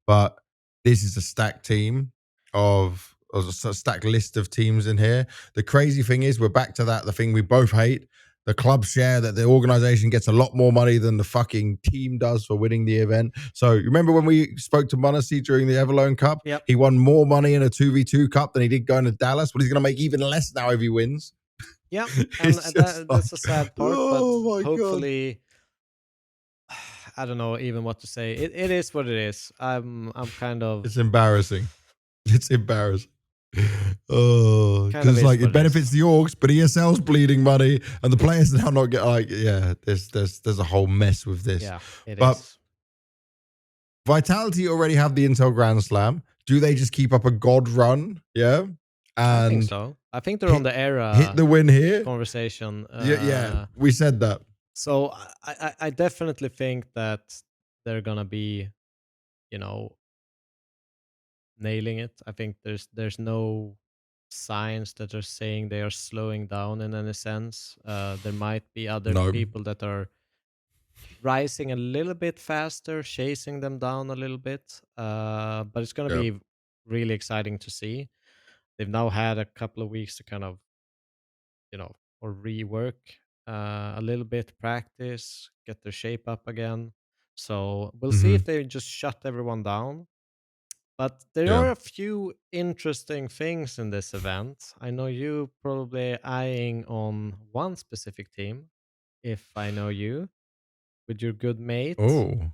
But this is a stacked team of a stacked list of teams in here. The crazy thing is, we're back to that, the thing we both hate. The club share that the organization gets a lot more money than the fucking team does for winning the event. So you remember when we spoke to Monassi during the Everlone Cup? Yep. He won more money in a 2v2 cup than he did going to Dallas, but he's going to make even less now if he wins. Yeah, and that's a sad part, but oh my God. hopefully, I don't know even what to say. It is what it is. I'm kind of. It's embarrassing. It's embarrassing. Oh, Kind of because is like what it it benefits is. the orgs, but ESL's bleeding money, and the players now not get like, yeah. There's a whole mess with this. Yeah, it But is. Vitality already have the Intel Grand Slam. Do they just keep up a god run? Yeah, I think and so. I think they're on the era hit the win here. conversation. Yeah, we said that. So I definitely think that they're gonna be, nailing it. I think there's no signs that are saying they are slowing down in any sense. There might be other No. people that are rising a little bit faster, chasing them down a little bit. But it's going to Yep. be really exciting to see. They've now had a couple of weeks to kind of, or rework a little bit, practice, get their shape up again. So we'll see if they just shut everyone down. But there Yeah. are a few interesting things in this event. I know you probably eyeing on one specific team, if I know you, with your good mate. Oh.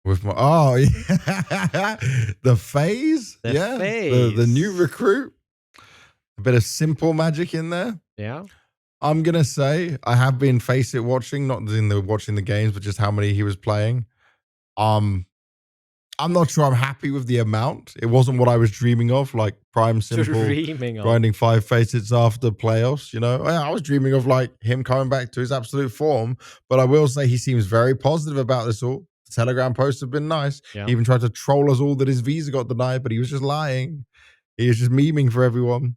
With my yeah. The phase, The yeah, the new phase. recruit, a bit of s1mple magic in there. Yeah. I'm gonna say I have been Faceit watching, not in the watching the games, but just how many he was playing. I'm not sure I'm happy with the amount. It wasn't what I was dreaming of, like prime s1mple Dreaming of. grinding 5 Faceits after playoffs. You know, I was dreaming of like him coming back to his absolute form. But I will say he seems very positive about this all. Telegram posts have been nice. Yeah. He even tried to troll us all that his visa got denied, but he was just lying. He was just memeing for everyone.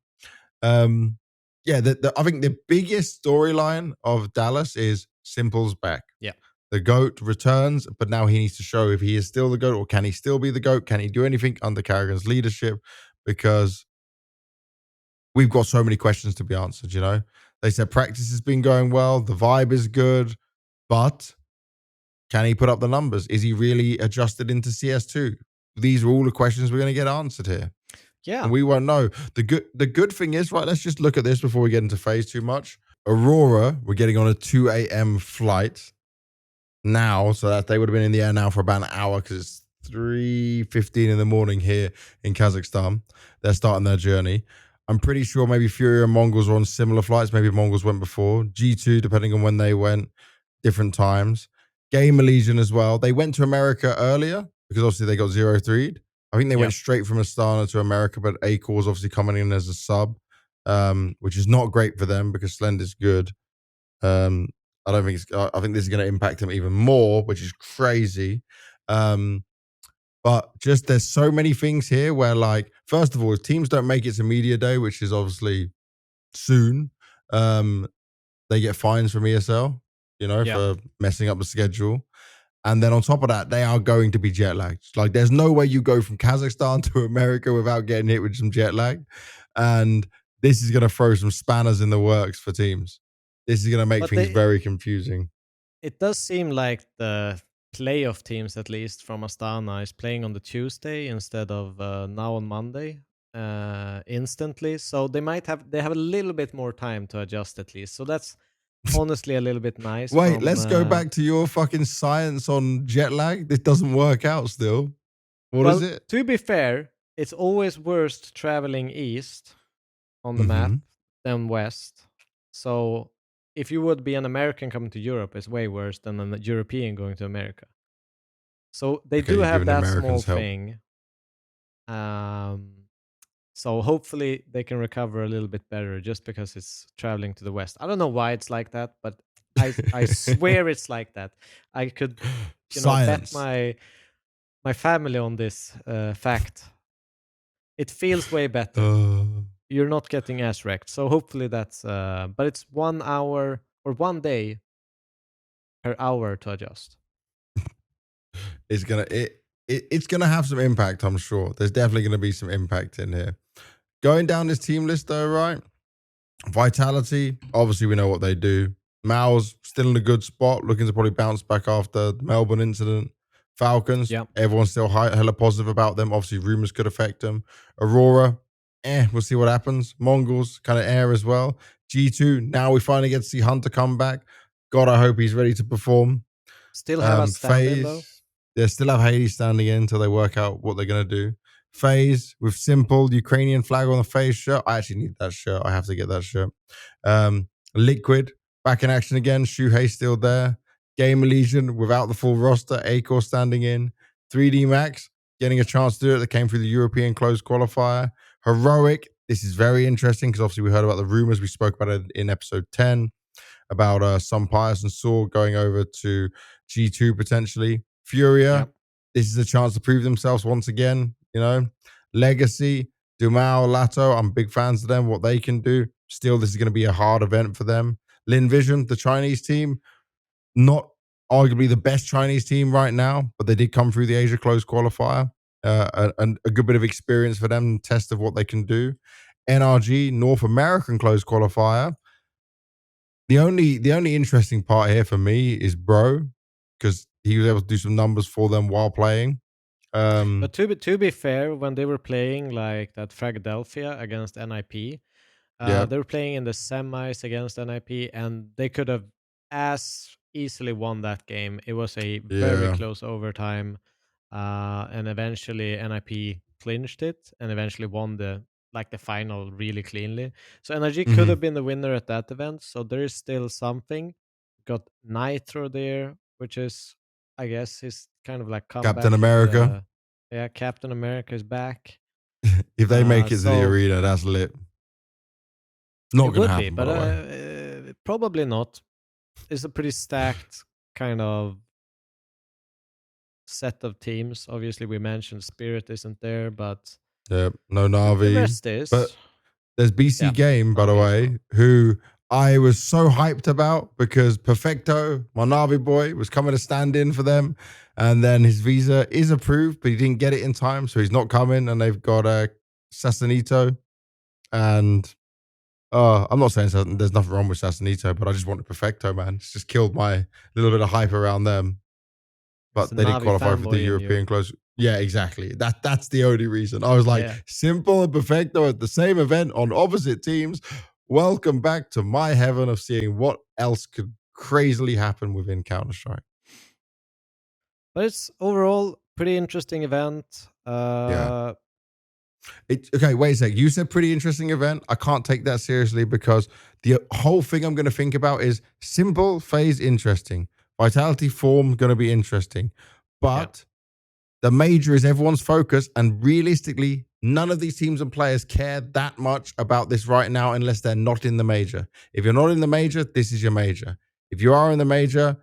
Yeah, I think the biggest storyline of Dallas is s1mple's back. Yeah. The GOAT returns, but now he needs to show if he is still the GOAT or can he still be the GOAT? Can he do anything under Carrigan's leadership? Because we've got so many questions to be answered, you know? They said practice has been going well, the vibe is good, but can he put up the numbers? Is he really adjusted into CS2? These are all the questions we're going to get answered here. Yeah. And we won't know. The good thing is, right, let's just look at this before we get into phase too much. Aurora, we're getting on a 2 a.m. flight now, so that they would have been in the air now for about an hour because it's 3:15 in the morning here in Kazakhstan. They're starting their journey. I'm pretty sure maybe FURIA and Mongols are on similar flights. Maybe Mongols went before. G2, depending on when they went, different times. Game Legion as well. They went to America earlier because obviously they got 0-3'd. I think they went straight from Astana to America, but A-Core was obviously coming in as a sub, which is not great for them because Slend is good. I think this is going to impact them even more, which is crazy. But just there's so many things here where, like, first of all, if teams don't make it to media day, which is obviously soon, they get fines from ESL, you know, for messing up the schedule. And then on top of that, they are going to be jet lagged. Like, there's no way you go from Kazakhstan to America without getting hit with some jet lag. And this is going to throw some spanners in the works for teams. This is going to make things very confusing. It does seem like the playoff teams, at least from Astana, is playing on the Tuesday instead of now on Monday instantly. So they have a little bit more time to adjust at least. So that's honestly a little bit nice. Wait, let's go back to your fucking science on jet lag. This doesn't work out still. What is it? To be fair, it's always worse traveling east on the map than west. So if you would be an American coming to Europe, it's way worse than a European going to America. So they do have that small thing. So hopefully they can recover a little bit better just because it's traveling to the west. I don't know why it's like that, but I swear it's like that. I could bet my family on this fact. It feels way better. You're not getting ass wrecked. So hopefully that's but it's 1 hour or 1 day per hour to adjust. It's gonna have some impact, I'm sure. There's definitely gonna be some impact in here. Going down this team list though, right? Vitality, obviously we know what they do. Mao's still in a good spot, looking to probably bounce back after the Melbourne incident. Falcons, everyone's still hella positive about them. Obviously, rumors could affect them. Aurora, we'll see what happens. Mongols, kind of air as well. G2, now we finally get to see Hunter come back. God, I hope he's ready to perform. Still have a stand-in though? They still have Hades standing in until they work out what they're going to do. FaZe with s1mple, Ukrainian flag on the FaZe shirt. I actually need that shirt. I have to get that shirt. Liquid, back in action again. Shuhei still there. Game Legion without the full roster. A-Core standing in. 3D Max getting a chance to do it. They came through the European closed qualifier. Heroic, this is very interesting because obviously we heard about the rumors. We spoke about it in episode 10 about some Pius and Saw going over to G2 potentially. FURIA, this is a chance to prove themselves once again, you know. Legacy, Dumao, Lato, I'm big fans of them, what they can do. Still, this is going to be a hard event for them. Lin Vision, the Chinese team, not arguably the best Chinese team right now, but they did come through the Asia closed qualifier. And a good bit of experience for them, test of what they can do. NRG, North American closed qualifier. The only interesting part here for me is Bro, because he was able to do some numbers for them while playing. But to be fair, when they were playing like that Philadelphia against NIP, they were playing in the semis against NIP, and they could have as easily won that game. It was a very close overtime, and eventually NIP clinched it and eventually won the final really cleanly. So NRG could have been the winner at that event. So there is still something. Got Nitro there, which is, I guess, his kind of like comeback. Captain America. Captain America is back. If they make it to the arena, that's lit. Not going to happen, but probably not. It's a pretty stacked kind of set of teams. Obviously, we mentioned Spirit isn't there, but Yeah, no the Navi. rest But is. there's BC Yeah, Game, by the Navi as way, well. who I was so hyped about because Perfecto, my Navi boy, was coming to stand in for them. And then his visa is approved, but he didn't get it in time. So he's not coming. And they've got Sassanito. And I'm not saying there's nothing wrong with Sassanito, but I just wanted Perfecto, man. It's just killed my little bit of hype around them. It's But the they didn't Navi qualify for the fanboy in you. European close. Yeah, exactly. That's the only reason. I was like, Yeah. s1mple and Perfecto at the same event on opposite teams. Welcome back to my heaven of seeing what else could crazily happen within Counter-Strike. But it's overall pretty interesting event. Yeah. Okay, wait a sec. You said pretty interesting event. I can't take that seriously because the whole thing I'm going to think about is s1mple phase interesting. Vitality form going to be interesting. But the major is everyone's focus. And realistically, none of these teams and players care that much about this right now unless they're not in the major. If you're not in the major, this is your major. If you are in the major,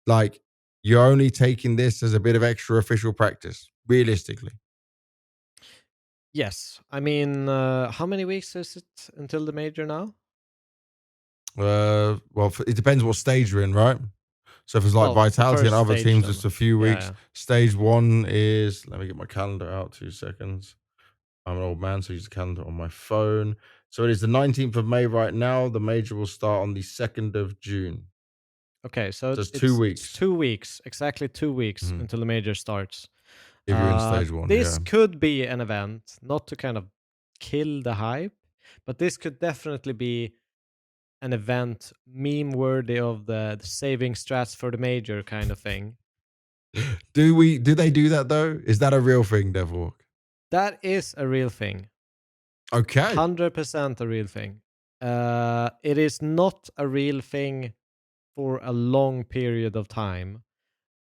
like you're only taking this as a bit of extra official practice, realistically. Yes. I mean, how many weeks is it until the major now? Well, it depends what stage you're in, right? So if it's like Vitality and other teams, it's a few weeks. Yeah. Stage 1 is, let me get my calendar out, 2 seconds. I'm an old man, so I use the calendar on my phone. So it is the 19th of May right now. The major will start on the 2nd of June. Okay, so it's 2 weeks. It's 2 weeks, exactly 2 weeks until the major starts. If you're in stage 1, this could be an event, not to kind of kill the hype, but this could definitely be an event meme worthy of the saving strats for the major kind of thing. Do they do that though? Is that a real thing, Devilwalk? That is a real thing. Okay. 100% a real thing. It is not a real thing for a long period of time.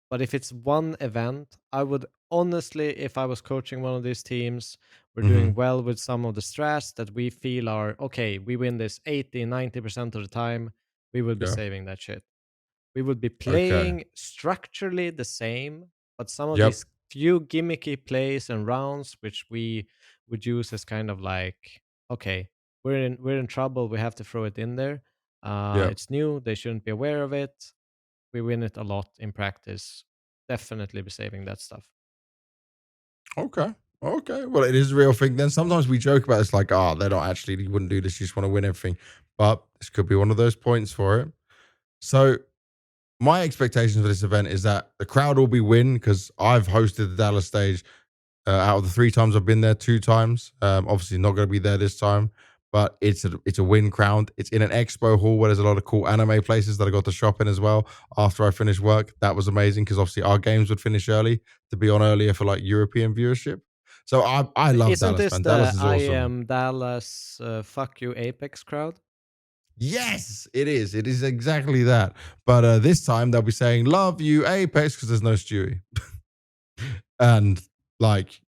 But if it's one event, I would honestly, if I was coaching one of these teams, we're doing well with some of the strats that we feel are, okay, we win this 80, 90% of the time, we would be saving that shit. We would be playing structurally the same, but some of these few gimmicky plays and rounds, which we would use as kind of like, okay, we're in trouble, we have to throw it in there. It's new, they shouldn't be aware of it. We win it a lot in practice. Definitely be saving that stuff. Okay. Well, it is a real thing then. Sometimes we joke about it. It's like, they're not actually, you wouldn't do this. You just want to win everything. But this could be one of those points for it. So my expectations for this event is that the crowd will be win because I've hosted the Dallas stage out of the 3 times I've been there, 2 times. Obviously not going to be there this time, but it's a win crowd. It's in an expo hall where there's a lot of cool anime places that I got to shop in as well after I finished work. That was amazing because obviously our games would finish early to be on earlier for like European viewership. So I love Isn't Dallas, this man. the Dallas is awesome. IEM Dallas fuck you Apex crowd? Yes, it is. It is exactly that. But this time they'll be saying, love you, Apex, because there's no Stewie. And like,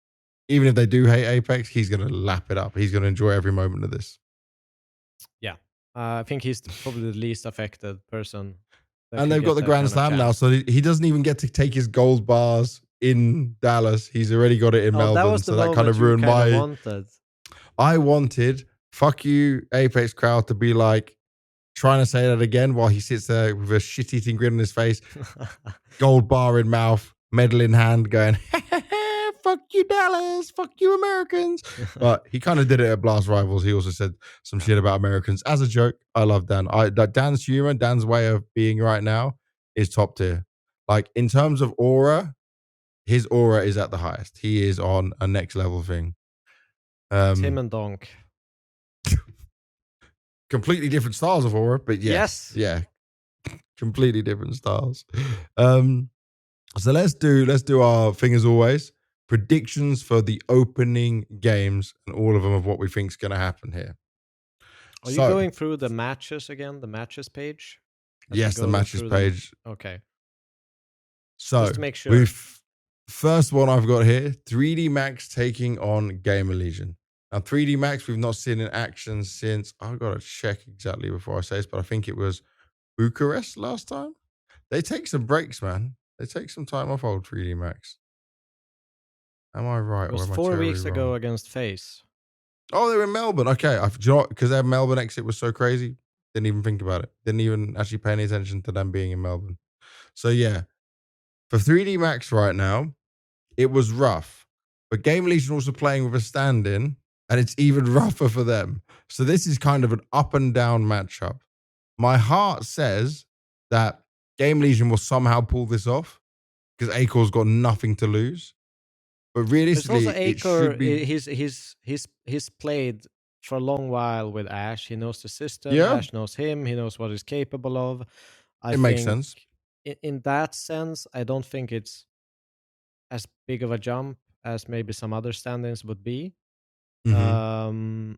even if they do hate Apex, he's going to lap it up. He's going to enjoy every moment of this. Yeah. I think he's probably the least affected person. And they've got the Grand Slam now, so he doesn't even get to take his gold bars in Dallas. He's already got it in Melbourne. That was the so that kind of ruined wanted. I wanted, fuck you, Apex crowd, to be like, trying to say that again while he sits there with a shit-eating grin on his face, gold bar in mouth, medal in hand, going, fuck you, Dallas, fuck you, Americans. But he kind of did it at Blast Rivals. He also said some shit about Americans. As a joke, I love Dan. Dan's humor, Dan's way of being right now is top tier. Like, in terms of aura, his aura is at the highest. He is on a next level thing. Tim and Donk. Completely different styles of aura, but yes. Yeah. Completely different styles. So let's do our thing as always. Predictions for the opening games and all of them of what we think is going to happen here. Are you going through the matches again? The matches page? Yes, the matches page. Okay. So just to make sure. First one I've got here, 3D Max taking on Gamer Legion. Now, 3D Max, we've not seen in action since, I've got to check exactly before I say this, but I think it was Bucharest last time. They take some breaks, man. They take some time off old 3D Max. Am I right It or was am I 4 terribly weeks wrong? ago against FaZe. Oh, they were in Melbourne. Okay, because their Melbourne exit was so crazy, didn't even think about it. Didn't even actually pay any attention to them being in Melbourne. So yeah, for 3D Max right now, it was rough. But Game Legion also playing with a stand-in, and it's even rougher for them. So this is kind of an up and down matchup. My heart says that Game Legion will somehow pull this off because Acor's got nothing to lose. But There's also realistically, it should Acre. be. He's played for a long while with Ash. He knows the system. Yeah, Ash knows him. He knows what he's capable of. I it makes think sense. in that sense, I don't think it's as big of a jump as maybe some other stand-ins would be. Mm-hmm.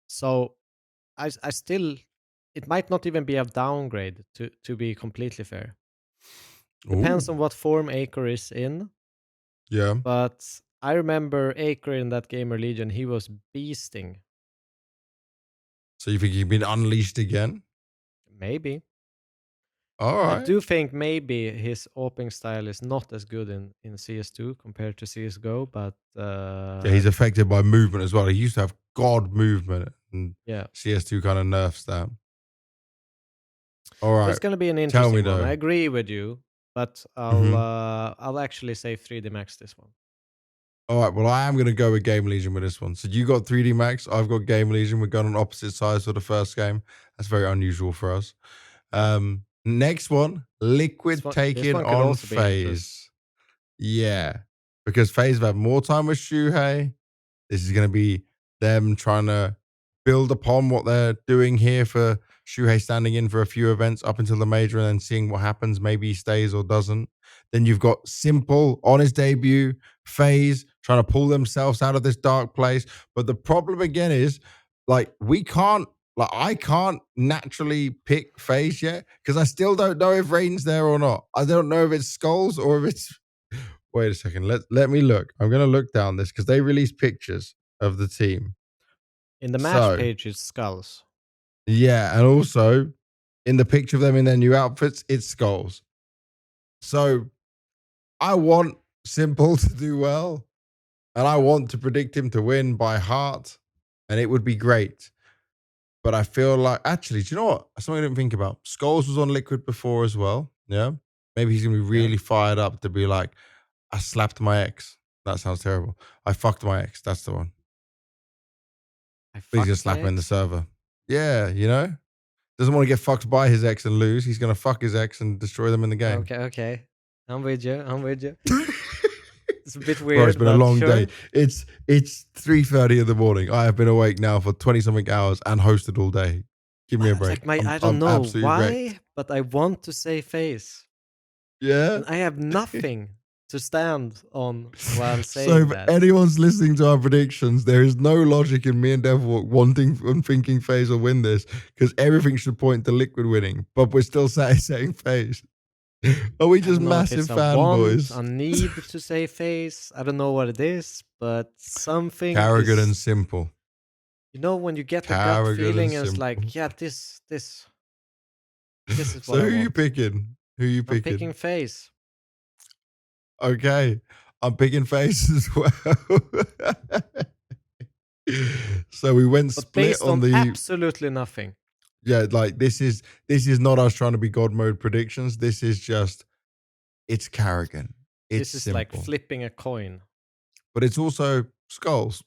So I still, it might not even be a downgrade to be completely fair. Depends on Ooh, what form Acre is in. yeah. But I remember Acre in that Gamer Legion, he was beasting. So you think you've been unleashed again? Maybe. All I right. do think maybe his opening style is not as good in CS2 compared to CSGO, but Yeah, he's affected by movement as well. He used to have god movement, and yeah. CS2 kind of nerfs that. All So right. it's gonna be an Tell me interesting one. though. I agree with you, but Mm-hmm. I'll actually say 3D Max this one. All right. Well, I am going to go with Game Legion with this one. So you got 3D Max. I've got Game Legion. We're going on opposite sides for the first game. That's very unusual for us. Next one, Liquid This taking one could on also be interesting. FaZe. Yeah, because FaZe have had more time with Shuhei. This is going to be them trying to build upon what they're doing here for Shuhei standing in for a few events up until the major and then seeing what happens. Maybe he stays or doesn't. Then you've got s1mple on his debut, FaZe trying to pull themselves out of this dark place. But the problem again is, like, I can't naturally pick FaZe yet because I still don't know if Rain's there or not. I don't know if it's Skulls or if it's. Wait a second. Let me look. I'm going to look down this because they released pictures of the team. In the match So, page, it's Skulls. yeah, and also in the picture of them in their new outfits, it's Skulls. So, I want s1mple to do well, and I want to predict him to win by heart, and it would be great. But I feel like, actually, do you know what? Something I didn't think about. Skulls was on Liquid before as well. Yeah. Maybe he's going to be really fired up to be like, I slapped my ex. That sounds terrible. I fucked my ex. That's the one. But he's going to slap him in the server. Yeah, you know? Doesn't want to get fucked by his ex and lose. He's going to fuck his ex and destroy them in the game. Okay. I'm with you. It's a bit Bro, weird, it's been a but long sure. day. It's 3:30 in the morning. I have been awake now for 20-something hours and hosted all day. Give me a break. Like I I'm don't know absolutely why, wrecked. but I want to say FaZe. Yeah? And I have nothing to stand on while So saying if that. anyone's listening to our predictions, there is no logic in me and Devilwalk wanting and thinking FaZe will win this because everything should point to Liquid winning, but we're still saying FaZe. Are we I just don't know if massive it's a want, fanboys? a need to say FaZe. I don't know what it is, but something Carrigan and is. s1mple. You know, when you get a gut Carrigan and feeling, and it's s1mple. like, yeah, this is So what I who are you want. picking? Who are you I'm picking? picking FaZe. Okay. I'm picking FaZe as well. So we went But split based on on the. absolutely nothing. Yeah, like this is not us trying to be God mode predictions. This is just it's Carrigan. It's This is like s1mple. flipping a coin. But it's also Skulls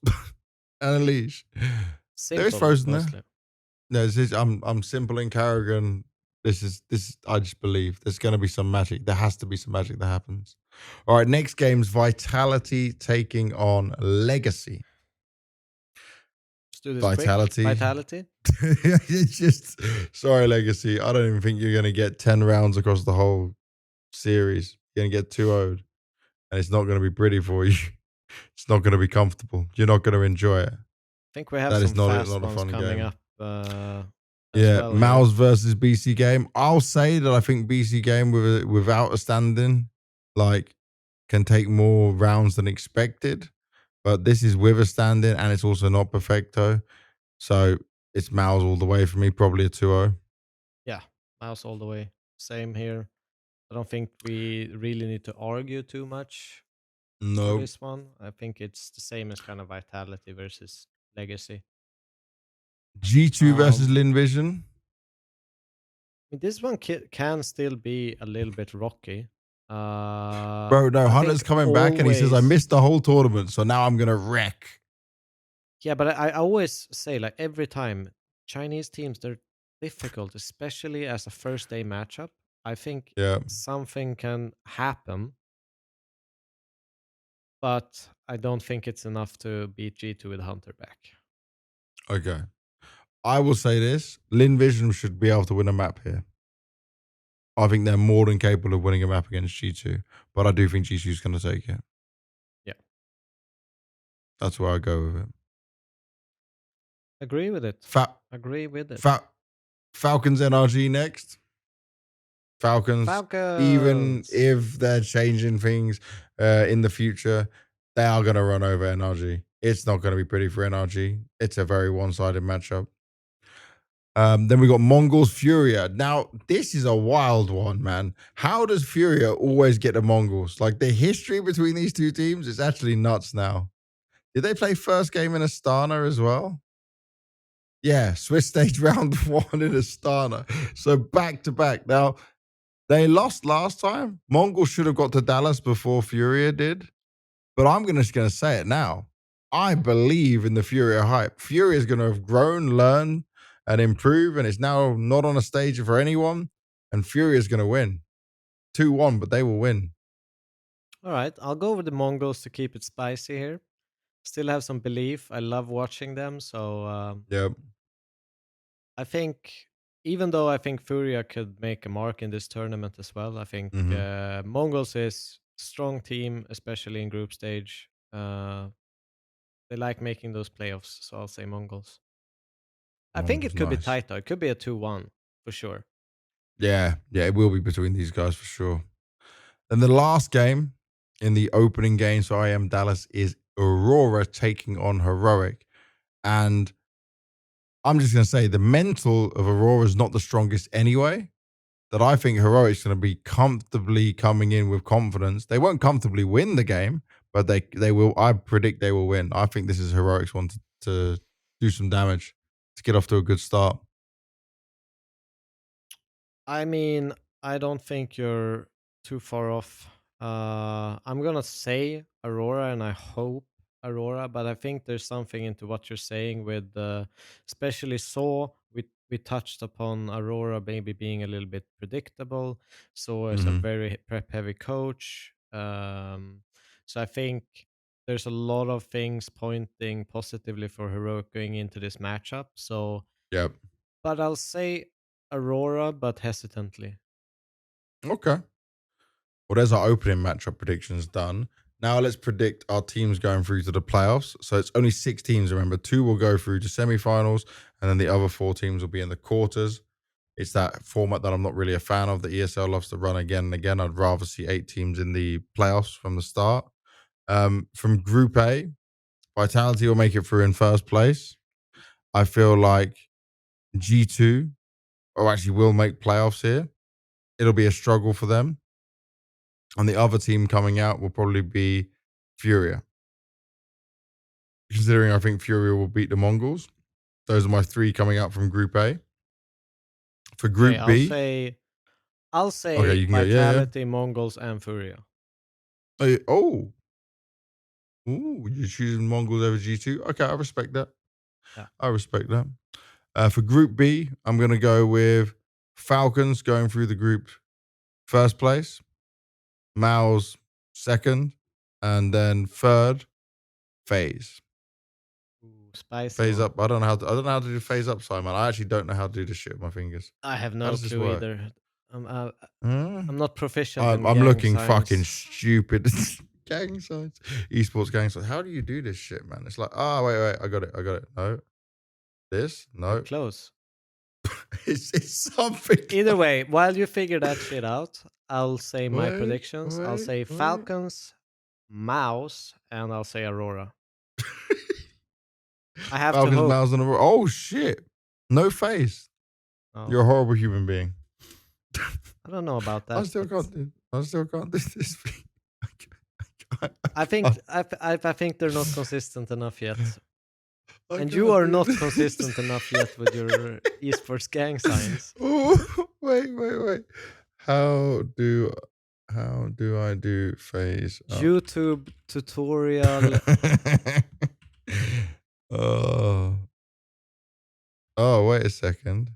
and a leash. There is Simple, Frozen there. mostly. No, I'm s1mple and Carrigan. This is I just believe there's gonna be some magic. There has to be some magic that happens. All right, next game's Vitality taking on Legacy. Let's do this Vitality. quick. Vitality. It's just sorry, Legacy. I don't even think you're gonna get 10 rounds across the whole series. You're gonna get 2-0'd. And it's not gonna be pretty for you. It's not gonna be comfortable. You're not gonna enjoy it. I think we have That some is not fast a ones fun coming game. up as Yeah, well. Mouse versus BC game. I'll say that I think BC game without a stand-in, like, can take more rounds than expected. But this is with a stand-in, and it's also not perfecto. So it's Mouse all the way for me, probably a 2-0. Yeah, Mouse all the way. Same here. I don't think we really need to argue too much for No. this one. I think it's the same as kind of Vitality versus Legacy. G2 versus Linvision. This one can still be a little bit rocky. Bro, no, I Hunter's think coming back and he says, I always, missed the whole tournament, so now I'm going to wreck. yeah, but I always say, like, every time Chinese teams, they're difficult, especially as a first day matchup. I think Yeah. something can happen, but I don't think it's enough to beat G2 with Hunter back. Okay. I will say this. Linvision should be able to win a map here. I think they're more than capable of winning a map against G2, but I do think G2 is going to take it. Yeah. That's where I go with it. Agree with it. Agree with it. Falcons NRG next. Falcons, even if they're changing things in the future, they are going to run over NRG. It's not going to be pretty for NRG. It's a very one-sided matchup. Then we got Mongols FURIA. Now, this is a wild one, man. How does FURIA always get the Mongols? Like, the history between these two teams is actually nuts now. Did they play first game in Astana as well? Yeah, Swiss stage round 1 in Astana. So back to back. Now, they lost last time. Mongols should have got to Dallas before FURIA did. But I'm just going to say it now. I believe in the FURIA hype. FURIA is going to have grown, learn, and improve, and it's now not on a stage for anyone. And FURIA is going to win. 2-1, but they will win. All right, I'll go with the Mongols to keep it spicy here. Still have some belief. I love watching them, so Yep. I think, even though I think FURIA could make a mark in this tournament as well, I think Mongols is a strong team, especially in group stage. They like making those playoffs, so I'll say Mongols. I think it could be tight though. It could be a 2-1 for sure. Yeah, it will be between these guys for sure. Then the last game in the opening game, so IEM Dallas, is Aurora taking on Heroic. And I'm just going to say the mental of Aurora is not the strongest anyway. That I think Heroic's going to be comfortably coming in with confidence. They won't comfortably win the game, but they will. I predict they will win. I think this is Heroic's one to do some damage, to get off to a good start. I mean, I don't think you're too far off. I'm gonna say Aurora, and I hope Aurora, but I think there's something into what you're saying with, especially Saw. We touched upon Aurora maybe being a little bit predictable. Saw is a very prep heavy coach, so I think there's a lot of things pointing positively for Heroic going into this matchup. So, Yep. but I'll say Aurora, but hesitantly. Okay. Well, there's our opening matchup predictions done. Now let's predict our teams going through to the playoffs. So it's only 6 teams, remember. 2 will go through to semifinals, and then the other 4 teams will be in the quarters. It's that format that I'm not really a fan of. The ESL loves to run again and again. I'd rather see 8 teams in the playoffs from the start. From Group A, Vitality will make it through in first place. I feel like G2 will make playoffs here. It'll be a struggle for them. And the other team coming out will probably be FURIA. Considering I think FURIA will beat the Mongols. Those are my 3 coming out from Group A. For Group B, I'll say okay, you can Vitality, Mongols, and FURIA. Ooh, you're choosing Mongols over G2? Okay, I respect that. Yeah. I respect that. For Group B, I'm going to go with Falcons going through the group first place, Mao's second, and then third, FaZe. Spicy. Phase up. I don't know how to do phase up, Simon. I actually don't know how to do this shit with my fingers. I have no clue either. I'm not proficient. I'm looking science. Fucking stupid. Gang signs, esports gang signs. How do you do this shit, man? It's like, wait, I got it. No, this, no, you're close. it's something. Either way, while you figure that shit out, I'll say my predictions. I'll say Falcons, Mouse, and I'll say Aurora. I have Falcons, to hope. Mouse, and Aurora. Oh shit! No face. Oh. You're a horrible human being. I don't know about that. I still can't do this thing. I think I think they're not consistent enough yet. And you can't are do not this. consistent enough yet with your esports gang signs. Oh, wait. How do I do phase up? YouTube tutorial. Oh, wait a second.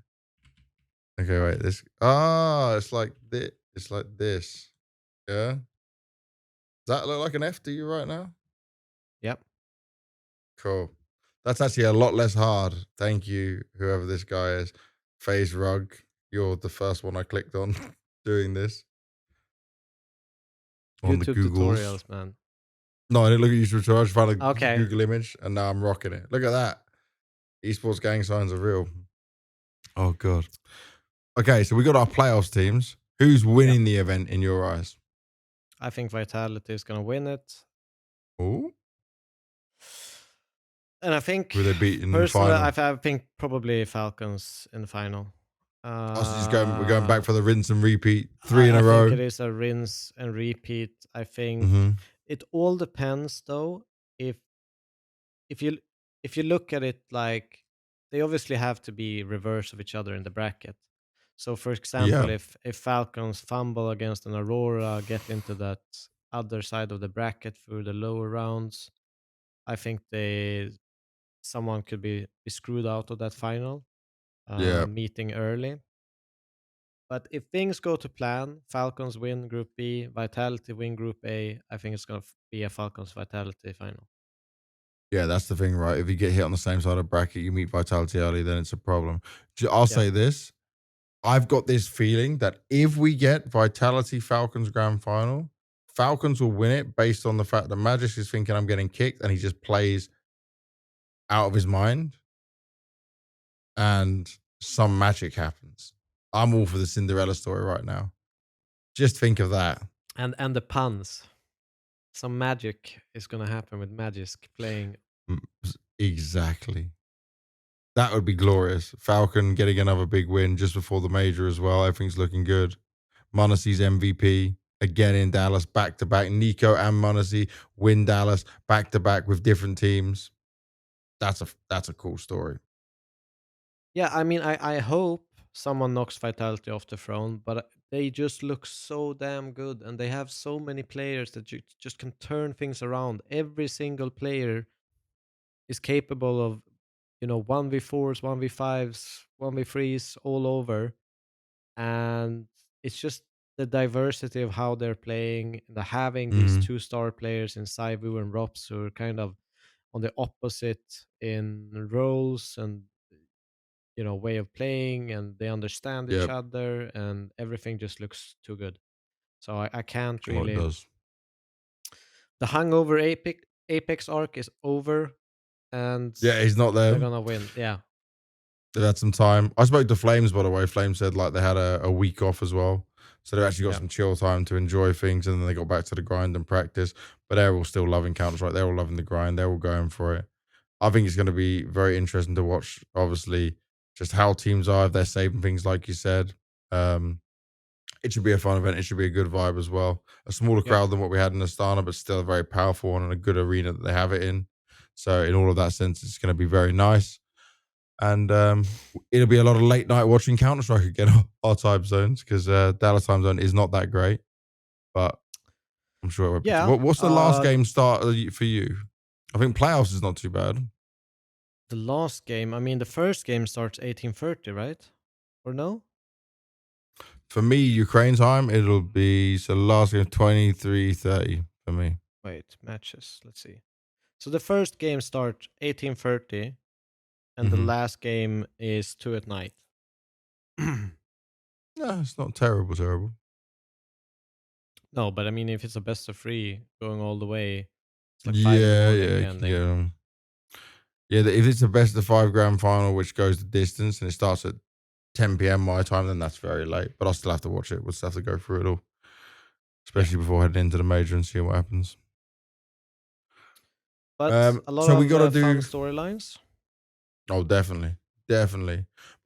Okay, wait. This. It's like this. It's like this. Yeah. Does that look like an F to you right now? Yep. Cool. That's actually a lot less hard. Thank you, whoever this guy is. Phase Rug. You're the first one I clicked on doing this. On the YouTube Googles. tutorials, man. No, I didn't look at YouTube tutorials. I just found a Okay. Google image and now I'm rocking it. Look at that. Esports gang signs are real. Oh, God. Okay, so we got our playoffs teams. Who's winning the event in your eyes? I think Vitality is gonna win it. Oh. And I think Who they beat in the personally, final? I think probably Falcons in the final. We're going back for the rinse and repeat 3 in a I row. think it is a rinse and repeat. I think it all depends though. If you look at it like they obviously have to be reverse of each other in the bracket. So for example, if Falcons fumble against an Aurora, get into that other side of the bracket through the lower rounds, I think someone could be screwed out of that final meeting early. But if things go to plan, Falcons win Group B, Vitality win Group A, I think it's going to be a Falcons Vitality final. Yeah, that's the thing, right? If you get hit on the same side of the bracket, you meet Vitality early, then it's a problem. I'll say this. I've got this feeling that if we get Vitality Falcons Grand Final, Falcons will win it based on the fact that Magic is thinking I'm getting kicked and he just plays out of his mind and some magic happens. I'm all for the Cinderella story right now. Just think of that. And the puns. Some magic is going to happen with Magisk playing. Exactly. That would be glorious. Falcon getting another big win just before the major as well. Everything's looking good. m0NESY's MVP again in Dallas, back to back. Nico and m0NESY win Dallas back to back with different teams. That's a cool story. Yeah, I mean, I hope someone knocks Vitality off the throne, but they just look so damn good, and they have so many players that you just can turn things around. Every single player is capable of, 1v4s, 1v5s, 1v3s all over. And it's just the diversity of how they're playing, having these 2-star players in Saivu and Rops who are kind of on the opposite in roles and way of playing, and they understand each other, and everything just looks too good. So I can't really. It does. The Hangover Apex arc is over, and he's not there. They're gonna win. Yeah, they've had some time. I spoke to Flames, by the way. Flames said like they had a week off as well, so they actually got some chill time to enjoy things, and then they got back to the grind and practice. But they're all still loving Counter-Strike. They're all loving the grind. They're all going for it. I think it's going to be very interesting to watch, obviously, just how teams are, if they're saving things like you said. It should be a fun event. It should be a good vibe as well. A smaller crowd than what we had in Astana, but still a very powerful one and a good arena that they have it in. So in all of that sense, it's going to be very nice. And it'll be a lot of late night watching Counter-Strike again, our time zones, because Dallas time zone is not that great. But I'm sure it will be. Yeah. What's the last game start for you? I think playoffs is not too bad. The last game, I mean, the first game starts 18:30, right? Or no? For me, Ukraine time, it'll be, so last game 23:30 for me. Wait, matches. Let's see. So the first game starts 18:30, and the last game is 2 at night. No, it's not terrible. No, but I mean, if it's a best of 3 going all the way, it's like 5 in the morning. Yeah, if it's a best of 5 grand final, which goes the distance and it starts at 10 p.m. my time, then that's very late. But I'll still have to watch it. We'll still have to go through it all, especially before heading into the major and see what happens. But a lot of fun storylines. Oh, definitely.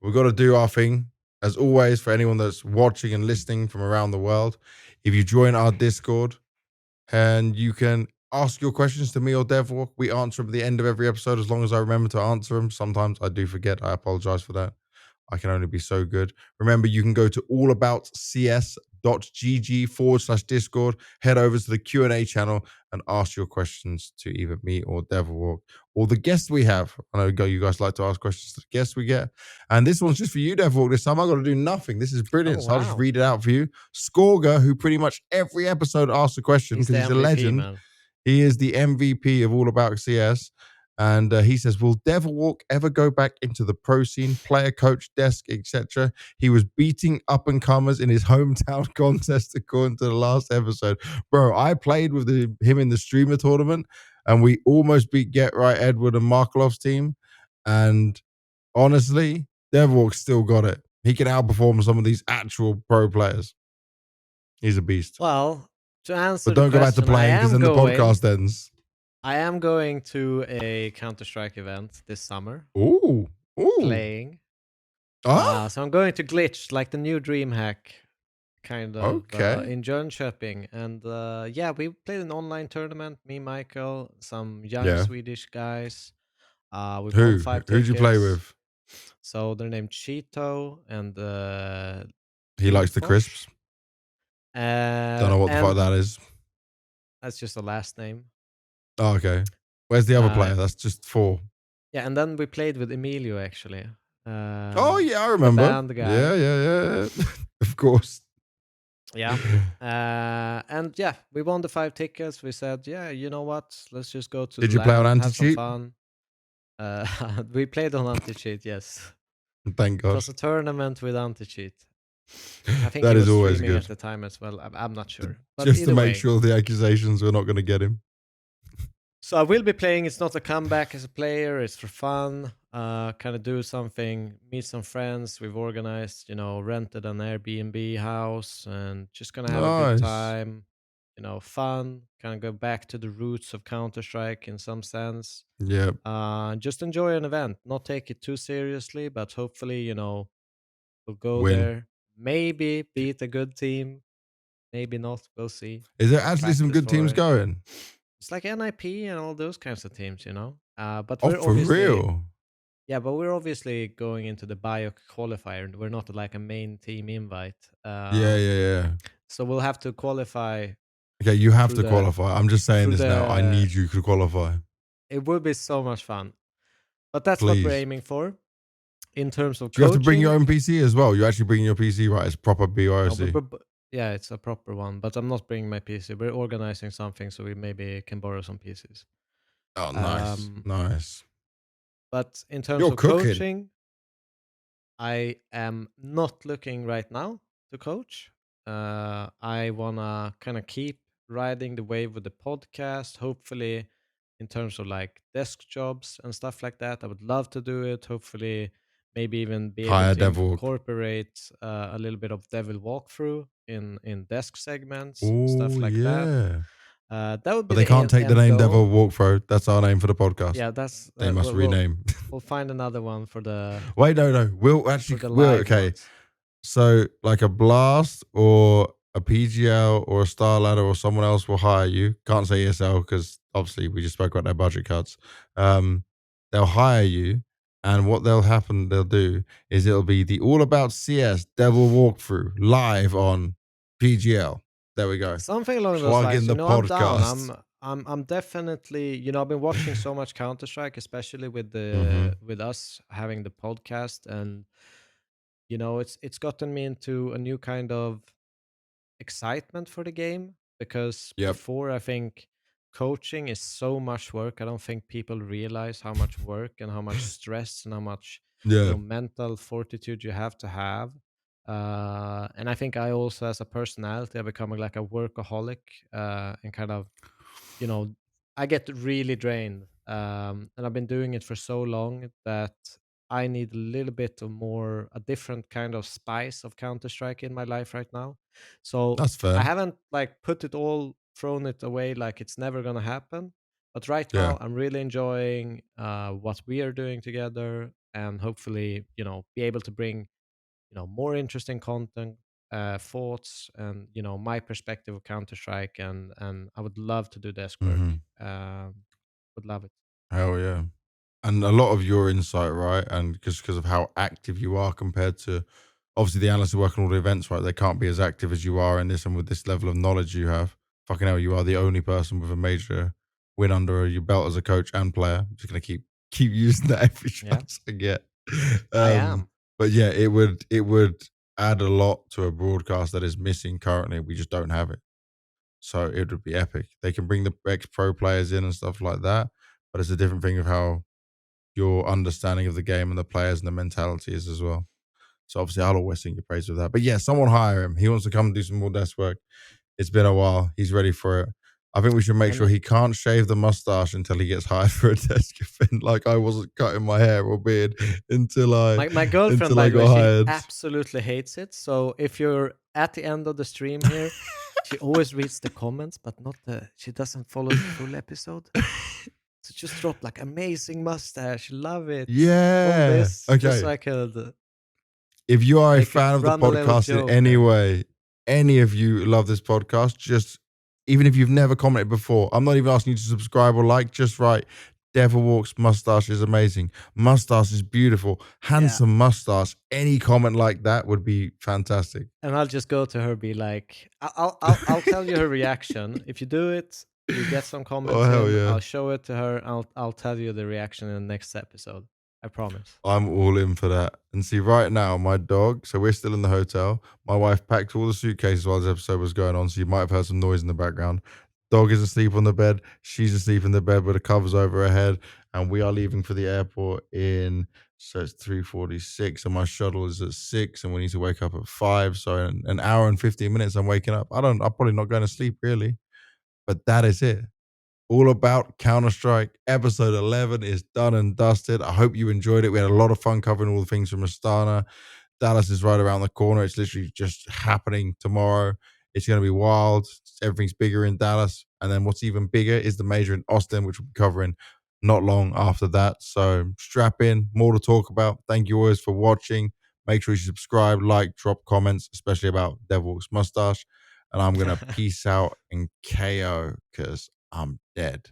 We got to do our thing. as always, for anyone that's watching and listening from around the world, if you join our Discord and you can ask your questions to me or Devilwalk, we answer them at the end of every episode as long as I remember to answer them. Sometimes I do forget. I apologize for that. I can only be so good. Remember, you can go to allaboutcs.gg/Discord, head over to the Q&A channel and ask your questions to either me or Devilwalk or the guests we have. I know you guys like to ask questions to the guests we get. And this one's just for you, Devilwalk. This time I got to do nothing. This is brilliant. Oh, So I'll just wow. read it out for you. Skorga, who pretty much every episode asks a question He's because the he's a MVP, legend. man. He is the MVP of All About CS. And he says, will Devilwalk ever go back into the pro scene, player, coach, desk, etc.? He was beating up-and-comers in his hometown contest, according to the last episode. Bro, I played with him in the streamer tournament, and we almost beat Get Right Edward and Markelov's team. And honestly, Devilwalk still got it. He can outperform some of these actual pro players. He's a beast. Well, to answer But the don't go back to question, playing because then the podcast ends. I am going to a Counter-Strike event this summer. Ooh. Playing. Ah, So I'm going to Glitch, like the new DreamHack, kind of, okay. in Jönköping. And yeah, we played an online tournament, me, Michael, some young Yeah. Swedish guys. We Who? won 5 Who'd you play tickets. with? So they're named Cheeto and He likes the Lindfors. crisps. Don't know what the fuck that is. That's just a last name. Oh, okay. Where's the other player? That's just 4. Yeah, and then we played with Emilio, actually. Oh, yeah, I remember. The band guy. Yeah. Of course. Yeah. And yeah, we won the 5 tickets. We said, yeah, you know what? Let's just go to Did the you play on land, have some anti-cheat? fun. We played on anti-cheat, yes. Thank It God. was a tournament with anti-cheat. I think That he is was always streaming good. at the time as well. I'm not sure. But Just to make way. sure the accusations were not going to get him. So I will be playing. It's not a comeback as a player. It's for fun. Kind of do something, meet some friends. We've organized, rented an Airbnb house and just gonna have a good time. Fun. Kind of go back to the roots of Counter-Strike in some sense. Yeah. Just enjoy an event. Not take it too seriously, but hopefully, we'll go Win. there. Maybe beat a good team. Maybe not. We'll see. Is there actually some good teams going? It's like NIP and all those kinds of teams, But Oh, we're for obviously, real? yeah, but we're obviously going into the bio qualifier. We're not like a main team invite. Yeah. So we'll have to qualify. Okay, you have to qualify. I'm just saying this now. I need you to qualify. It would be so much fun. But that's Please. what we're aiming for. In terms of Do you have to bring your own PC as well? You actually bring your PC, right? It's proper BYOC. No, yeah, it's a proper one. But I'm not bringing my PC. We're organizing something so we maybe can borrow some PCs. Oh, nice. Nice. But in terms of coaching, I am not looking right now to coach. I want to kind of keep riding the wave with the podcast. Hopefully, in terms of like desk jobs and stuff like that, I would love to do it. Hopefully, maybe even be able to incorporate a little bit of Devil walkthrough in desk segments, stuff like that. That would be. But they can't take the name Devil Walkthrough. That's our name for the podcast. Yeah, that's. They must rename. We'll find another one for the. Wait, no. We'll actually. Okay. Ones. So, like a Blast or a PGL or a Starladder or someone else will hire you. Can't say ESL because obviously we just spoke about their budget cuts. They'll hire you, and what they'll do is it'll be the All About CS Devil Walkthrough live on PGL. There we go. Something along those lines. In the podcast. I'm definitely. I've been watching so much Counter-Strike, especially with the with us having the podcast, and it's gotten me into a new kind of excitement for the game because before I think coaching is so much work. I don't think people realize how much work and how much stress and how much mental fortitude you have to have. And I think I also, as a personality, I'm becoming like a workaholic and kind of, I get really drained. And I've been doing it for so long that I need a little bit of a different kind of spice of Counter-Strike in my life right now. So that's fair. I haven't like thrown it away like it's never going to happen. But right now I'm really enjoying what we are doing together and hopefully, be able to bring, more interesting content, thoughts, and my perspective of Counter-Strike, and I would love to do desk work. Would love it. Hell yeah. And a lot of your insight, right? And because of how active you are compared to, obviously, the analysts who work on all the events, right? They can't be as active as you are in this, and with this level of knowledge you have. Fucking hell, you are the only person with a major win under your belt as a coach and player. I'm just gonna keep using that every chance I get. I am. But yeah, it would add a lot to a broadcast that is missing currently. We just don't have it. So it would be epic. They can bring the ex-pro players in and stuff like that, but it's a different thing of how your understanding of the game and the players and the mentality is as well. So obviously I'll always sing your praise with that. But yeah, someone hire him. He wants to come and do some more desk work. It's been a while. He's ready for it. I think we should make sure he can't shave the mustache until he gets hired for a desk event. Like I wasn't cutting my hair or beard until my girlfriend, by the way, she absolutely hates it. So if you're at the end of the stream here, she always reads the comments, but she doesn't follow the full episode. So just drop like amazing mustache, love it. Yeah. This, okay. Just so I could. If you are a fan of the podcast in any way, any of you love this podcast, just even if you've never commented before, I'm not even asking you to subscribe or like, just write Devilwalk's mustache is amazing. Mustache is beautiful. Handsome mustache. Any comment like that would be fantastic. And I'll just go to her, be like, I'll tell you her reaction. If you do it, you get some comments in. I'll show it to her. I'll tell you the reaction in the next episode. I promise. I'm all in for that. And see, right now, my dog, so we're still in the hotel. My wife packed all the suitcases while this episode was going on, so you might have heard some noise in the background. Dog is asleep on the bed. She's asleep in the bed with the covers over her head. And we are leaving for the airport so it's 3:46, and my shuttle is at 6, and we need to wake up at 5. So in an hour and 15 minutes, I'm waking up. I'm probably not going to sleep, really. But that is it. All about Counter-Strike. Episode 11 is done and dusted. I hope you enjoyed it. We had a lot of fun covering all the things from Astana. Dallas is right around the corner. It's literally just happening tomorrow. It's going to be wild. Everything's bigger in Dallas. And then what's even bigger is the major in Austin, which we'll be covering not long after that. So strap in. More to talk about. Thank you always for watching. Make sure you subscribe, like, drop comments, especially about Devil's mustache. And I'm going to peace out and KO because I'm dead.